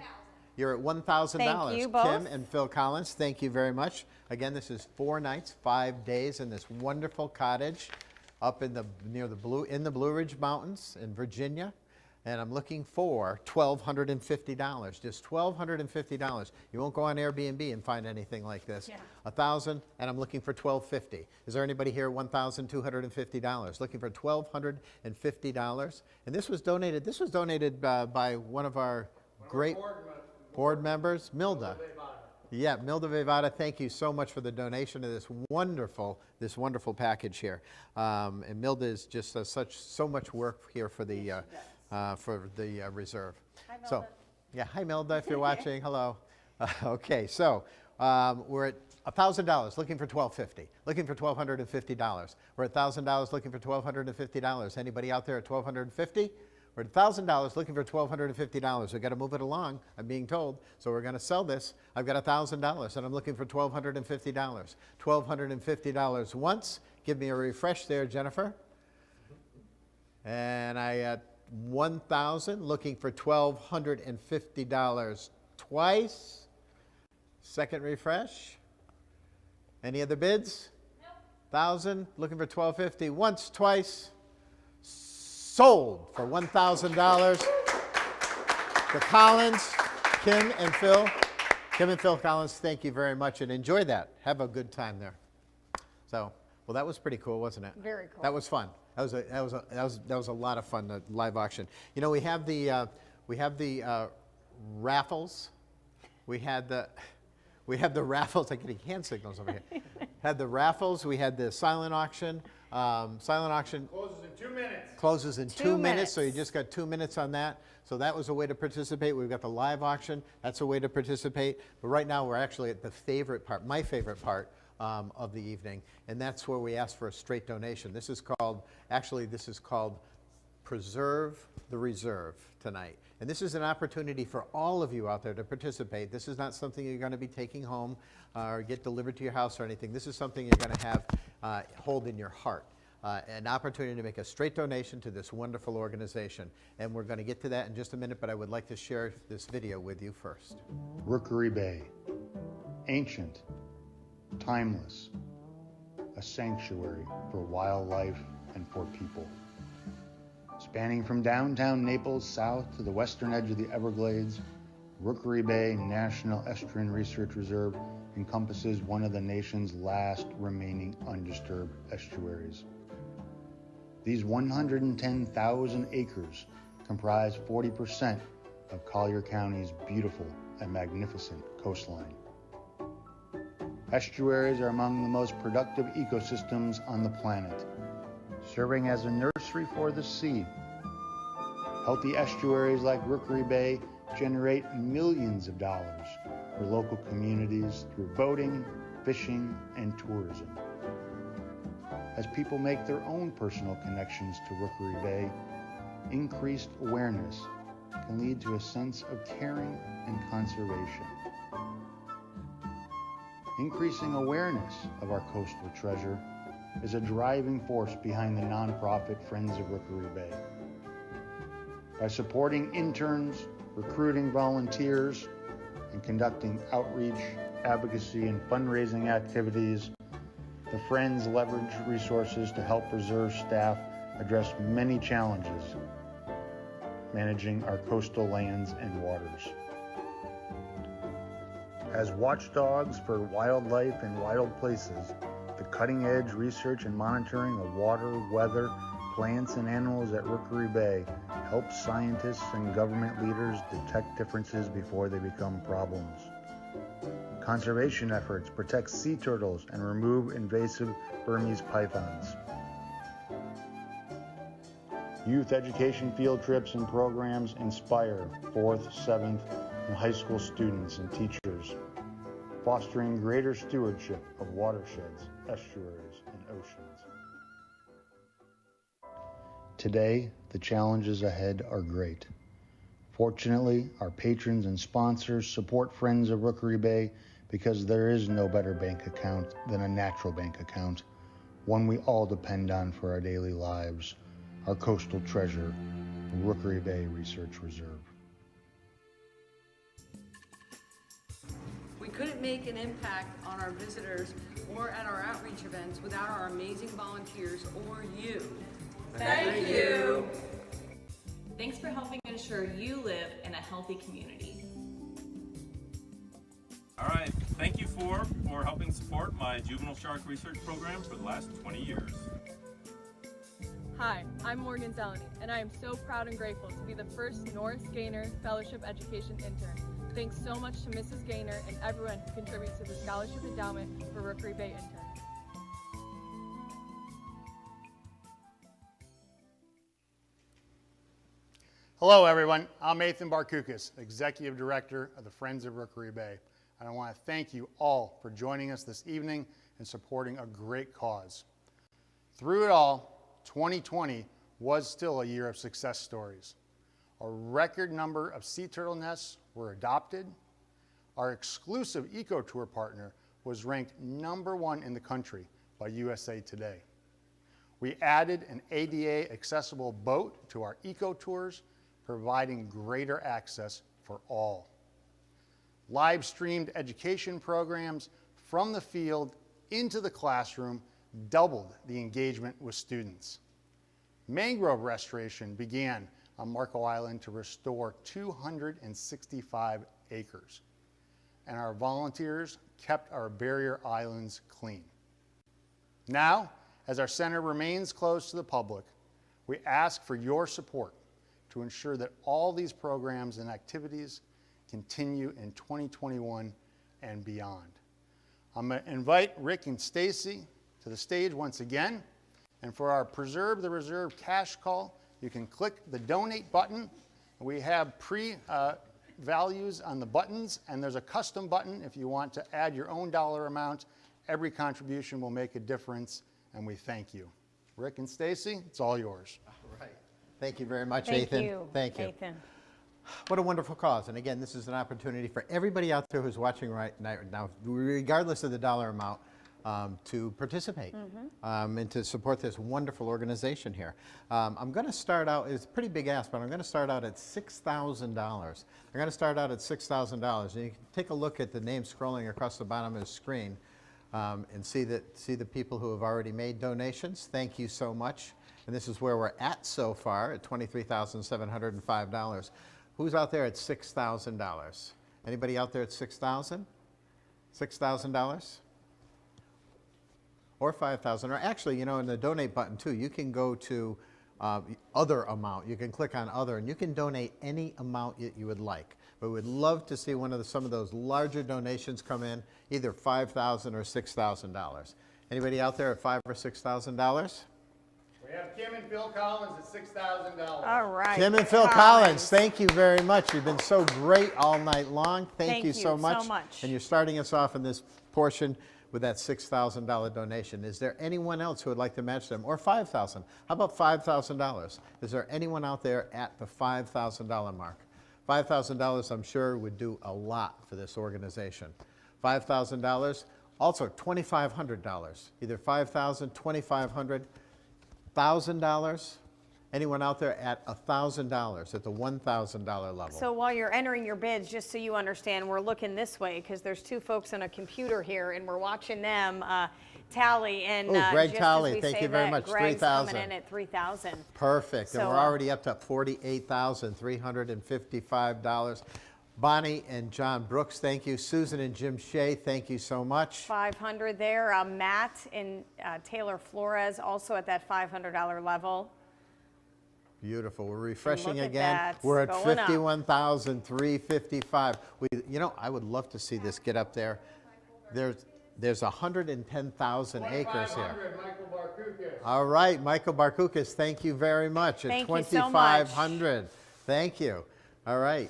You're at $1,000. Thank you both. Kim and Phil Collins, thank you very much. Again, this is 4 nights, 5 days in this wonderful cottage up in the Blue Ridge Mountains in Virginia. And I'm looking for $1,250, just $1,250. You won't go on Airbnb and find anything like this. Yeah. $1,000, and I'm looking for $1,250. Is there anybody here $1,250? Looking for $1,250. And this was donated. This was donated by one of our great board members, Milda. Yeah, Milda Vevada, thank you so much for the donation of this wonderful package here. And Milda is just so much work here for the reserve. Hi, Milda. So, yeah, hi Milda, if you're watching, hello. Okay, so we're at $1,000, looking for $1,250, looking for $1,250. We're at $1,000, looking for $1,250. Anybody out there at $1,250? We're at $1,000, looking for $1,250. We've got to move it along, I'm being told. So we're going to sell this. I've got $1,000, and I'm looking for $1,250. $1,250 once. Give me a refresh there, Jennifer. And I at 1,000, looking for $1,250 twice. Second refresh. Any other bids? Nope. 1,000, looking for $1,250 once, twice. Sold for $1,000. The Collins, Kim and Phil. Kim and Phil Collins, thank you very much, and enjoy that. Have a good time there. So, well, that was pretty cool, wasn't it? Very cool. That was fun. That was a lot of fun. The live auction. You know, we have the raffles. We had the raffles. I'm getting hand signals over here. Had the raffles. We had the silent auction. Silent auction closes in 2 minutes. Closes in 2 minutes, so you just got 2 minutes on that. So that was a way to participate. We've got the live auction. That's a way to participate. But right now we're actually at the favorite part, my favorite part of the evening, and that's where we ask for a straight donation. This is called Preserve the Reserve tonight. And this is an opportunity for all of you out there to participate. This is not something you're going to be taking home or get delivered to your house or anything. This is something you're going to have hold in your heart. An opportunity to make a straight donation to this wonderful organization. And we're going to get to that in just a minute, but I would like to share this video with you first. Rookery Bay, ancient, timeless, a sanctuary for wildlife and for people. Spanning from downtown Naples south to the western edge of the Everglades, Rookery Bay National Estuarine Research Reserve encompasses one of the nation's last remaining undisturbed estuaries. These 110,000 acres comprise 40% of Collier County's beautiful and magnificent coastline. Estuaries are among the most productive ecosystems on the planet, serving as a nursery for the sea. Healthy estuaries like Rookery Bay generate millions of dollars for local communities through boating, fishing, and tourism. As people make their own personal connections to Rookery Bay, increased awareness can lead to a sense of caring and conservation. Increasing awareness of our coastal treasure is a driving force behind the nonprofit Friends of Rookery Bay. By supporting interns, recruiting volunteers, and conducting outreach, advocacy, and fundraising activities, the Friends leverage resources to help reserve staff address many challenges managing our coastal lands and waters. As watchdogs for wildlife and wild places, the cutting-edge research and monitoring of water, weather, plants, and animals at Rookery Bay helps scientists and government leaders detect differences before they become problems. Conservation efforts protect sea turtles and remove invasive Burmese pythons. Youth education field trips and programs inspire 4th, 7th, and high school students and teachers, fostering greater stewardship of watersheds, estuaries, and oceans. Today, the challenges ahead are great. Fortunately, our patrons and sponsors support Friends of Rookery Bay because there is no better bank account than a natural bank account, one we all depend on for our daily lives, our coastal treasure, Rookery Bay Research Reserve. We couldn't make an impact on our visitors or at our outreach events without our amazing volunteers or you. Thank you. Thanks for helping ensure you live in a healthy community. All right, thank you for helping support my juvenile shark research program for the last 20 years. Hi, I'm Morgan Zeleny, and I am so proud and grateful to be the first Norris Gaynor Fellowship Education intern. Thanks so much to Mrs. Gaynor and everyone who contributes to the scholarship endowment for Rookery Bay interns. Hello everyone, I'm Nathan Barcookas, Executive Director of the Friends of Rookery Bay, and I want to thank you all for joining us this evening and supporting a great cause. Through it all, 2020 was still a year of success stories. A record number of sea turtle nests were adopted. Our exclusive eco-tour partner was ranked #1 in the country by USA Today. We added an ADA accessible boat to our eco-tours, providing greater access for all. Live streamed education programs from the field into the classroom doubled the engagement with students. Mangrove Restoration began on Marco Island to restore 265 acres, and our volunteers kept our barrier islands clean. Now, as our center remains closed to the public, we ask for your support to ensure that all these programs and activities continue in 2021 and beyond. I'm going to invite Rick and Stacy to the stage once again. And for our Preserve the Reserve cash call, you can click the donate button. We have values on the buttons, and there's a custom button if you want to add your own dollar amount. Every contribution will make a difference, and we thank you. Rick and Stacy, it's all yours. All right. Thank you very much, Thank Ethan. you. Thank you. Ethan. What a wonderful cause. And again, this is an opportunity for everybody out there who's watching right now, regardless of the dollar amount, to participate and to support this wonderful organization here. I'm going to start out, it's a pretty big ask, but I'm going to start out at $6,000. I'm going to start out at $6,000. And you can take a look at the name scrolling across the bottom of the screen and see the people who have already made donations. Thank you so much. And this is where we're at so far at $23,705. Who's out there at $6,000? Anybody out there at $6,000? $6,000? Or $5,000, or actually, you know, in the donate button too, you can go to other amount. You can click on other, and you can donate any amount that you would like. But we'd love to see some of those larger donations come in, either $5,000 or $6,000. Anybody out there at $5,000 or $6,000? We have Kim and Phil Collins at $6,000. All right. Kim and Phil Collins, thank you very much. You've been so great all night long. Thank you so much. And you're starting us off in this portion with that $6,000 donation. Is there anyone else who would like to match them? Or $5,000? How about $5,000? Is there anyone out there at the $5,000 mark? $5,000, I'm sure, would do a lot for this organization. $5,000, also $2,500. Either $5,000, $2,500, $1,000. Anyone out there at $1,000, at the $1,000 level? So while you're entering your bids, just so you understand, we're looking this way because there's two folks on a computer here, and we're watching them tally. And Greg just Talley, as we thank say you very that, much. Greg's 3,000. coming in at 3,000. Perfect. So, And we're already up to $48,355. Bonnie and John Brooks, thank you. Susan and Jim Shea, thank you so much. 500 there. Matt and Taylor Flores also at that $500 level. Beautiful. We're refreshing again. That. We're at Going up. 51,355. You know, I would love to see this get up there. There's 110,000 acres here. Michael Barcookas. All right, Michael Barcookas, thank you very much. At Thank you so much. 2,500. Thank you. All right.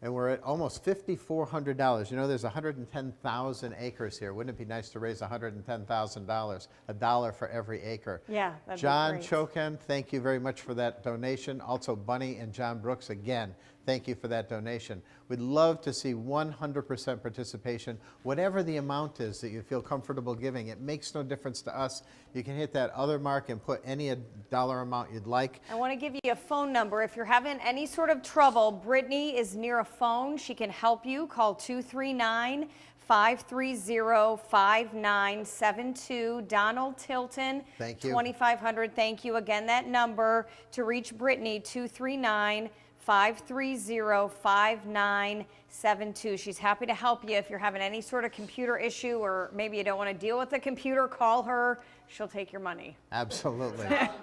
And we're at almost $5,400. You know, there's 110,000 acres here. Wouldn't it be nice to raise $110,000, $1 for every acre? Yeah, that'd John be great. Chokan, thank you very much for that donation. Also, Bunny and John Brooks, again, thank you for that donation. We'd love to see 100% participation, whatever the amount is that you feel comfortable giving. It makes no difference to us. You can hit that other mark and put any dollar amount you'd like. I want to give you a phone number. If you're having any sort of trouble, Brittany is near a phone. She can help you. Call 239-530-5972. Donald Tilton, Thank you. 2,500. Thank you. Again, that number to reach Brittany, 239-530-5972. She's happy to help you if you're having any sort of computer issue, or maybe you don't want to deal with the computer, call her. She'll take your money. Absolutely. $1,000 from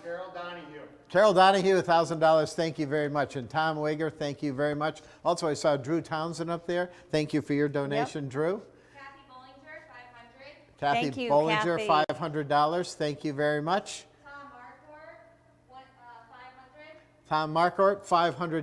Carroll Donahue. Carol Donahue, $1,000. Thank you very much. And Tom Wager, thank you very much. Also, I saw Drew Townsend up there. Thank you for your donation, Drew. Kathy Bollinger, 500. Kathy Thank you, Bollinger, Kathy. $500. Thank you very much. Tom Marquardt, 500. Tom Marquardt,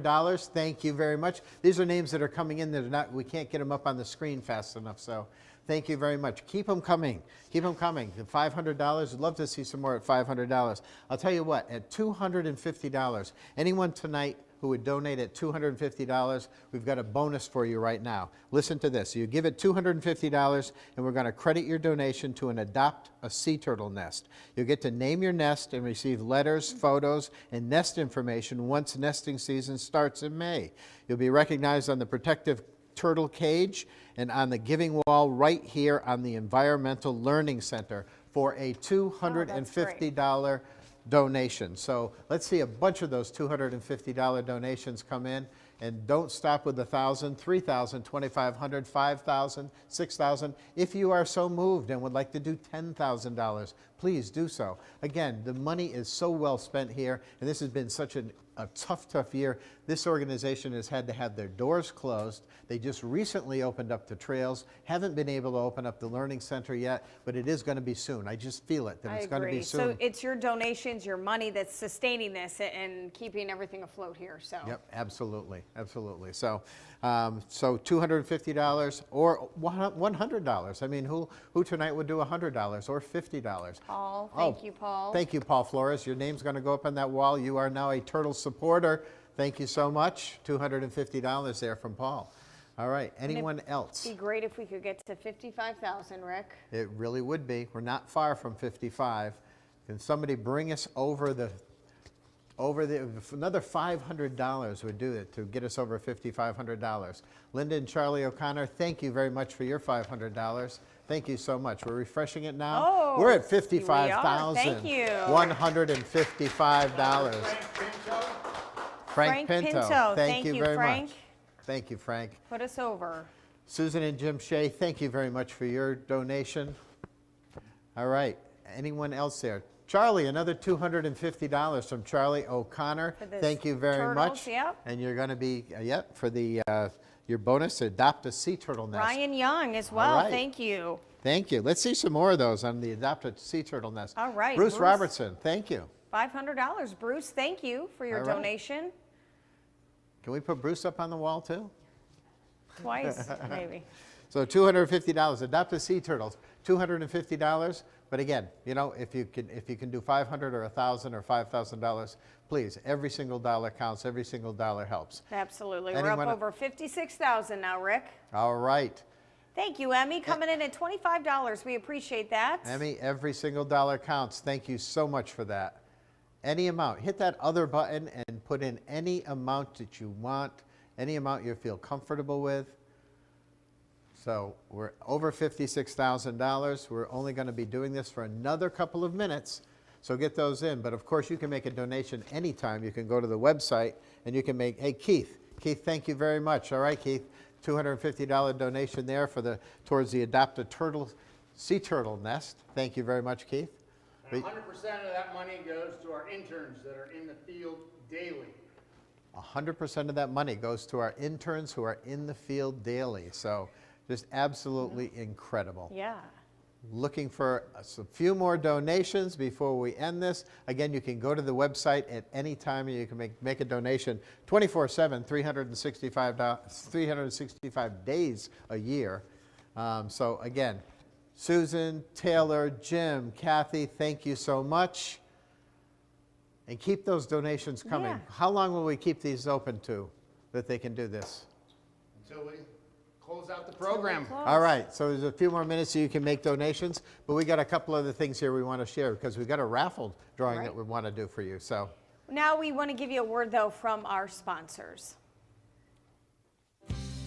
$500. Thank you very much. These are names that are coming in that are not, we can't get them up on the screen fast enough, so thank you very much. Keep them coming. Keep them coming. At $500, we'd love to see some more at $500. I'll tell you what, at $250, anyone tonight who would donate at $250, we've got a bonus for you right now. Listen to this. You give it $250, and we're going to credit your donation to an Adopt a Sea Turtle nest. You'll get to name your nest and receive letters, photos, and nest information once nesting season starts in May. You'll be recognized on the protective turtle cage and on the giving wall right here on the Environmental Learning Center for a $250 donation. So let's see a bunch of those $250 donations come in, and don't stop with 1,000, 3,000, 2,500, 5,000, 6,000. If you are so moved and would like to do $10,000, please do so. Again, the money is so well spent here, and this has been such a tough year. This organization has had to have their doors closed. They just recently opened up the trails, haven't been able to open up the Learning Center yet, but it is going to be soon. I just feel it, that it's going to be soon. So it's your donations, your money that's sustaining this and keeping everything afloat here. So. Yep, absolutely, absolutely. So, so $250 or $100. I mean, who tonight would do $100 or $50? Paul, thank you, Paul. Thank you, Paul Flores. Your name's going to go up on that wall. You are now a Turtle supporter. Thank you so much. $250 there from Paul. All right, anyone else? It'd be great if we could get to 55,000, Rick. It really would be. We're not far from 55. Can somebody bring us over another $500 would do it to get us over $5,500. Linda and Charlie O'Connor, thank you very much for your $500. Thank you so much. We're refreshing it now. Oh, we're at $55,155. Thank you. Frank Pinto. Thank you very Frank. much. Thank you, Frank. Put us over. Susan and Jim Shea, thank you very much for your donation. All right, anyone else there? Charlie, another $250 from Charlie O'Connor. Thank you very much. Yep. And you're going to be, for the your bonus, Adopt a Sea Turtle nest. Ryan Young as well. Right. Thank you. Thank you. Let's see some more of those on the Adopt a Sea Turtle nest. All right. Bruce Robertson, thank you. $500. Bruce, thank you for your donation. Can we put Bruce up on the wall too? Twice, maybe. So $250. Adopt a Sea Turtles, $250. But again, you know, if you can do $500 or $1,000 or $5,000, please, every single dollar counts. Every single dollar helps. Absolutely. We're up over 56,000 now, Rick. All right. Thank you, Emmy, coming in at $25. We appreciate that. Emmy, every single dollar counts. Thank you so much for that. Any amount. Hit that other button and put in any amount that you want, any amount you feel comfortable with. So we're over $56,000. We're only going to be doing this for another couple of minutes, so get those in. But of course, you can make a donation anytime. You can go to the website and you can make, hey, Keith, Keith, thank you very much. All right, Keith, $250 donation there towards the Adopt a Sea Turtle nest. Thank you very much, Keith. And 100% of that money goes to our interns that are in the field daily. 100% of that money goes to our interns who are in the field daily. So just absolutely incredible. Yeah. Looking for a few more donations before we end this. Again, you can go to the website at any time and you can make a donation 24/7, 365 days a year. So again, Susan, Taylor, Jim, Kathy, thank you so much. And keep those donations coming. Yeah. How long will we keep these open to that they can do this? Until we close out the program. All right, so there's a few more minutes so you can make donations, but we got a couple other things here we want to share because we've got a raffle drawing that we want to do for you. So now we want to give you a word, though, from our sponsors.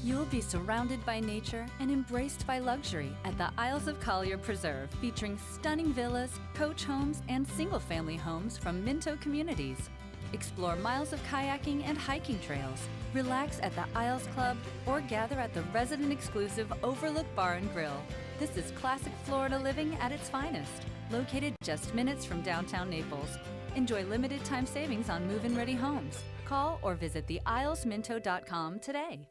You'll be surrounded by nature and embraced by luxury at the Isles of Collier Preserve, featuring stunning villas, coach homes, and single-family homes from Minto communities. Explore miles of kayaking and hiking trails, relax at the Isles Club, or gather at the resident-exclusive Overlook Bar and Grill. This is classic Florida living at its finest, located just minutes from downtown Naples. Enjoy limited-time savings on move-in ready homes. Call or visit theIslesMinto.com today.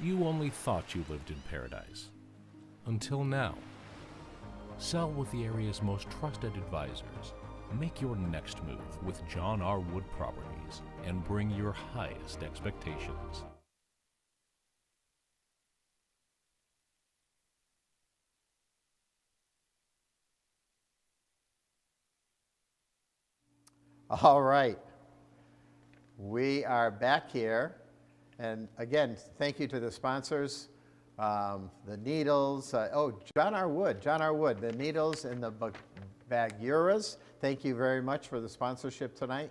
You only thought you lived in paradise. Until now. Sell with the area's most trusted advisors. Make your next move with John R. Wood Properties and bring your highest expectations. all right, we are back here. And again, thank you to the sponsors, the Needles, John R. Wood, the Needles and the Baguras. Thank you very much for the sponsorship tonight.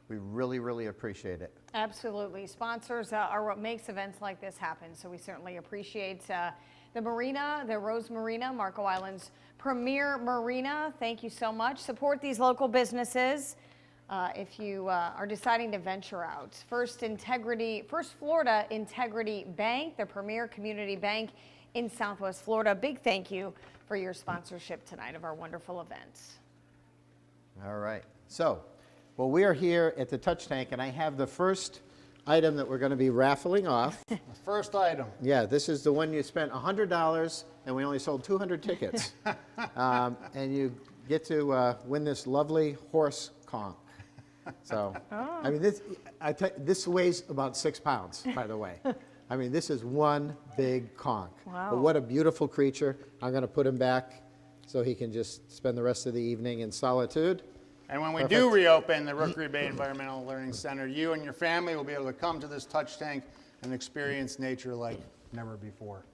We really, really appreciate it. Absolutely. Sponsors are what makes events like this happen, so we certainly appreciate the marina, the Rose Marina, Marco Island's premier marina. Thank you so much. Support these local businesses. If you are deciding to venture out. First Florida Integrity Bank, the premier community bank in Southwest Florida. Big thank you for your sponsorship tonight of our wonderful event. All right. So, well, we are here at the Touch Tank, and I have the first item that we're going to be raffling off. The first item. Yeah, this is the one you spent $100, and we only sold 200 tickets. And you get to win this lovely horse conch. So, I mean, this weighs about 6 pounds, by the way. I mean, this is one big conch. Wow. But what a beautiful creature. I'm going to put him back so he can just spend the rest of the evening in solitude. And when we do reopen the Rookery Bay Environmental Learning Center, you and your family will be able to come to this touch tank and experience nature like never before.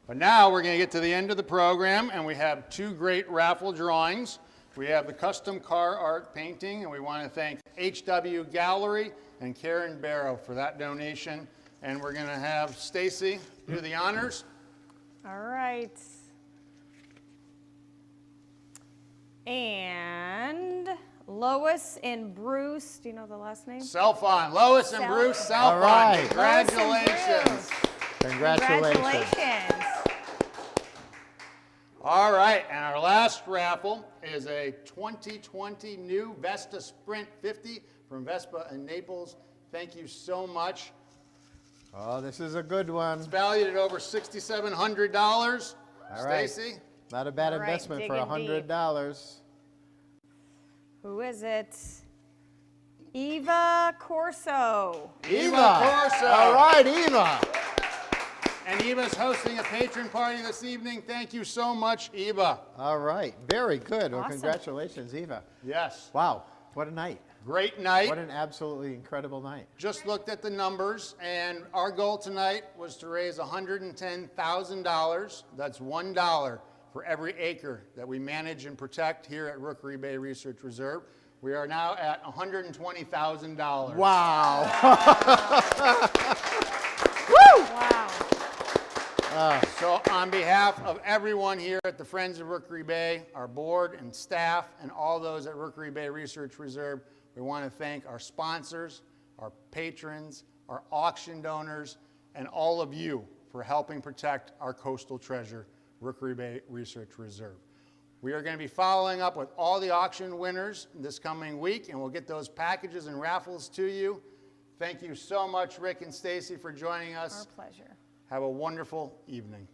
But now we're going to get to the end of the program, and we have 2 great raffle drawings. We have the custom car art painting, and we want to thank HW Gallery and Karen Barrow for that donation. And we're going to have Stacy do the honors. All right. And Lois and Bruce, do you know the last name? Selfon. Lois and Bruce Selfon. All right. Congratulations. Congratulations. All right, and our last raffle is a 2020 new Vesta Sprint 50 from Vespa in Naples. Thank you so much. Oh, this is a good one. It's valued at over $6,700. All right. Stacy? Not a bad investment for $100. Who is it? Eva Corso. Eva Corso. All right, Eva. And Eva's hosting a patron party this evening. Thank you so much, Eva. All right, very good. Well, Awesome. Congratulations, Eva. Yes. Wow, what a night. Great night. What an absolutely incredible night. Just looked at the numbers, and our goal tonight was to raise $110,000. That's $1 for every acre that we manage and protect here at Rookery Bay Research Reserve. We are now at $120,000. Wow. Woo! Wow. So on behalf of everyone here at the Friends of Rookery Bay, our board and staff, and all those at Rookery Bay Research Reserve, we want to thank our sponsors, our patrons, our auction donors, and all of you for helping protect our coastal treasure, Rookery Bay Research Reserve. We are going to be following up with all the auction winners this coming week, and we'll get those packages and raffles to you. Thank you so much, Rick and Stacy, for joining us. Our pleasure. Have a wonderful evening.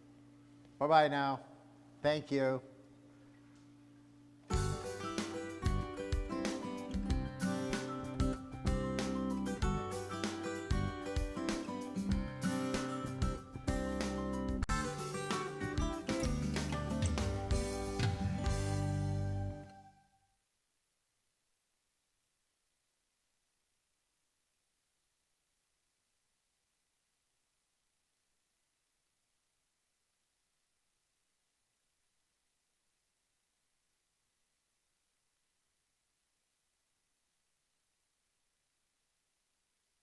Bye-bye now. Thank you.